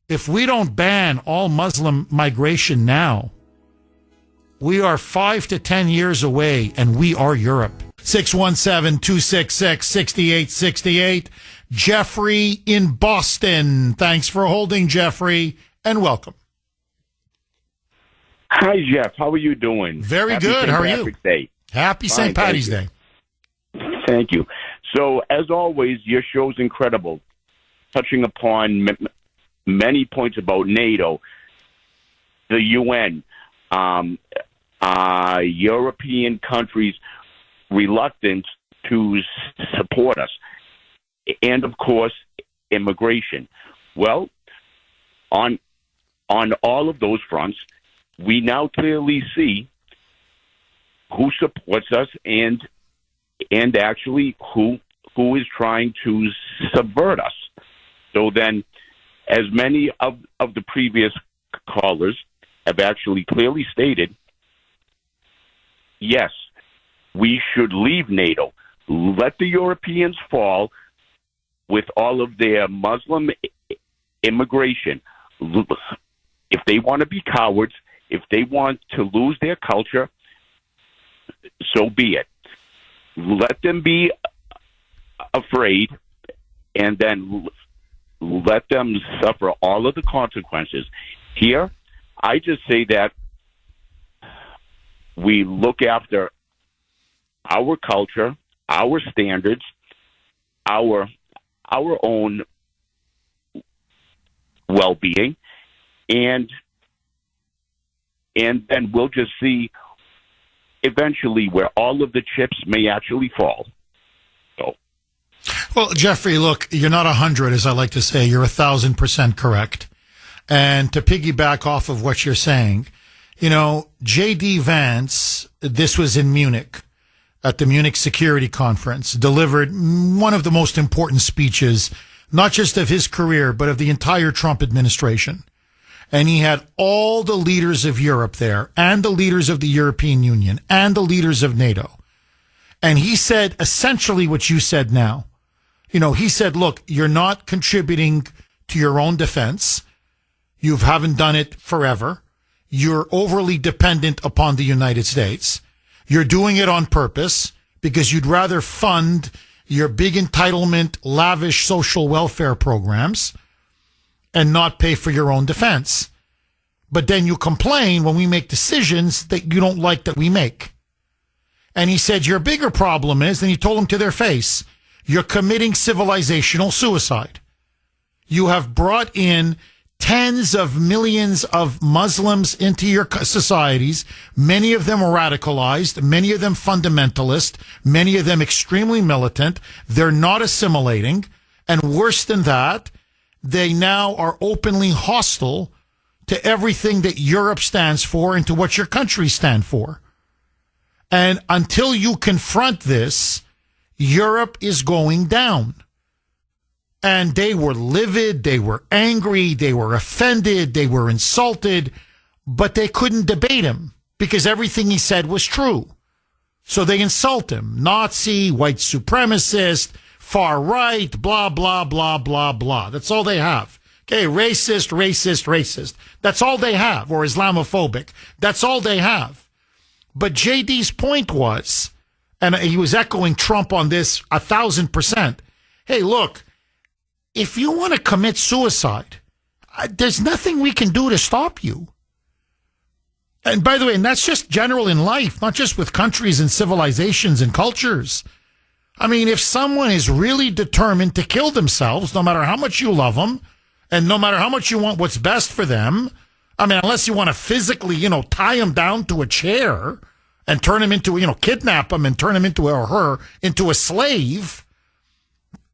if we don't ban all Muslim migration now, we are 5 to 10 years away, and we are Europe. 617-266-6868. Jeffrey in Boston. Thanks for holding, Jeffrey, and welcome. Hi, Jeff. How are you doing? Very good. How are you? Day. Happy St. Patty's Day. Thank you. So, as always, your show's incredible, touching upon many points about NATO, the UN, European countries' reluctance to support us, and, of course, immigration. Well, on all of those fronts, we now clearly see who supports us and actually who is trying to subvert us. So then, as many of the previous callers have actually clearly stated, yes, we should leave NATO. Let the Europeans fall with all of their Muslim immigration. If they want to be cowards, if they want to lose their culture, so be it. Let them be afraid, and then let them suffer all of the consequences. Here, I just say that we look after our culture, our standards, our own well-being, and then we'll just see eventually where all of the chips may actually fall. So. Well, Jeffrey, look, you're not 100, as I like to say. You're 1,000% correct. And to piggyback off of what you're saying, you know, J.D. Vance, this was in Munich, at the Munich Security Conference, delivered one of the most important speeches, not just of his career, but of the entire Trump administration. And he had all the leaders of Europe there, and the leaders of the European Union, and the leaders of NATO. And he said essentially what you said now. You know, he said, look, you're not contributing to your own defense. You haven't done it forever. You're overly dependent upon the United States. You're doing it on purpose because you'd rather fund your big entitlement, lavish social welfare programs and not pay for your own defense. But then you complain when we make decisions that you don't like that we make. And he said, your bigger problem is, and he told them to their face, you're committing civilizational suicide. You have brought in tens of millions of Muslims into your societies, many of them radicalized, many of them fundamentalist, many of them extremely militant. They're not assimilating. And worse than that, they now are openly hostile to everything that Europe stands for and to what your countries stand for. And until you confront this, Europe is going down. And they were livid, they were angry, they were offended, they were insulted, but they couldn't debate him because everything he said was true. So they insult him. Nazi, white supremacist, far right, blah, blah, blah, blah, blah. That's all they have. Okay, racist, racist, racist. That's all they have. Or Islamophobic. That's all they have. But JD's point was, and he was echoing Trump on this 1,000%. Hey, look, if you want to commit suicide, there's nothing we can do to stop you. And by the way, and that's just general in life, not just with countries and civilizations and cultures. I mean, if someone is really determined to kill themselves, no matter how much you love them, and no matter how much you want what's best for them, I mean, unless you want to physically, tie them down to a chair and turn him into, kidnap him and turn him into into a slave,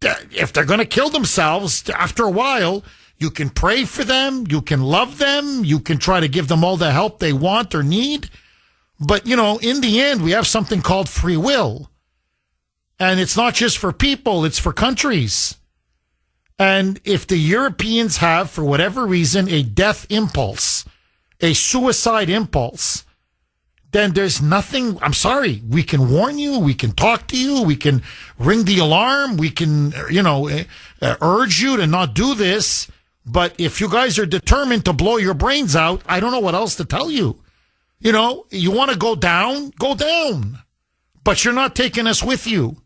if they're going to kill themselves after a while, you can pray for them, you can love them, you can try to give them all the help they want or need. But, in the end, we have something called free will. And it's not just for people, it's for countries. And if the Europeans have, for whatever reason, a death impulse, a suicide impulse, then there's nothing. I'm sorry. We can warn you. We can talk to you. We can ring the alarm. We can, urge you to not do this. But if you guys are determined to blow your brains out, I don't know what else to tell you. You want to go down? Go down. But you're not taking us with you.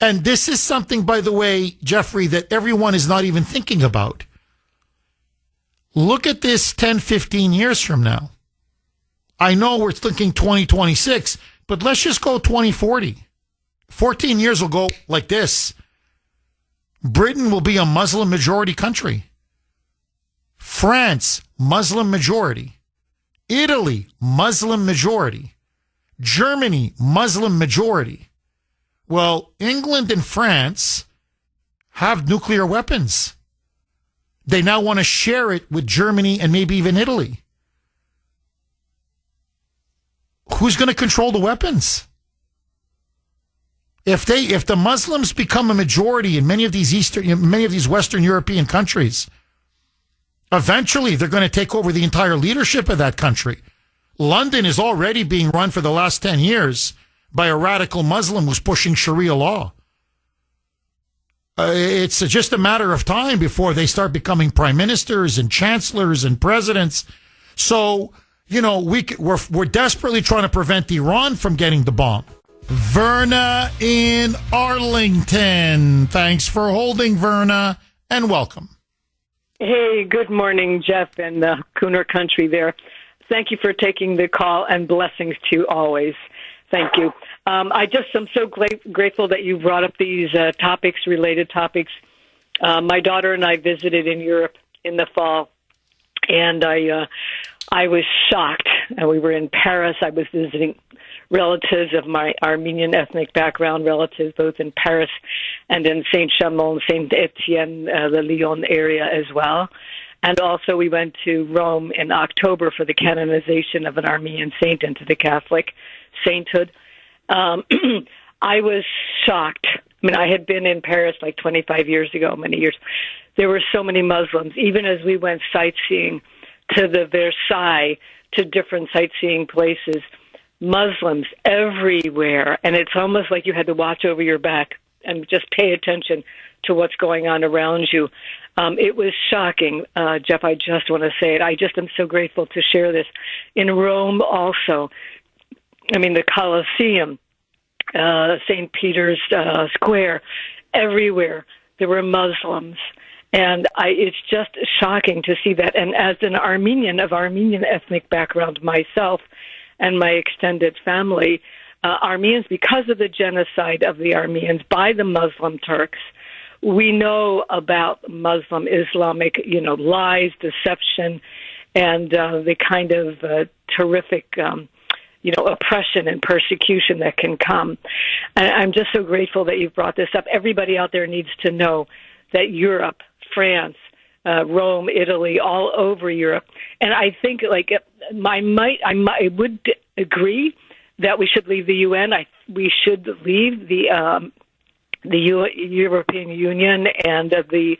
And this is something, by the way, Jeffrey, that everyone is not even thinking about. Look at this 10, 15 years from now. I know we're thinking 2026, but let's just go 2040. 14 years will go like this. Britain will be a Muslim majority country. France, Muslim majority. Italy, Muslim majority. Germany, Muslim majority. Well, England and France have nuclear weapons. They now want to share it with Germany and maybe even Italy. Who's going to control the weapons? If the Muslims become a majority in many of these Western European countries, eventually they're going to take over the entire leadership of that country. London is already being run for the last 10 years by a radical Muslim who's pushing Sharia law. It's just a matter of time before they start becoming prime ministers and chancellors and presidents. So, we're desperately trying to prevent Iran from getting the bomb. Verna in Arlington. Thanks for holding, Verna, and welcome. Hey, good morning, Jeff and the Kuhner country there. Thank you for taking the call, and blessings to you always. Thank you. I just am so grateful that you brought up these related topics. My daughter and I visited in Europe in the fall, and I was shocked. And we were in Paris. I was visiting relatives of my Armenian ethnic background, relatives both in Paris and in Saint-Chamond, Saint-Etienne, the Lyon area as well. And also we went to Rome in October for the canonization of an Armenian saint into the Catholic sainthood. I was shocked. I mean, I had been in Paris like 25 years ago, many years. There were so many Muslims. Even as we went sightseeing to the Versailles, to different sightseeing places, Muslims everywhere. And it's almost like you had to watch over your back and just pay attention to what's going on around you. It was shocking, Jeff. I just want to say it. I just am so grateful to share this. In Rome also, I mean, the Colosseum, St. Peter's Square, everywhere there were Muslims. And it's just shocking to see that. And as an Armenian of Armenian ethnic background myself and my extended family, Armenians, because of the genocide of the Armenians by the Muslim Turks, we know about Muslim Islamic, lies, deception, and the kind of terrific, oppression and persecution that can come. And I'm just so grateful that you've brought this up. Everybody out there needs to know that Europe, France, Rome, Italy, all over Europe, and I think I would agree that we should leave the UN. We should leave the European Union and the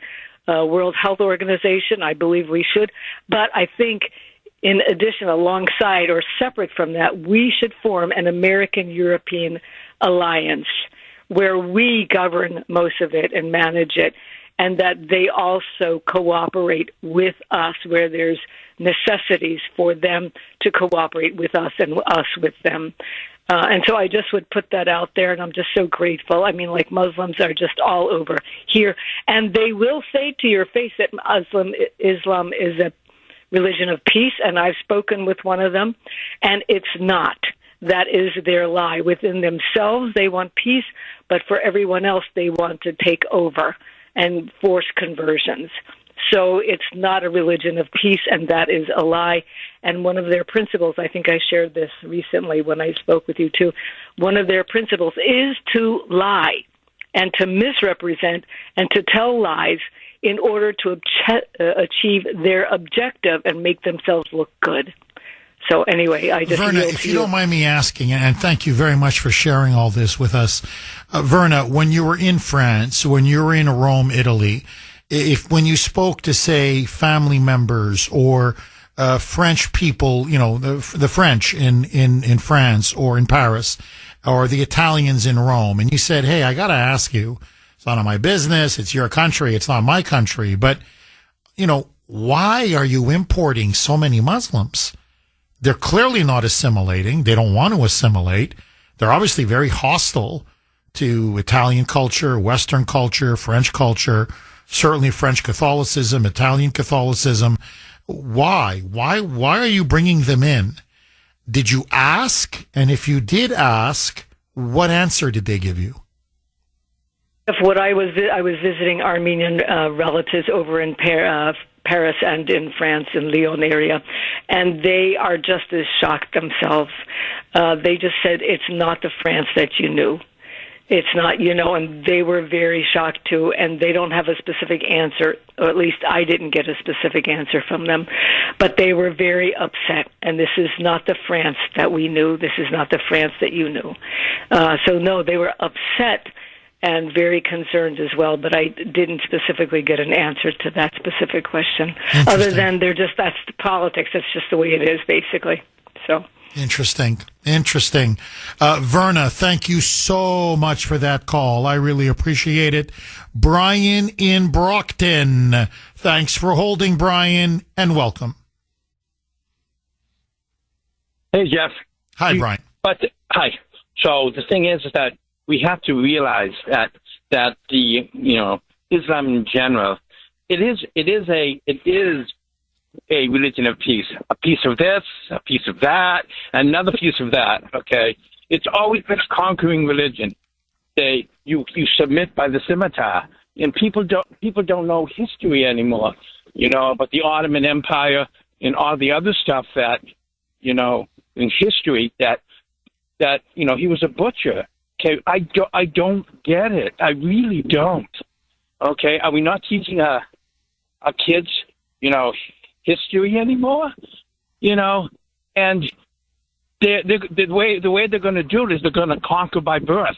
World Health Organization. I believe we should. But I think in addition, alongside or separate from that, we should form an American-European alliance where we govern most of it and manage it, and that they also cooperate with us where there's necessities for them to cooperate with us and us with them. And so I just would put that out there, and I'm just so grateful. I mean, Muslims are just all over here, and they will say to your face that Islam is a religion of peace, and I've spoken with one of them, and it's not. That is their lie. Within themselves, they want peace, but for everyone else, they want to take over and force conversions. So it's not a religion of peace, and that is a lie. And one of their principles, I think I shared this recently when I spoke with you too, one of their principles is to lie and to misrepresent and to tell lies in order to achieve their objective and make themselves look good. So anyway, I just... Verna, if you don't mind me asking, and thank you very much for sharing all this with us. Verna, when you were in France, when you were in Rome, Italy, when you spoke to, say, family members or French people, you know, the French in France or in Paris, or the Italians in Rome, and you said, hey, I got to ask you, it's none of my business, it's your country, it's not my country, but, you know, why are you importing so many Muslims? They're clearly not assimilating. They don't want to assimilate. They're obviously very hostile to Italian culture, Western culture, French culture, certainly French Catholicism, Italian Catholicism. Why? Why are you bringing them in? Did you ask? And if you did ask, what answer did they give you? What I was visiting Armenian relatives over in Paris and in France, in Lyon area, and they are just as shocked themselves. They just said, it's not the France that you knew. It's not, you know, and they were very shocked too, and they don't have a specific answer, or at least I didn't get a specific answer from them, but they were very upset, and this is not the France that we knew. This is not the France that you knew. So no, they were upset and very concerned as well, but I didn't specifically get an answer to that specific question. Other than that's the politics. That's just the way it is, basically. So Interesting. Verna, thank you so much for that call. I really appreciate it. Brian in Brockton. Thanks for holding, Brian, and welcome. Hey, Jeff. Hi, Brian. Hi. So the thing is that we have to realize that the, you know, Islam in general, it is a religion of peace. A piece of this, a piece of that, another piece of that. Okay, it's always been a conquering religion. You submit by the scimitar, and people don't know history anymore. You know, about the Ottoman Empire and all the other stuff that, you know, in history that you know, he was a butcher. Okay, I don't get it. I really don't. Okay, are we not teaching our kids, you know, history anymore? You know, and the way they're going to do it is they're going to conquer by birth.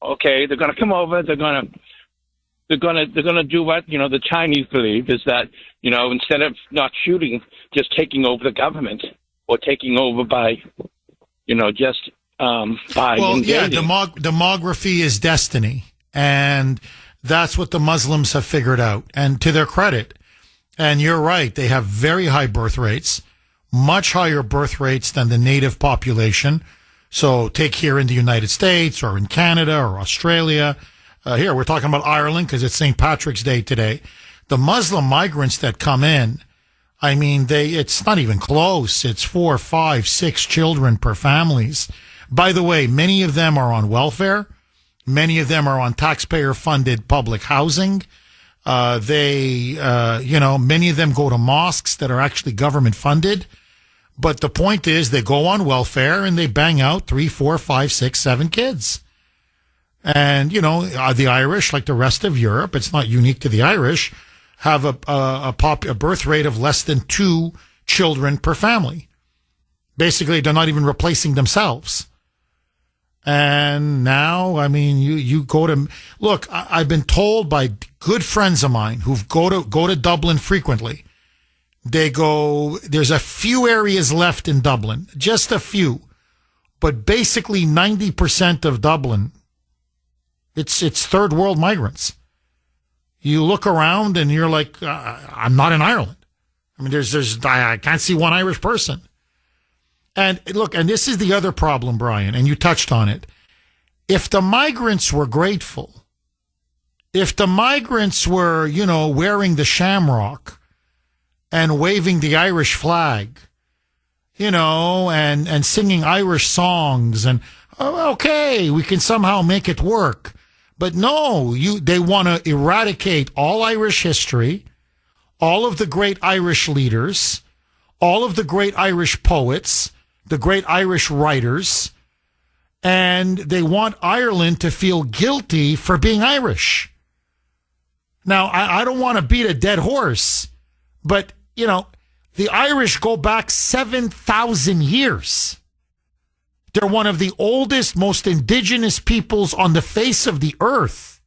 Okay, they're going to come over. They're going to do what, you know, the Chinese believe is that, you know, instead of not shooting, just taking over the government or taking over by, you know, just by engaging. Yeah, demography is destiny, and that's what the Muslims have figured out. And to their credit, and you're right, they have very high birth rates, much higher birth rates than the native population. So take here in the United States or in Canada or Australia. Here, we're talking about Ireland because it's St. Patrick's Day today. The Muslim migrants that come in, I mean, it's not even close. It's 4, 5, 6 children per families. By the way, many of them are on welfare. Many of them are on taxpayer-funded public housing. Many of them go to mosques that are actually government-funded. But the point is they go on welfare and they bang out 3, 4, 5, 6, 7 kids. And, you know, the Irish, like the rest of Europe, it's not unique to the Irish, have a birth rate of less than 2 children per family. Basically, they're not even replacing themselves. And now, I mean, you go to look. I've been told by good friends of mine who go to Dublin frequently. They go. There's a few areas left in Dublin, just a few, but basically 90% of Dublin, it's third world migrants. You look around and you're like, I'm not in Ireland. I mean, I can't see one Irish person. And look, and this is the other problem, Brian, and you touched on it. If the migrants were grateful, if the migrants were, you know, wearing the shamrock and waving the Irish flag, you know, and singing Irish songs, and okay, we can somehow make it work. But no, they want to eradicate all Irish history, all of the great Irish leaders, all of the great Irish poets, the great Irish writers, and they want Ireland to feel guilty for being Irish. Now, I don't want to beat a dead horse, but, you know, the Irish go back 7,000 years. They're one of the oldest, most indigenous peoples on the face of the earth.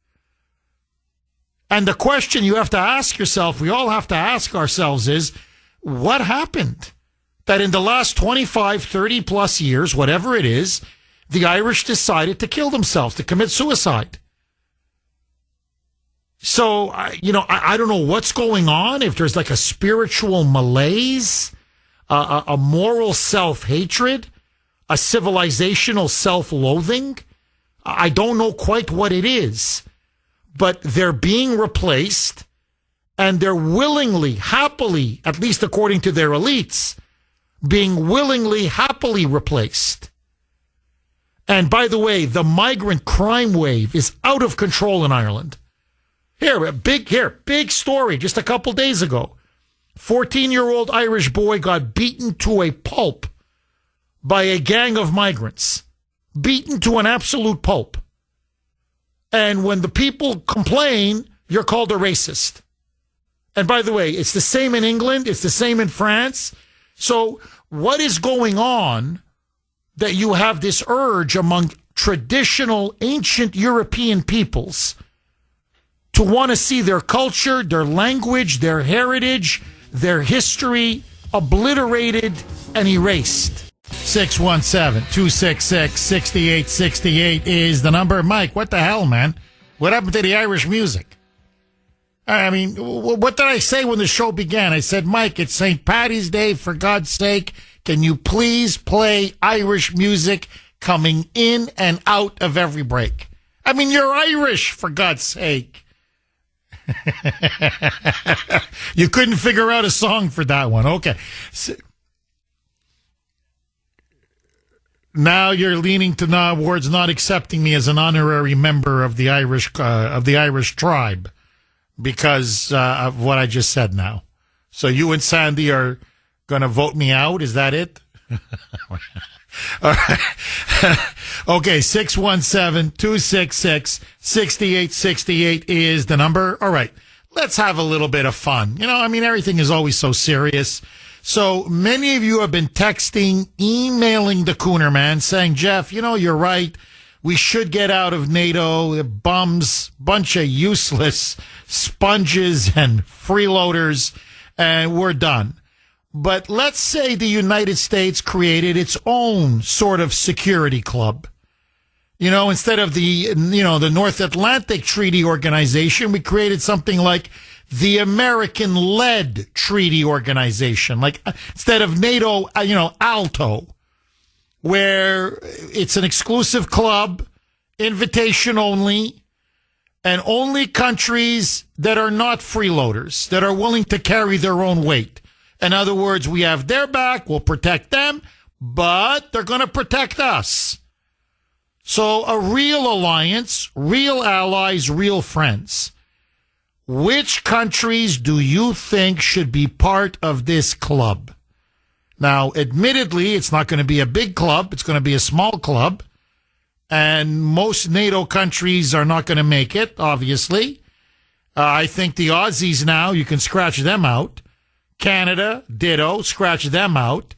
And the question you have to ask yourself, we all have to ask ourselves is, what happened? That in the last 25, 30 plus years, whatever it is, the Irish decided to kill themselves, to commit suicide. So, I don't know what's going on, if there's like a spiritual malaise, a moral self-hatred, a civilizational self-loathing. I don't know quite what it is, but they're being replaced, and they're willingly, happily, at least according to their elites, being willingly, happily replaced. And by the way, the migrant crime wave is out of control in Ireland. Big story just a couple days ago. 14-year-old Irish boy got beaten to a pulp by a gang of migrants. Beaten to an absolute pulp. And when the people complain, you're called a racist. And by the way, it's the same in England. It's the same in France. So what is going on that you have this urge among traditional ancient European peoples to want to see their culture, their language, their heritage, their history obliterated and erased? 617-266-6868 is the number. Mike, what the hell, man? What happened to the Irish music? I mean, what did I say when the show began? I said, Mike, it's St. Paddy's Day. For God's sake, can you please play Irish music coming in and out of every break? I mean, you're Irish, for God's sake. You couldn't figure out a song for that one. Okay. Now you're leaning towards not accepting me as an honorary member of the Irish tribe because of what I just said now. So you and Sandy are going to vote me out? Is that it? All right. Okay, 617-266-6868 is the number. All right, let's have a little bit of fun. You know, I mean, everything is always so serious. So many of you have been texting, emailing the Kuhner man saying, Jeff, you know, you're right. We should get out of NATO. The bums, bunch of useless sponges and freeloaders, and we're done. But let's say the United States created its own sort of security club. You know, instead of the North Atlantic Treaty Organization, we created something like the American-led Treaty Organization. Like, instead of NATO, ALTO, where it's an exclusive club, invitation only, and only countries that are not freeloaders, that are willing to carry their own weight. In other words, we have their back, we'll protect them, but they're going to protect us. So a real alliance, real allies, real friends. Which countries do you think should be part of this club? Now, admittedly, it's not going to be a big club. It's going to be a small club. And most NATO countries are not going to make it, obviously. I think the Aussies now, you can scratch them out. Canada, ditto, scratch them out.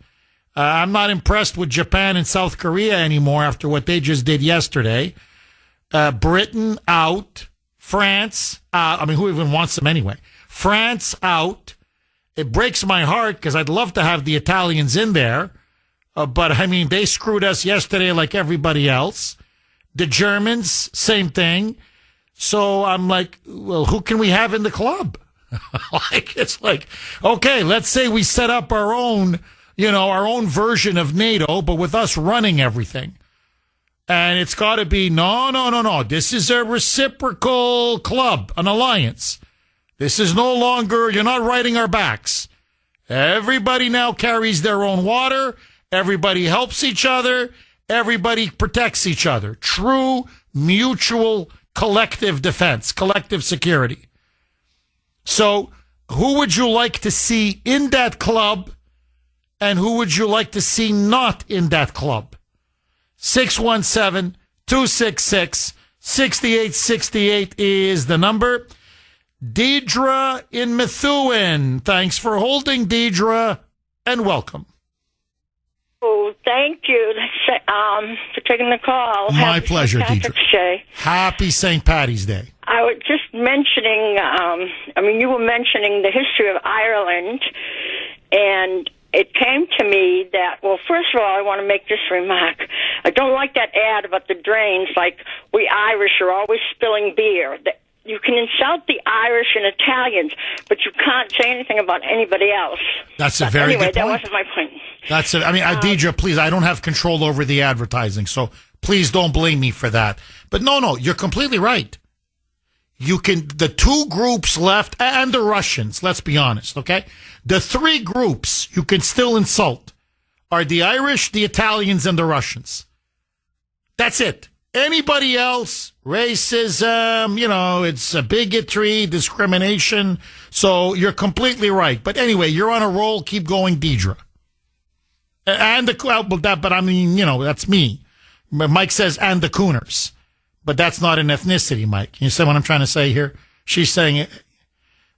I'm not impressed with Japan and South Korea anymore after what they just did yesterday. Britain, out. France, who even wants them anyway? France, out. It breaks my heart because I'd love to have the Italians in there. But, they screwed us yesterday like everybody else. The Germans, same thing. So I'm like, well, who can we have in the club? It's like, okay, let's say we set up our own version of NATO, but with us running everything. And it's got to be, no. This is a reciprocal club, an alliance. This is no longer, you're not riding our backs. Everybody now carries their own water. Everybody helps each other. Everybody protects each other. True mutual collective defense, collective security. So who would you like to see in that club, and who would you like to see not in that club? 617-266-6868 is the number. Deidre in Methuen. Thanks for holding, Deidre, and welcome. Oh, thank you for taking the call. My pleasure, Deidre. Day. Happy St. Patty's Day. I was just mentioning, you were mentioning the history of Ireland, and it came to me that, well, first of all, I want to make this remark. I don't like that ad about the drains, like we Irish are always spilling beer. You can insult the Irish and Italians, but you can't say anything about anybody else. That's a very good point. That wasn't my point. That's it. Deidre, please, I don't have control over the advertising, so please don't blame me for that. But no, you're completely right. The two groups left, and the Russians, let's be honest, okay? The three groups you can still insult are the Irish, the Italians, and the Russians. That's it. Anybody else, racism, it's a bigotry, discrimination. So you're completely right. But anyway, you're on a roll. Keep going, Deidre. That's me. Mike says, and the Kuhners. But that's not an ethnicity, Mike. You see what I'm trying to say here? She's saying,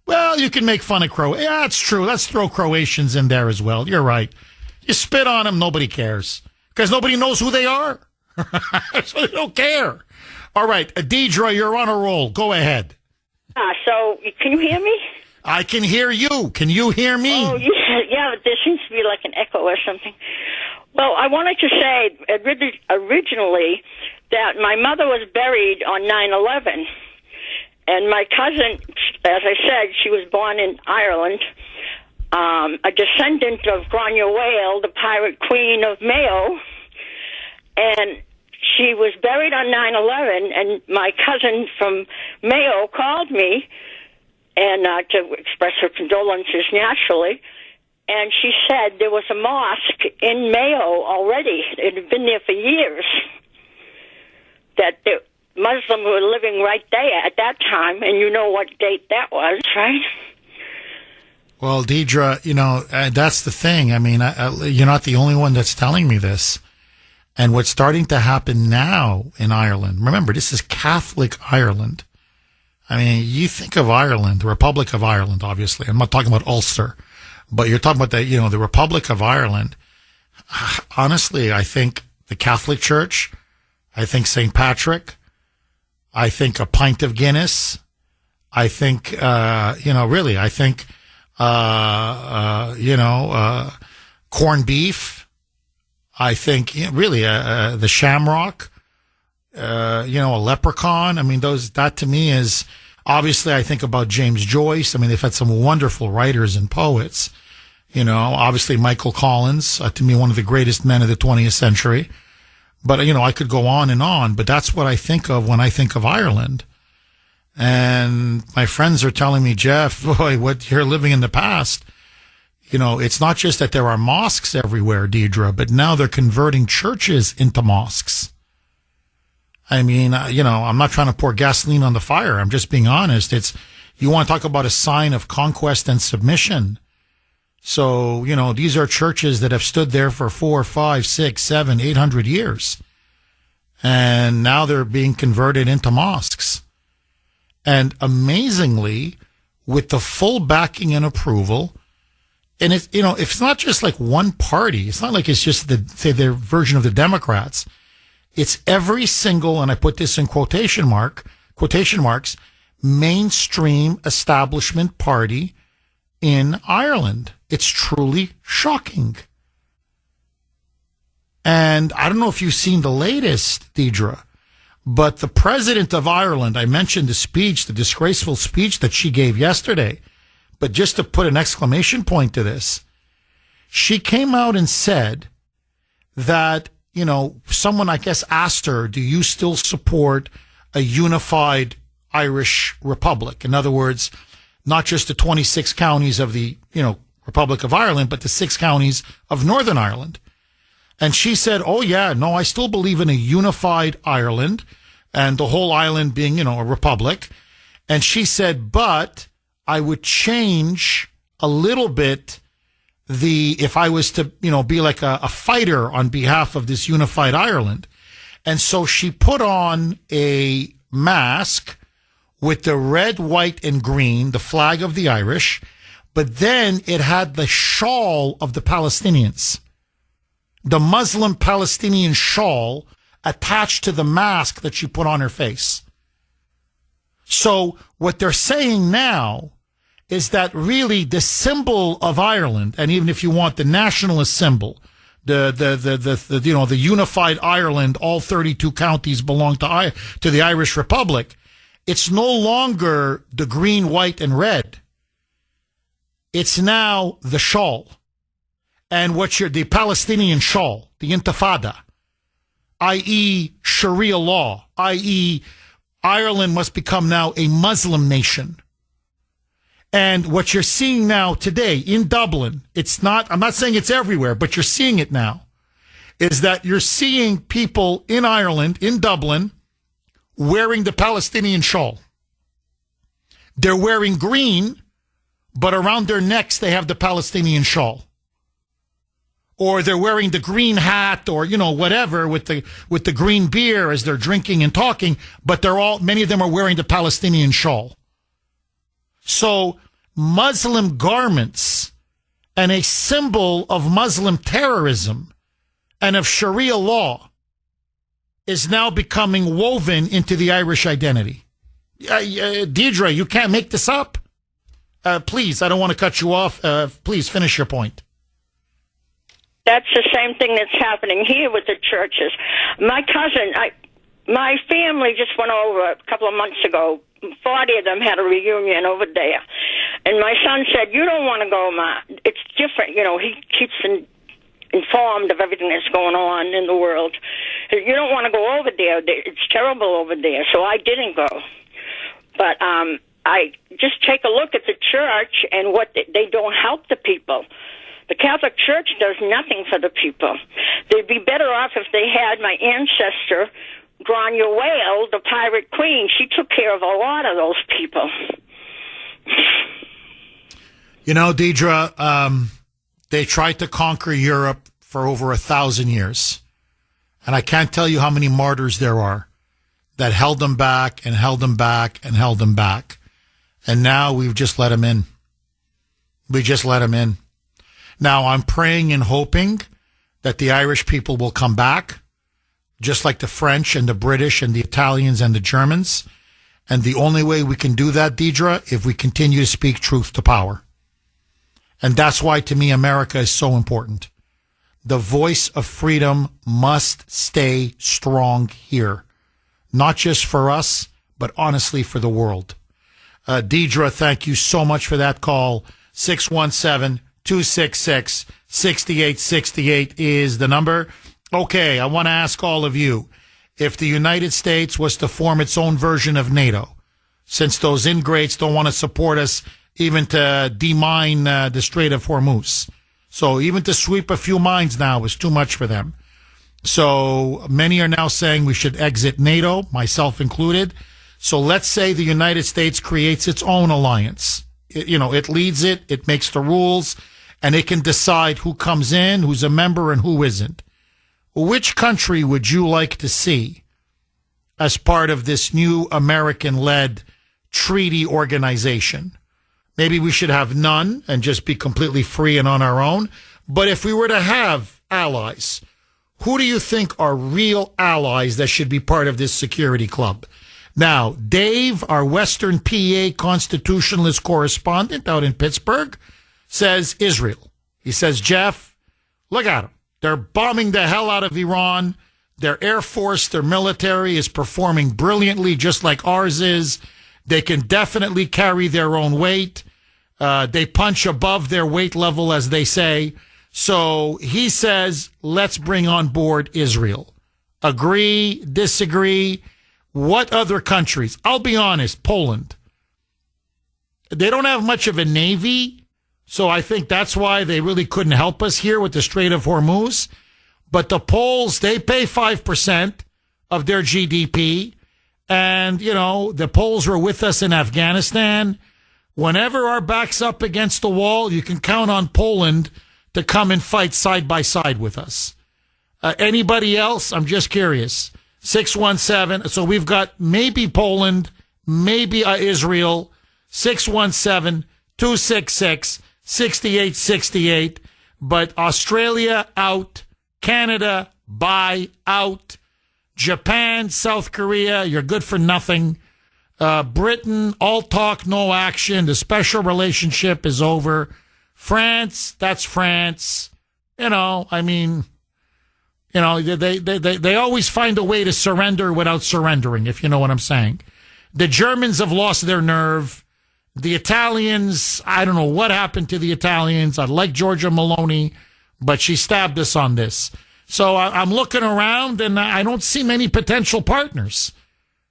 well, you can make fun of Croatians. Yeah, it's true. Let's throw Croatians in there as well. You're right. You spit on them, nobody cares. Because nobody knows who they are. So they don't care. All right, Deidre, you're on a roll. Go ahead. So, can you hear me? I can hear you. Can you hear me? Oh, yeah, but there seems to be like an echo or something. Well, I wanted to say originally that my mother was buried on 9/11, and my cousin, as I said, she was born in Ireland, a descendant of Grania Whale, the pirate queen of Mayo. And she was buried on 9/11, and my cousin from Mayo called me and to express her condolences naturally. And she said there was a mosque in Mayo already. It had been there for years. That the Muslims were living right there at that time, and you know what date that was, right? Well, Deidre, that's the thing. You're not the only one that's telling me this. And what's starting to happen now in Ireland, remember, this is Catholic Ireland. You think of Ireland, the Republic of Ireland, obviously. I'm not talking about Ulster, but you're talking about the Republic of Ireland. Honestly, I think the Catholic Church, I think St. Patrick, I think a pint of Guinness, I think, corned beef. I think the shamrock, a leprechaun. That to me is obviously, I think about James Joyce. They've had some wonderful writers and poets, obviously Michael Collins, to me, one of the greatest men of the 20th century. But, I could go on, but that's what I think of when I think of Ireland. And my friends are telling me, Jeff, boy, what you're living in the past. It's not just that there are mosques everywhere, Deidre, but now they're converting churches into mosques. I'm not trying to pour gasoline on the fire. I'm just being honest. You want to talk about a sign of conquest and submission. So, these are churches that have stood there for 4, 5, 6, 7, 800 years. And now they're being converted into mosques. And amazingly, with the full backing and approval. And if it's not just like one party, it's not like it's just their version of the Democrats. It's every single, and I put this in quotation marks, mainstream establishment party in Ireland. It's truly shocking. And I don't know if you've seen the latest, Deidre, but the president of Ireland, I mentioned the disgraceful speech that she gave yesterday. But just to put an exclamation point to this, she came out and said that, someone, I guess, asked her, do you still support a unified Irish Republic? In other words, not just the 26 counties of the, Republic of Ireland, but the 6 counties of Northern Ireland. And she said, oh, yeah, no, I still believe in a unified Ireland and the whole island being, a republic. And she said, but I would change a little bit if I was to, be like a fighter on behalf of this unified Ireland. And so she put on a mask with the red, white, and green, the flag of the Irish, but then it had the shawl of the Palestinians, the Muslim Palestinian shawl attached to the mask that she put on her face. So what they're saying now is that really the symbol of Ireland, and even if you want the nationalist symbol, the unified Ireland, all 32 counties belong to the Irish Republic. It's no longer the green, white, and red. It's now the shawl. And the Palestinian shawl, the Intifada, i.e. Sharia law, i.e. Ireland must become now a Muslim nation. And what you're seeing now today in Dublin, I'm not saying it's everywhere, but you're seeing it now, is that you're seeing people in Ireland, in Dublin, wearing the Palestinian shawl. They're wearing green, but around their necks they have the Palestinian shawl. Or they're wearing the green hat or, whatever with the green beer as they're drinking and talking, but many of them are wearing the Palestinian shawl. So Muslim garments and a symbol of Muslim terrorism and of Sharia law is now becoming woven into the Irish identity. Deidre, you can't make this up. Please, I don't want to cut you off. Please finish your point. That's the same thing that's happening here with the churches. My family just went over a couple of months ago. 40 of them had a reunion over there. And my son said, "You don't want to go, Ma. It's different." He keeps informed of everything that's going on in the world. "You don't want to go over there. It's terrible over there." So I didn't go. But I just take a look at the church and what they don't help the people. The Catholic Church does nothing for the people. They'd be better off if they had my ancestor, Grania Whale, the pirate queen. She took care of a lot of those people. Deidre, they tried to conquer Europe for over 1,000 years. And I can't tell you how many martyrs there are that held them back and held them back and held them back. And now we've just let them in. We just let them in. Now, I'm praying and hoping that the Irish people will come back, just like the French and the British and the Italians and the Germans. And the only way we can do that, Deidre, if we continue to speak truth to power. And that's why, to me, America is so important. The voice of freedom must stay strong here, not just for us, but honestly for the world. Deidre, thank you so much for that call. 617-266-6868 is the number. Okay, I want to ask all of you, if the United States was to form its own version of NATO, since those ingrates don't want to support us even to demine the Strait of Hormuz. So even to sweep a few mines now is too much for them. So many are now saying we should exit NATO, myself included. So let's say the United States creates its own alliance. It leads it, it makes the rules, and it can decide who comes in, who's a member, and who isn't. Which country would you like to see as part of this new American-led treaty organization? Maybe we should have none and just be completely free and on our own. But if we were to have allies, who do you think are real allies that should be part of this security club? Now, Dave, our Western PA constitutionalist correspondent out in Pittsburgh, says Israel. He says, Jeff, look at them. They're bombing the hell out of Iran. Their Air Force, their military is performing brilliantly, just like ours is. They can definitely carry their own weight. They punch above their weight level, as they say. So he says, let's bring on board Israel. Agree, disagree? What other countries? I'll be honest, Poland. They don't have much of a navy, so I think that's why they really couldn't help us here with the Strait of Hormuz. But the Poles, they pay 5% of their GDP. And, the Poles were with us in Afghanistan. Whenever our back's up against the wall, you can count on Poland to come and fight side by side with us. Anybody else? I'm just curious. 617. So we've got maybe Poland, maybe Israel. 617-266-6868. But Australia out. Canada, bye, out. Japan, South Korea, you're good for nothing. Britain, all talk, no action. The special relationship is over. France, that's France. They always find a way to surrender without surrendering, if you know what I'm saying. The Germans have lost their nerve. The Italians, I don't know what happened to the Italians. I like Giorgia Meloni, but she stabbed us on this. So I'm looking around, and I don't see many potential partners.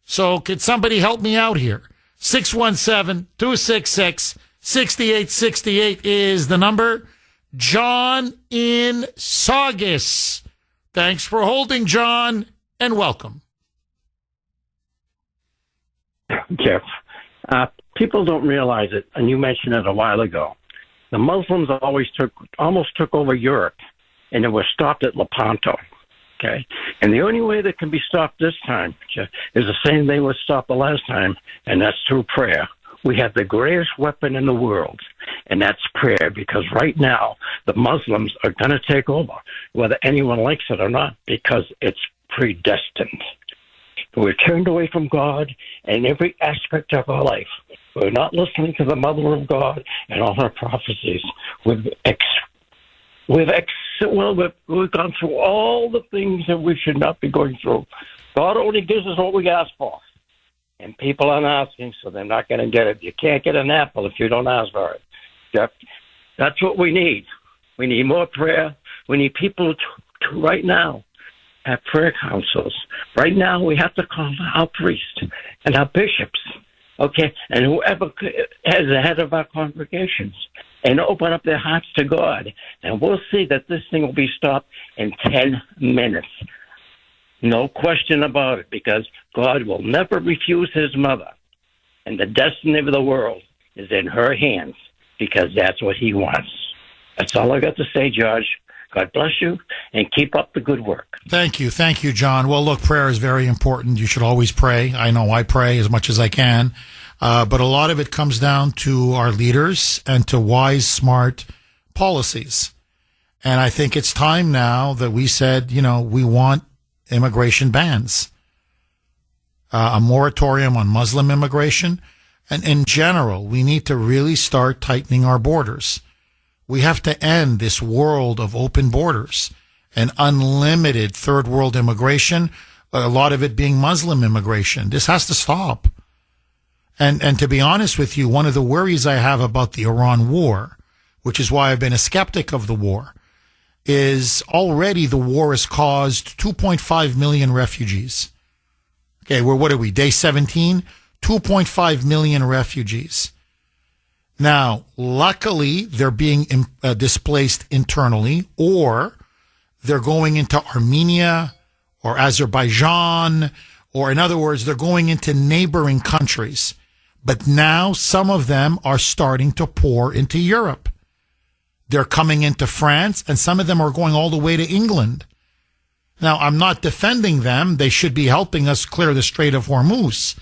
So could somebody help me out here? 617-266-6868 is the number. John in Saugus. Thanks for holding, John, and welcome. Jeff, people don't realize it, and you mentioned it a while ago. The Muslims almost took over Europe, and it was stopped at Lepanto. Okay, and the only way that can be stopped this time, Jeff, is the same thing was stopped the last time, and that's through prayer. We have the greatest weapon in the world, and that's prayer, because right now the Muslims are going to take over, whether anyone likes it or not, because it's predestined. We're turned away from God in every aspect of our life. We're not listening to the Mother of God and all her prophecies. We've gone through all the things that we should not be going through. God only gives us what we ask for. And people aren't asking, so they're not going to get it. You can't get an apple if you don't ask for it. That's what we need. We need more prayer. We need people to right now have prayer councils. Right now, we have to call our priests and our bishops, okay, and whoever is the head of our congregations, and open up their hearts to God. And we'll see that this thing will be stopped in 10 minutes. No question about it, because God will never refuse his mother. And the destiny of the world is in her hands, because that's what he wants. That's all I got to say, George. God bless you, and keep up the good work. Thank you. Thank you, John. Well, look, prayer is very important. You should always pray. I know I pray as much as I can. But a lot of it comes down to our leaders and to wise, smart policies. And I think it's time now that we said, we want immigration bans, a moratorium on Muslim immigration. And in general, we need to really start tightening our borders. We have to end this world of open borders and unlimited third world immigration, a lot of it being Muslim immigration. This has to stop. And to be honest with you, one of the worries I have about the Iran war, which is why I've been a skeptic of the war, is already the war has caused 2.5 million refugees. Okay, what are we, day 17? 2.5 million refugees. Now, luckily, they're being displaced internally, or they're going into Armenia or Azerbaijan, or in other words, they're going into neighboring countries. But now some of them are starting to pour into Europe. They're coming into France, and some of them are going all the way to England. Now, I'm not defending them. They should be helping us clear the Strait of Hormuz.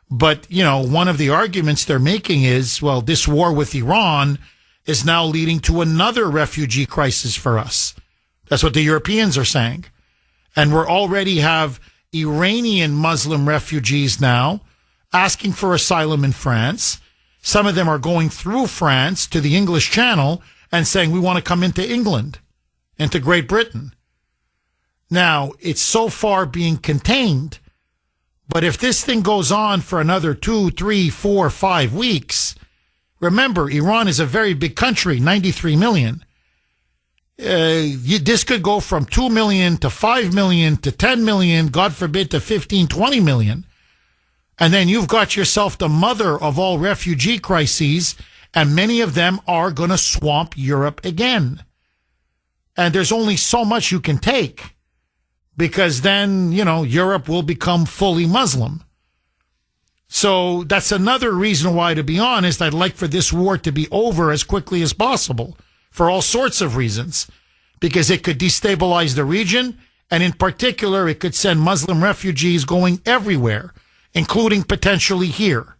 But, one of the arguments they're making is, well, this war with Iran is now leading to another refugee crisis for us. That's what the Europeans are saying. And we already have Iranian Muslim refugees now asking for asylum in France. Some of them are going through France to the English Channel and saying, we want to come into England, into Great Britain. Now, it's so far being contained. But if this thing goes on for another 2, 3, 4, 5 weeks, remember, Iran is a very big country, 93 million. This could go from 2 million to 5 million to 10 million, God forbid, to 15, 20 million. And then you've got yourself the mother of all refugee crises, and many of them are going to swamp Europe again. And there's only so much you can take, because then, Europe will become fully Muslim. So that's another reason why, to be honest, I'd like for this war to be over as quickly as possible for all sorts of reasons, because it could destabilize the region. And in particular, it could send Muslim refugees going everywhere, including potentially here.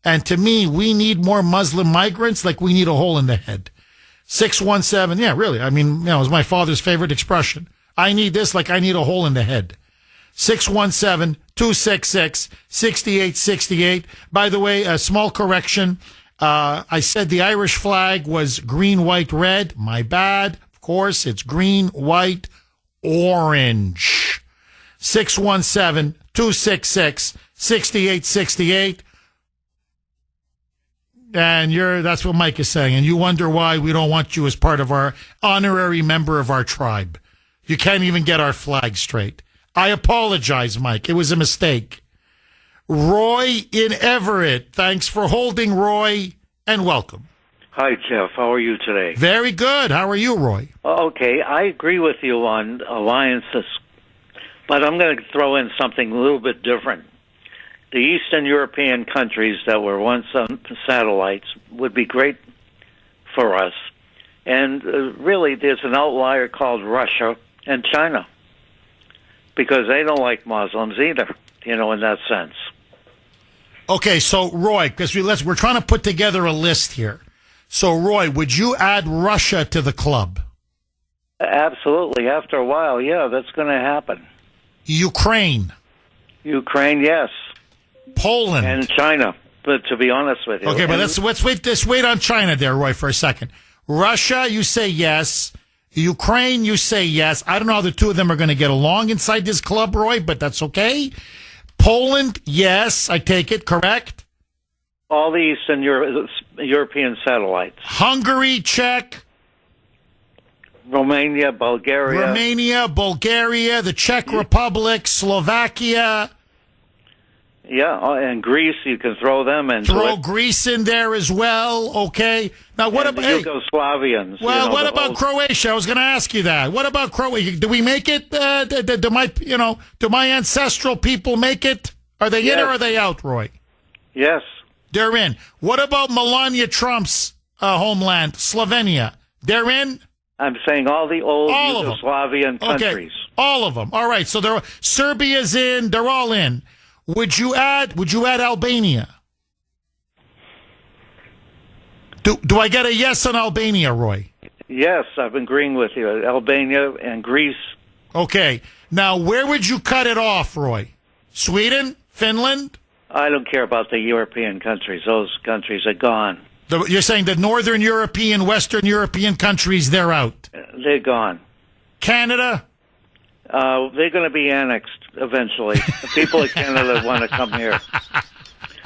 And to me, we need more Muslim migrants like we need a hole in the head. 617, yeah, really. I mean, it was my father's favorite expression. I need this like I need a hole in the head. 617-266-6868. By the way, a small correction. I said the Irish flag was green, white, red. My bad. Of course, it's green, white, orange. 617-266-6868. And that's what Mike is saying. And you wonder why we don't want you as part of our honorary member of our tribe. You can't even get our flag straight. I apologize, Mike. It was a mistake. Roy in Everett. Thanks for holding, Roy, and welcome. Hi, Jeff. How are you today? Very good. How are you, Roy? Okay, I agree with you on alliances, but I'm going to throw in something a little bit different. The Eastern European countries that were once satellites would be great for us. And really, there's an outlier called Russia and China, because they don't like Muslims either, in that sense. Okay, so Roy, because we're trying to put together a list here. So Roy, would you add Russia to the club? Absolutely. After a while, yeah, that's going to happen. Ukraine, yes. Poland, and China. But to be honest with you, okay, but let's wait on China there, Roy, for a second. Russia, you say yes. Ukraine, you say yes. I don't know how the two of them are going to get along inside this club, Roy, but that's okay. Poland, yes, I take it, correct? All the Eastern European satellites. Hungary, Czech. Romania, Bulgaria, the Czech Republic, Slovakia. Yeah, and Greece, you can throw them in. Throw Greece in there as well, okay? Now, what about Yugoslavians? Well, what about Croatia? I was going to ask you that. What about Croatia? Do we make it? Do my ancestral people make it? Are they in or are they out, Roy? Yes. They're in. What about Melania Trump's homeland, Slovenia? They're in? I'm saying all the old Yugoslavian countries. Okay. All of them. All right. So Serbia's in. They're all in. Would you add Albania? Do I get a yes on Albania, Roy? Yes, I'm agreeing with you. Albania and Greece. Okay. Now, where would you cut it off, Roy? Sweden? Finland? I don't care about the European countries. Those countries are gone. You're saying the Northern European, Western European countries, they're out? They're gone. Canada? They're going to be annexed eventually. The people of Canada want to come here.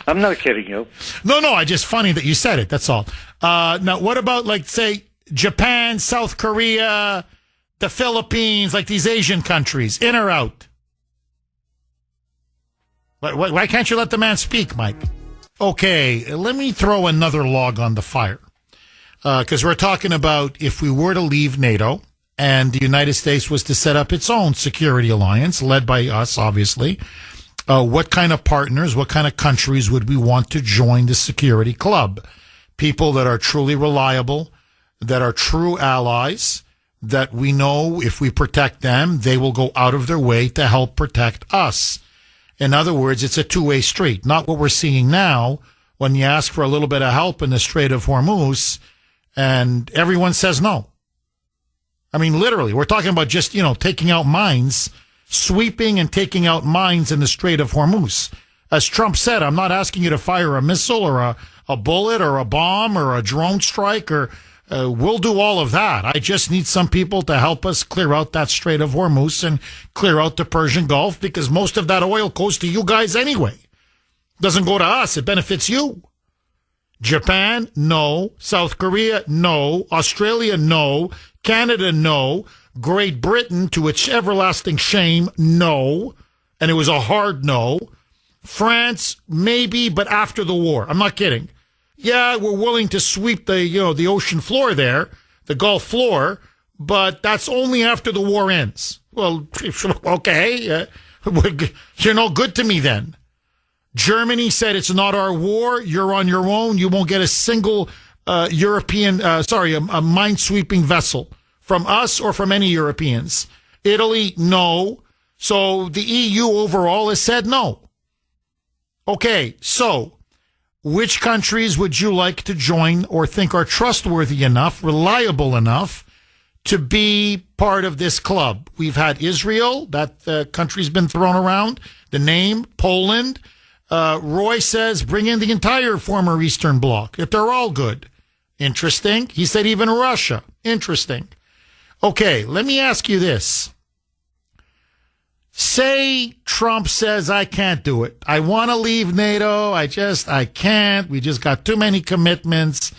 I'm not kidding you. No, it's just funny that you said it. That's all. Now, what about, say, Japan, South Korea, the Philippines, like these Asian countries, in or out? Why can't you let the man speak, Mike? Okay, let me throw another log on the fire. Because we're talking about if we were to leave NATO and the United States was to set up its own security alliance, led by us, obviously, what kind of partners, what kind of countries would we want to join the security club? People that are truly reliable, that are true allies, that we know if we protect them, they will go out of their way to help protect us. In other words, it's a two-way street, not what we're seeing now when you ask for a little bit of help in the Strait of Hormuz and everyone says no. I mean, literally, we're talking about just, taking out mines, sweeping and taking out mines in the Strait of Hormuz. As Trump said, I'm not asking you to fire a missile or a bullet or a bomb or a drone strike we'll do all of that. I just need some people to help us clear out that Strait of Hormuz and clear out the Persian Gulf because most of that oil goes to you guys anyway. Doesn't go to us. It benefits you. Japan, no. South Korea, no. Australia, no. Canada, no. Great Britain, to its everlasting shame, no. And it was a hard no. France, maybe, but after the war. I'm not kidding. Yeah, we're willing to sweep the ocean floor there, the Gulf floor, but that's only after the war ends. Well, okay, you're no good to me then. Germany said it's not our war. You're on your own. You won't get a single a minesweeping vessel from us or from any Europeans. Italy, no. So the EU overall has said no. Okay, so which countries would you like to join or think are trustworthy enough, reliable enough to be part of this club? We've had Israel, that country's been thrown around, the name, Poland. Roy says bring in the entire former Eastern Bloc, if they're all good. Interesting. He said even Russia. Interesting. Okay, let me ask you this. Say Trump says, I can't do it. I want to leave NATO. I can't. We just got too many commitments.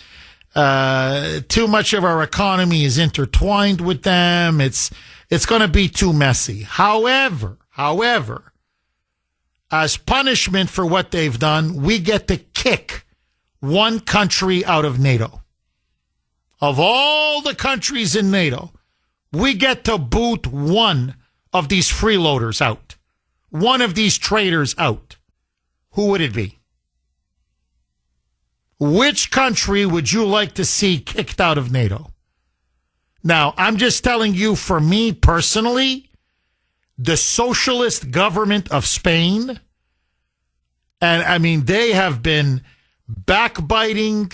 Too much of our economy is intertwined with them. It's going to be too messy. However, as punishment for what they've done, we get to kick one country out of NATO. Of all the countries in NATO, we get to boot one of these freeloaders out. One of these traitors out. Who would it be? Which country would you like to see kicked out of NATO? Now, I'm just telling you, for me personally, the socialist government of Spain, and I mean, they have been backbiting,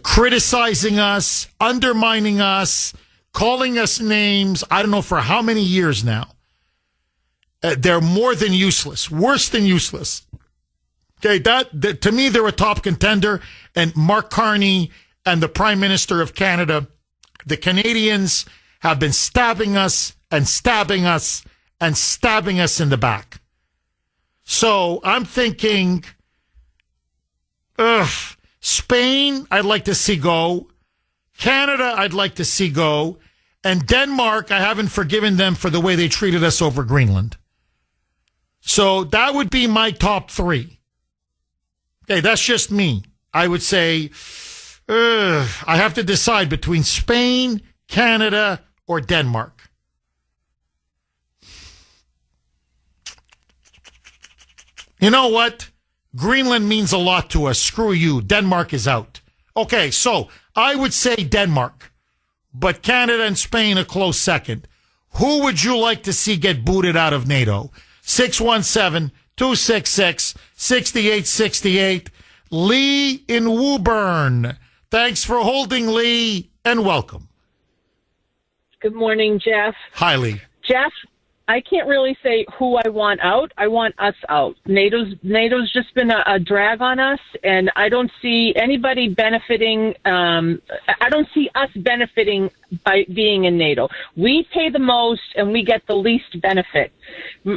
criticizing us, undermining us, calling us names, I don't know for how many years now. They're more than useless, worse than useless. Okay, that to me, they're a top contender. And Mark Carney and the Prime Minister of Canada, the Canadians have been stabbing us and stabbing us and stabbing us in the back. So I'm thinking, Spain, I'd like to see go. Canada, I'd like to see go. And Denmark, I haven't forgiven them for the way they treated us over Greenland. So that would be my top three. Okay, that's just me. I would say I have to decide between Spain, Canada, or Denmark. You know what? Greenland means a lot to us. Screw you. Denmark is out. Okay, so I would say Denmark, but Canada and Spain a close second. Who would you like to see get booted out of NATO? 617-266-6868. Lee in Woburn. Thanks for holding, Lee, and welcome. Good morning, Jeff. Hi, Lee. Jeff, I can't really say who I want out. I want us out. NATO's just been a drag on us, and I don't see anybody benefiting. I don't see us benefiting by being in NATO. We pay the most, and we get the least benefit.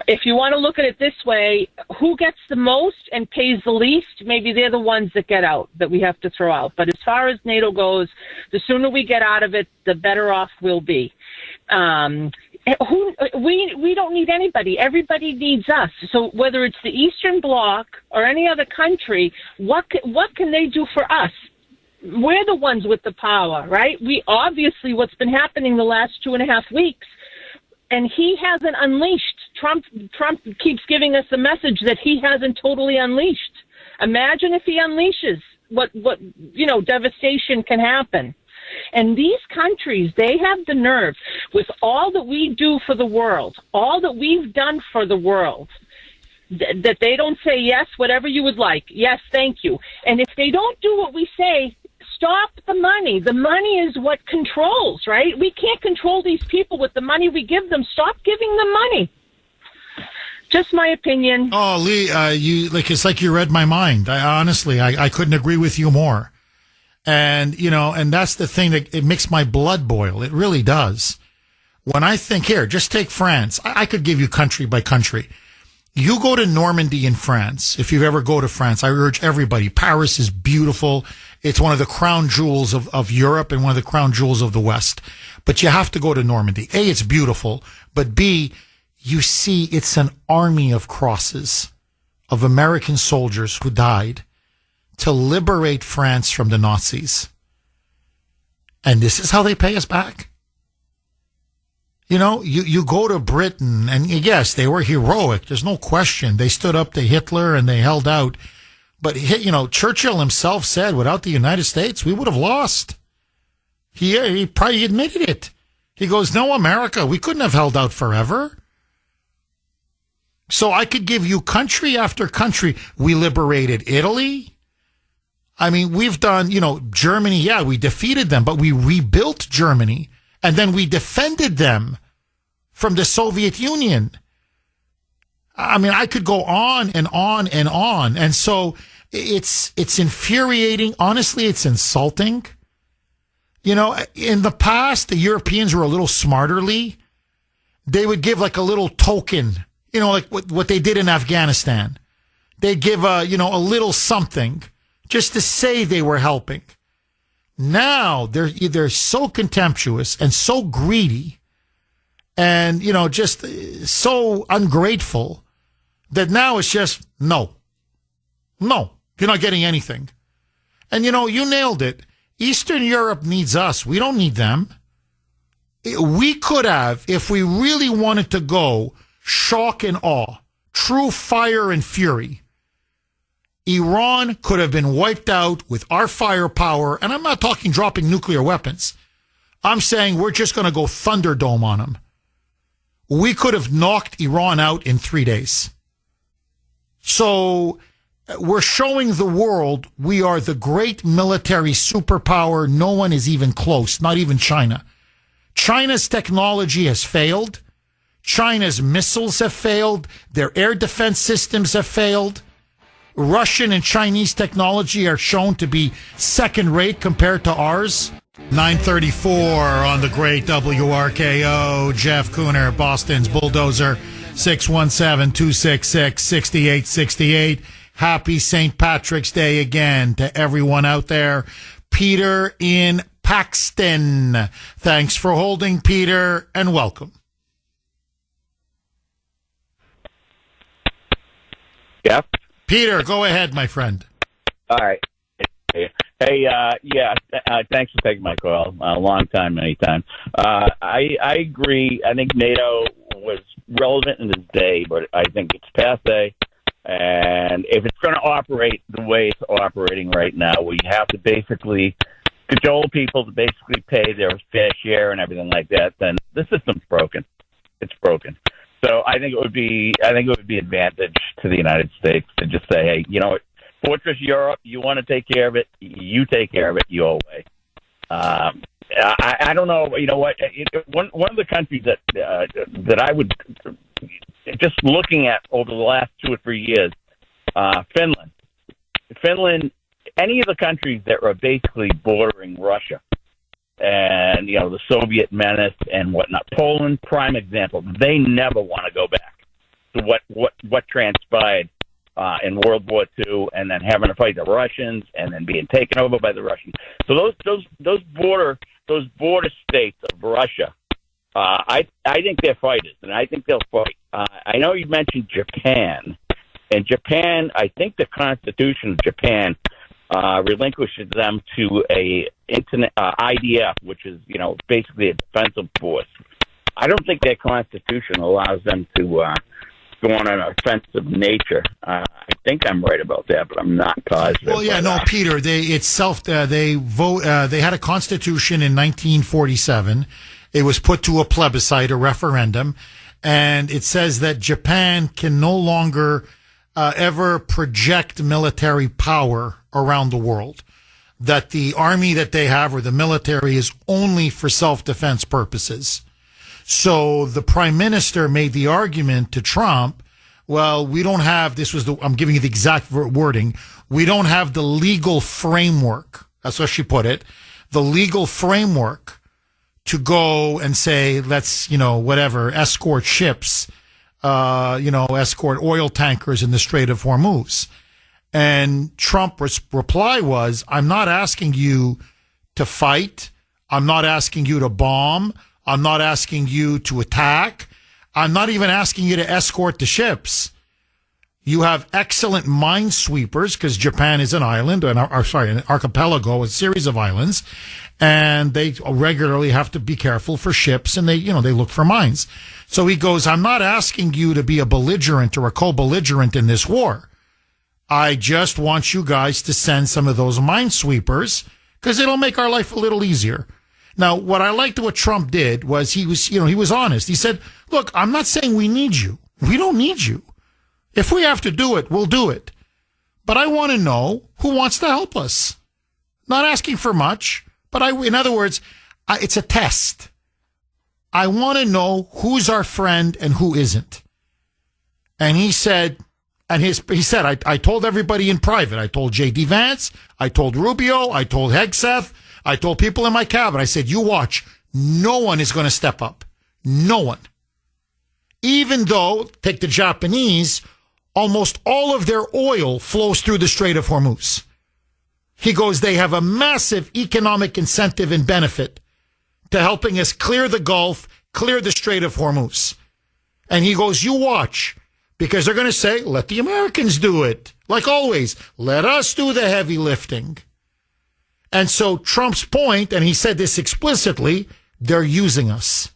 If you want to look at it this way, who gets the most and pays the least, maybe they're the ones that get out, that we have to throw out. But as far as NATO goes, the sooner we get out of it, the better off we'll be. We don't need anybody. Everybody needs us. So whether it's the Eastern Bloc or any other country, what can they do for us? We're the ones with the power, right? We obviously, what's been happening the last 2.5 weeks, and he hasn't unleashed. Trump keeps giving us a message that he hasn't totally unleashed. Imagine if he unleashes what devastation can happen. And these countries, they have the nerve, with all that we do for the world, all that we've done for the world, that they don't say, yes, whatever you would like. Yes, thank you. And if they don't do what we say, stop the money. The money is what controls, right? We can't control these people with the money we give them. Stop giving them money. Just my opinion. Oh, Lee, it's like you read my mind. Honestly, I couldn't agree with you more. And, and that's the thing that it makes my blood boil. It really does. When I think, here, just take France. I could give you country by country. You go to Normandy in France. If you ever go to France, I urge everybody. Paris is beautiful. It's one of the crown jewels of Europe and one of the crown jewels of the West. But you have to go to Normandy. A, it's beautiful. But B, you see it's an army of crosses of American soldiers who died to liberate France from the Nazis. And this is how they pay us back? You know, you go to Britain, and yes, they were heroic. There's no question. They stood up to Hitler and they held out. But, you know, Churchill himself said, without the United States, we would have lost. He probably admitted it. He goes, no, America, we couldn't have held out forever. So I could give you country after country. We liberated Italy. I mean, we've done, you know, Germany, yeah, we defeated them, but we rebuilt Germany, and then we defended them from the Soviet Union. I mean, I could go on and on and on. And so it's infuriating. Honestly, it's insulting. You know, in the past, the Europeans were a little smarterly. They would give like a little token, you know, like what they did in Afghanistan. They'd give a little something just to say they were helping. Now they're so contemptuous and so greedy and, you know, just so ungrateful that now it's just no, you're not getting anything. And, you know, you nailed it. Eastern Europe needs us. We don't need them. We could have, if we really wanted to go shock and awe, true fire and fury, Iran could have been wiped out with our firepower. And I'm not talking dropping nuclear weapons. I'm saying we're just going to go Thunderdome on them. We could have knocked Iran out in 3 days. So we're showing the world we are the great military superpower. No one is even close, not even China. China's technology has failed. China's missiles have failed. Their air defense systems have failed. Russian and Chinese technology are shown to be second rate compared to ours. 934 on the great WRKO. Jeff Kuhner, Boston's Bulldozer, 617-266-6868. Happy St. Patrick's Day again to everyone out there. Peter in Paxton. Thanks for holding, Peter, and welcome. Jeff? Peter, go ahead, my friend. All right. Hey, thanks for taking my call. A long time, anytime. I agree. I think NATO was relevant in this day, but I think it's passé. And if it's going to operate the way it's operating right now, we have to basically cajole people to basically pay their fair share and everything like that. Then the system's broken. It's broken. So I think it would be advantage to the United States to just say, hey, you know what, Fortress Europe, you want to take care of it, you take care of it your way. I don't know, you know what? One of the countries that I would just looking at over the last 2 or 3 years, Finland. Any of the countries that are basically bordering Russia. And, you know, the Soviet menace and whatnot. Poland, prime example. They never want to go back to what transpired in World War II, and then having to fight the Russians, and then being taken over by the Russians. So those border states of Russia, I think they're fighters, and I think they'll fight. I know you mentioned Japan, and Japan. I think the Constitution of Japan relinquishes them to a IDF, which is, you know, basically a defensive force. I don't think their constitution allows them to go on an offensive nature. I think I'm right about that, but I'm not positive. Well, yeah, no, Peter. They had a constitution in 1947. It was put to a plebiscite, a referendum, and it says that Japan can no longer ever project military power around the world, that the army that they have or the military is only for self-defense purposes. So the prime minister made the argument to Trump, well, we don't have, I'm giving you the exact wording, we don't have the legal framework, that's what she put it, the legal framework to go and say, let's, escort ships, escort oil tankers in the Strait of Hormuz. And Trump's reply was, I'm not asking you to fight. I'm not asking you to bomb. I'm not asking you to attack. I'm not even asking you to escort the ships. You have excellent minesweepers because Japan is an island, an archipelago, a series of islands. and they regularly have to be careful for ships, and they look for mines. So he goes, I'm not asking you to be a belligerent or a co-belligerent in this war. I just want you guys to send some of those minesweepers because it'll make our life a little easier. Now, what I liked what Trump did was he was honest. He said, look, I'm not saying we need you. We don't need you. If we have to do it, we'll do it. But I want to know who wants to help us. Not asking for much, but in other words, it's a test. I want to know who's our friend and who isn't. And he said, I told everybody in private. I told J.D. Vance. I told Rubio. I told Hegseth. I told people in my cabinet. I said, you watch. No one is going to step up. No one. Even though, take the Japanese, almost all of their oil flows through the Strait of Hormuz. He goes, they have a massive economic incentive and benefit to helping us clear the Gulf, clear the Strait of Hormuz. And he goes, you watch, because they're going to say, let the Americans do it. Like always, let us do the heavy lifting. And so Trump's point, and he said this explicitly, they're using us.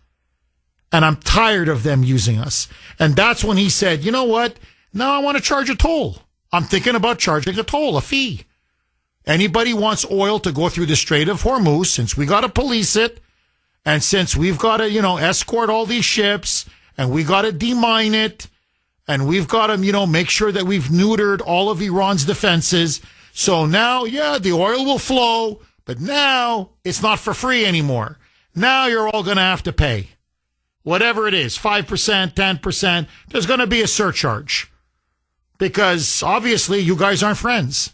And I'm tired of them using us. And that's when he said, you know what? Now I want to charge a toll. I'm thinking about charging a toll, a fee. Anybody wants oil to go through the Strait of Hormuz, since we got to police it, and since we've got to, escort all these ships, and we got to demine it, and we've got to, make sure that we've neutered all of Iran's defenses. So now, the oil will flow, but now it's not for free anymore. Now you're all going to have to pay. Whatever it is, 5%, 10%, there's going to be a surcharge. Because obviously you guys aren't friends.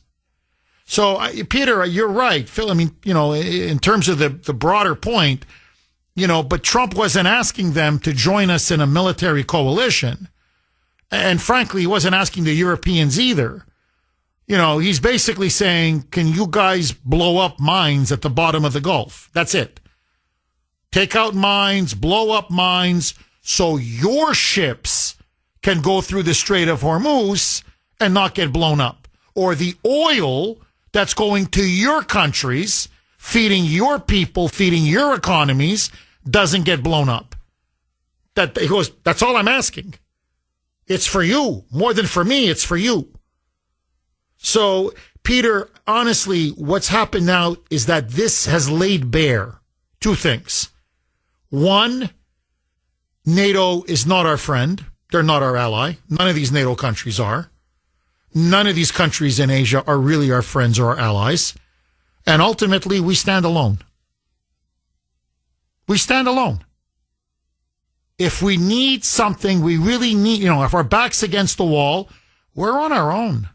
So, Peter, you're right. Phil, in terms of the broader point, but Trump wasn't asking them to join us in a military coalition. And frankly, he wasn't asking the Europeans either. He's basically saying, can you guys blow up mines at the bottom of the Gulf? That's it. Take out mines, blow up mines, so your ships can go through the Strait of Hormuz and not get blown up. Or the oil that's going to your countries, feeding your people, feeding your economies, doesn't get blown up. He goes, that's all I'm asking. It's for you. More than for me, it's for you. So, Peter, honestly, what's happened now is that this has laid bare two things. One, NATO is not our friend. They're not our ally. None of these NATO countries are. None of these countries in Asia are really our friends or our allies. And ultimately, we stand alone. We stand alone. If we need something, we really need, if our back's against the wall, we're on our own.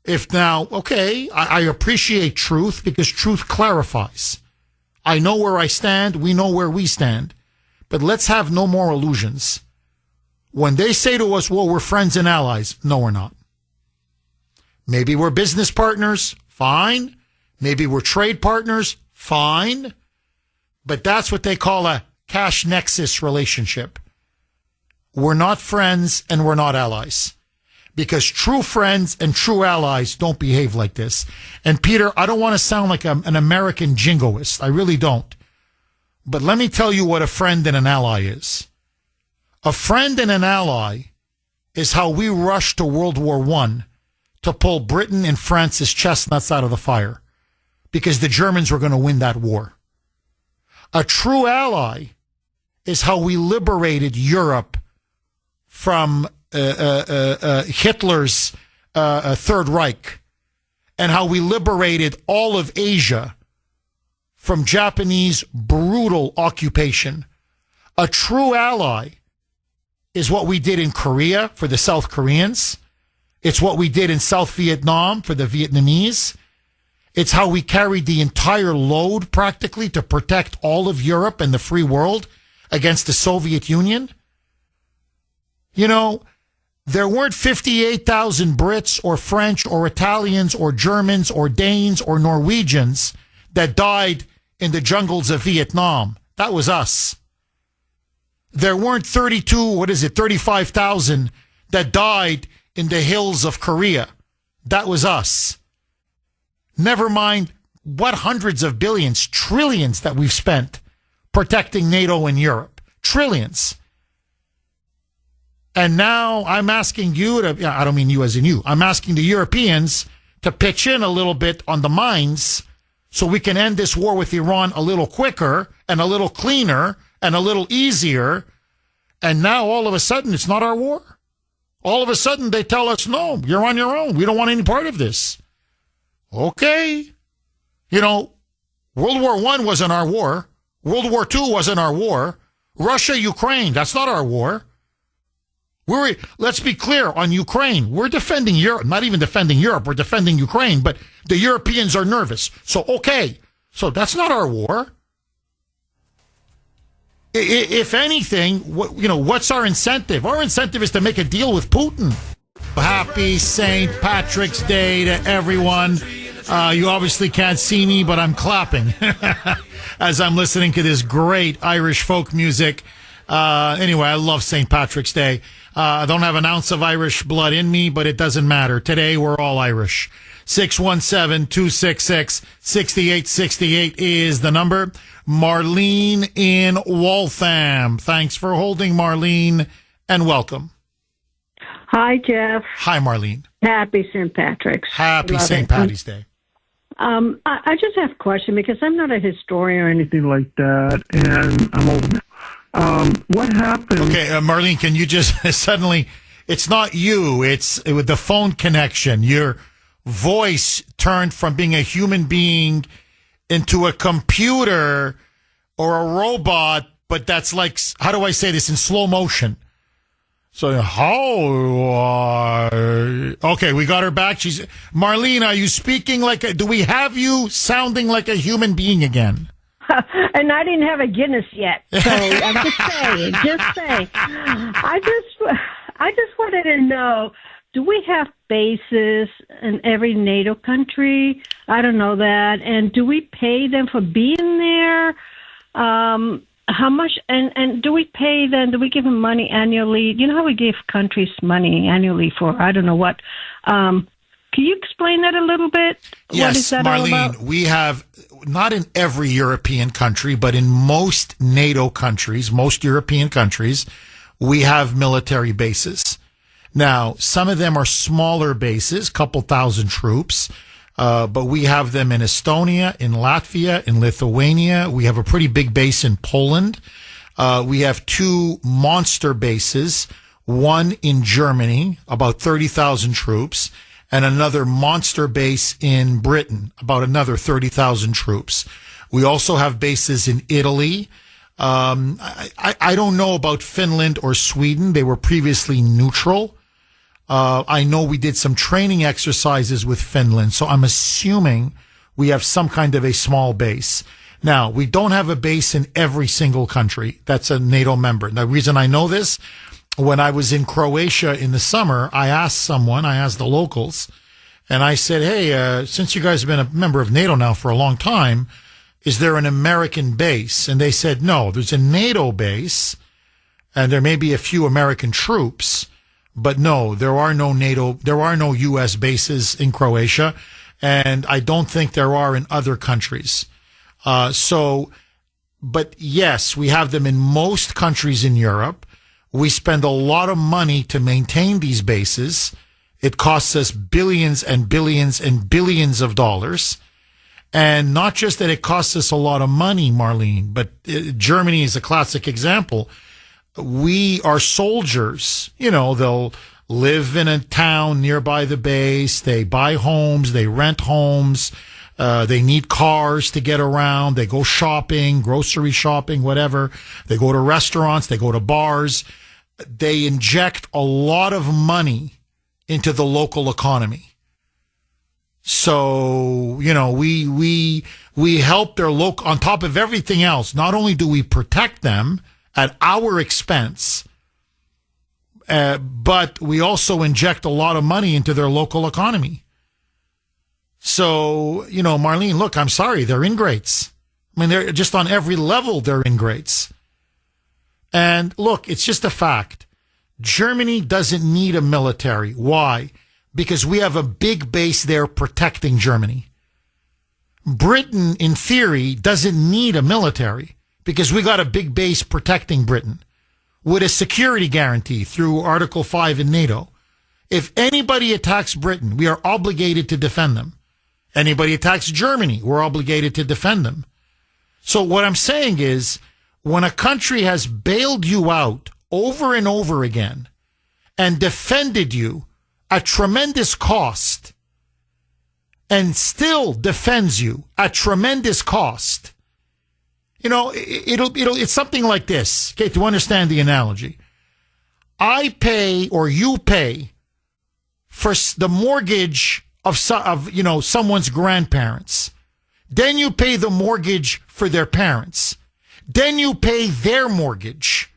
If now, okay, I appreciate truth because truth clarifies. I know where I stand. We know where we stand. But let's have no more illusions. When they say to us, well, we're friends and allies, no, we're not. Maybe we're business partners, fine. Maybe we're trade partners, fine. But that's what they call a cash nexus relationship. We're not friends and we're not allies. Because true friends and true allies don't behave like this. And Peter, I don't want to sound like an American jingoist. I really don't. But let me tell you what a friend and an ally is. A friend and an ally is how we rushed to World War I to pull Britain and France's chestnuts out of the fire because the Germans were going to win that war. A true ally is how we liberated Europe from Hitler's Third Reich and how we liberated all of Asia from Japanese brutal occupation. A true ally is what we did in Korea for the South Koreans. It's what we did in South Vietnam for the Vietnamese. It's how we carried the entire load practically to protect all of Europe and the free world against the Soviet Union. There weren't 58,000 Brits or French or Italians or Germans or Danes or Norwegians that died in the jungles of Vietnam. That was us. There weren't 35,000 that died in the hills of Korea. That was us. Never mind what hundreds of billions, trillions that we've spent protecting NATO in Europe. Trillions. And now I'm asking you to, I don't mean you as in you, I'm asking the Europeans to pitch in a little bit on the mines so we can end this war with Iran a little quicker and a little cleaner and a little easier. And now all of a sudden it's not our war. All of a sudden they tell us, no, you're on your own. We don't want any part of this. Okay. You know, World War I wasn't our war. World War II wasn't our war. Russia, Ukraine, that's not our war. Let's be clear on Ukraine. We're defending Europe, not even defending Europe. We're defending Ukraine, but the Europeans are nervous. So, okay. So that's not our war. If anything, what's our incentive? Our incentive is to make a deal with Putin. Happy St. Patrick's Day to everyone. You obviously can't see me, but I'm clapping as I'm listening to this great Irish folk music. Anyway, I love St. Patrick's Day. I don't have an ounce of Irish blood in me, but it doesn't matter. Today, we're all Irish. 617-266-6868 is the number. Marlene in Waltham. Thanks for holding, Marlene, and welcome. Hi, Jeff. Hi, Marlene. Happy St. Patrick's. Happy St. Patty's Day. I just have a question because I'm not a historian or anything like that, and I'm old now. What happened? Okay, Marlene, can you just suddenly, it's not you, it's with the phone connection. Your voice turned from being a human being into a computer or a robot, but that's like, how do I say this, in slow motion? So, okay, we got her back. Marlene, are you speaking do we have you sounding like a human being again? And I didn't have a Guinness yet, so I'm just saying. I just wanted to know, do we have bases in every NATO country? I don't know that. And do we pay them for being there? How much? And do we pay them? Do we give them money annually? You know how we give countries money annually for I don't know what? Can you explain that a little bit? Yes, what is that Marlene, all about? we have, not in every European country, but in most NATO countries, most European countries, we have military bases. Now, some of them are smaller bases, couple thousand troops, but we have them in Estonia, in Latvia, in Lithuania. We have a pretty big base in Poland. We have two monster bases, one in Germany, about 30,000 troops, and another monster base in Britain, about another 30,000 troops. We also have bases in Italy. I don't know about Finland or Sweden. They were previously neutral. I know we did some training exercises with Finland, so I'm assuming we have some kind of a small base. Now, we don't have a base in every single country that's a NATO member. The reason I know this, when I was in Croatia in the summer, I asked the locals, and I said, hey, since you guys have been a member of NATO now for a long time, is there an American base? And they said, no, there's a NATO base, and there may be a few American troops, but no, there are no U.S. bases in Croatia, and I don't think there are in other countries. But yes, we have them in most countries in Europe. We spend a lot of money to maintain these bases. It costs us billions and billions and billions of dollars. And not just that it costs us a lot of money, Marlene, but Germany is a classic example. We are soldiers. They'll live in a town nearby the base. They buy homes. They rent homes. They need cars to get around. They go shopping, grocery shopping, whatever. They go to restaurants. They go to bars. They inject a lot of money into the local economy. So, we help their local, on top of everything else. Not only do we protect them at our expense, but we also inject a lot of money into their local economy. So, Marlene, look, I'm sorry, they're ingrates. I mean, they're just on every level, they're ingrates. And look, it's just a fact. Germany doesn't need a military. Why? Because we have a big base there protecting Germany. Britain, in theory, doesn't need a military because we got a big base protecting Britain with a security guarantee through Article 5 in NATO. If anybody attacks Britain, we are obligated to defend them. Anybody attacks Germany, we're obligated to defend them. So what I'm saying is, when a country has bailed you out over and over again and defended you at tremendous cost and still defends you at tremendous cost, you know, it's something like this. Okay, to understand the analogy, I pay or you pay for the mortgage of someone's grandparents. Then you pay the mortgage for their parents. Then you pay their mortgage.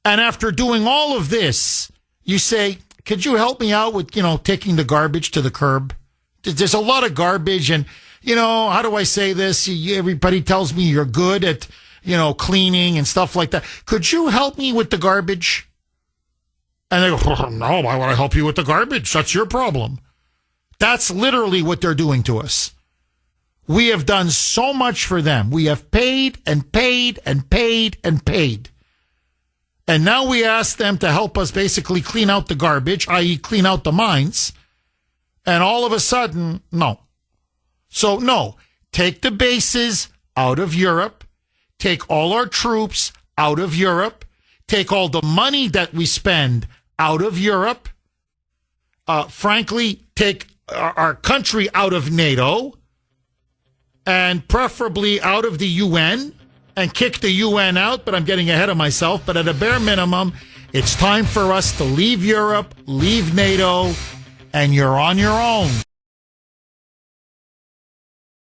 And after doing all of this, you say, could you help me out with, taking the garbage to the curb? There's a lot of garbage and, how do I say this? Everybody tells me you're good at, cleaning and stuff like that. Could you help me with the garbage? And they go, no, why would I help you with the garbage? That's your problem. That's literally what they're doing to us. We have done so much for them. We have paid and paid and paid and paid. And now we ask them to help us basically clean out the garbage, i.e. clean out the mines. And all of a sudden, no. So, no, take the bases out of Europe. Take all our troops out of Europe. Take all the money that we spend out of Europe. Frankly, take our country out of NATO. And preferably out of the UN. And kick the UN out, but I'm getting ahead of myself. But at a bare minimum, it's time for us to leave Europe, leave NATO, and you're on your own.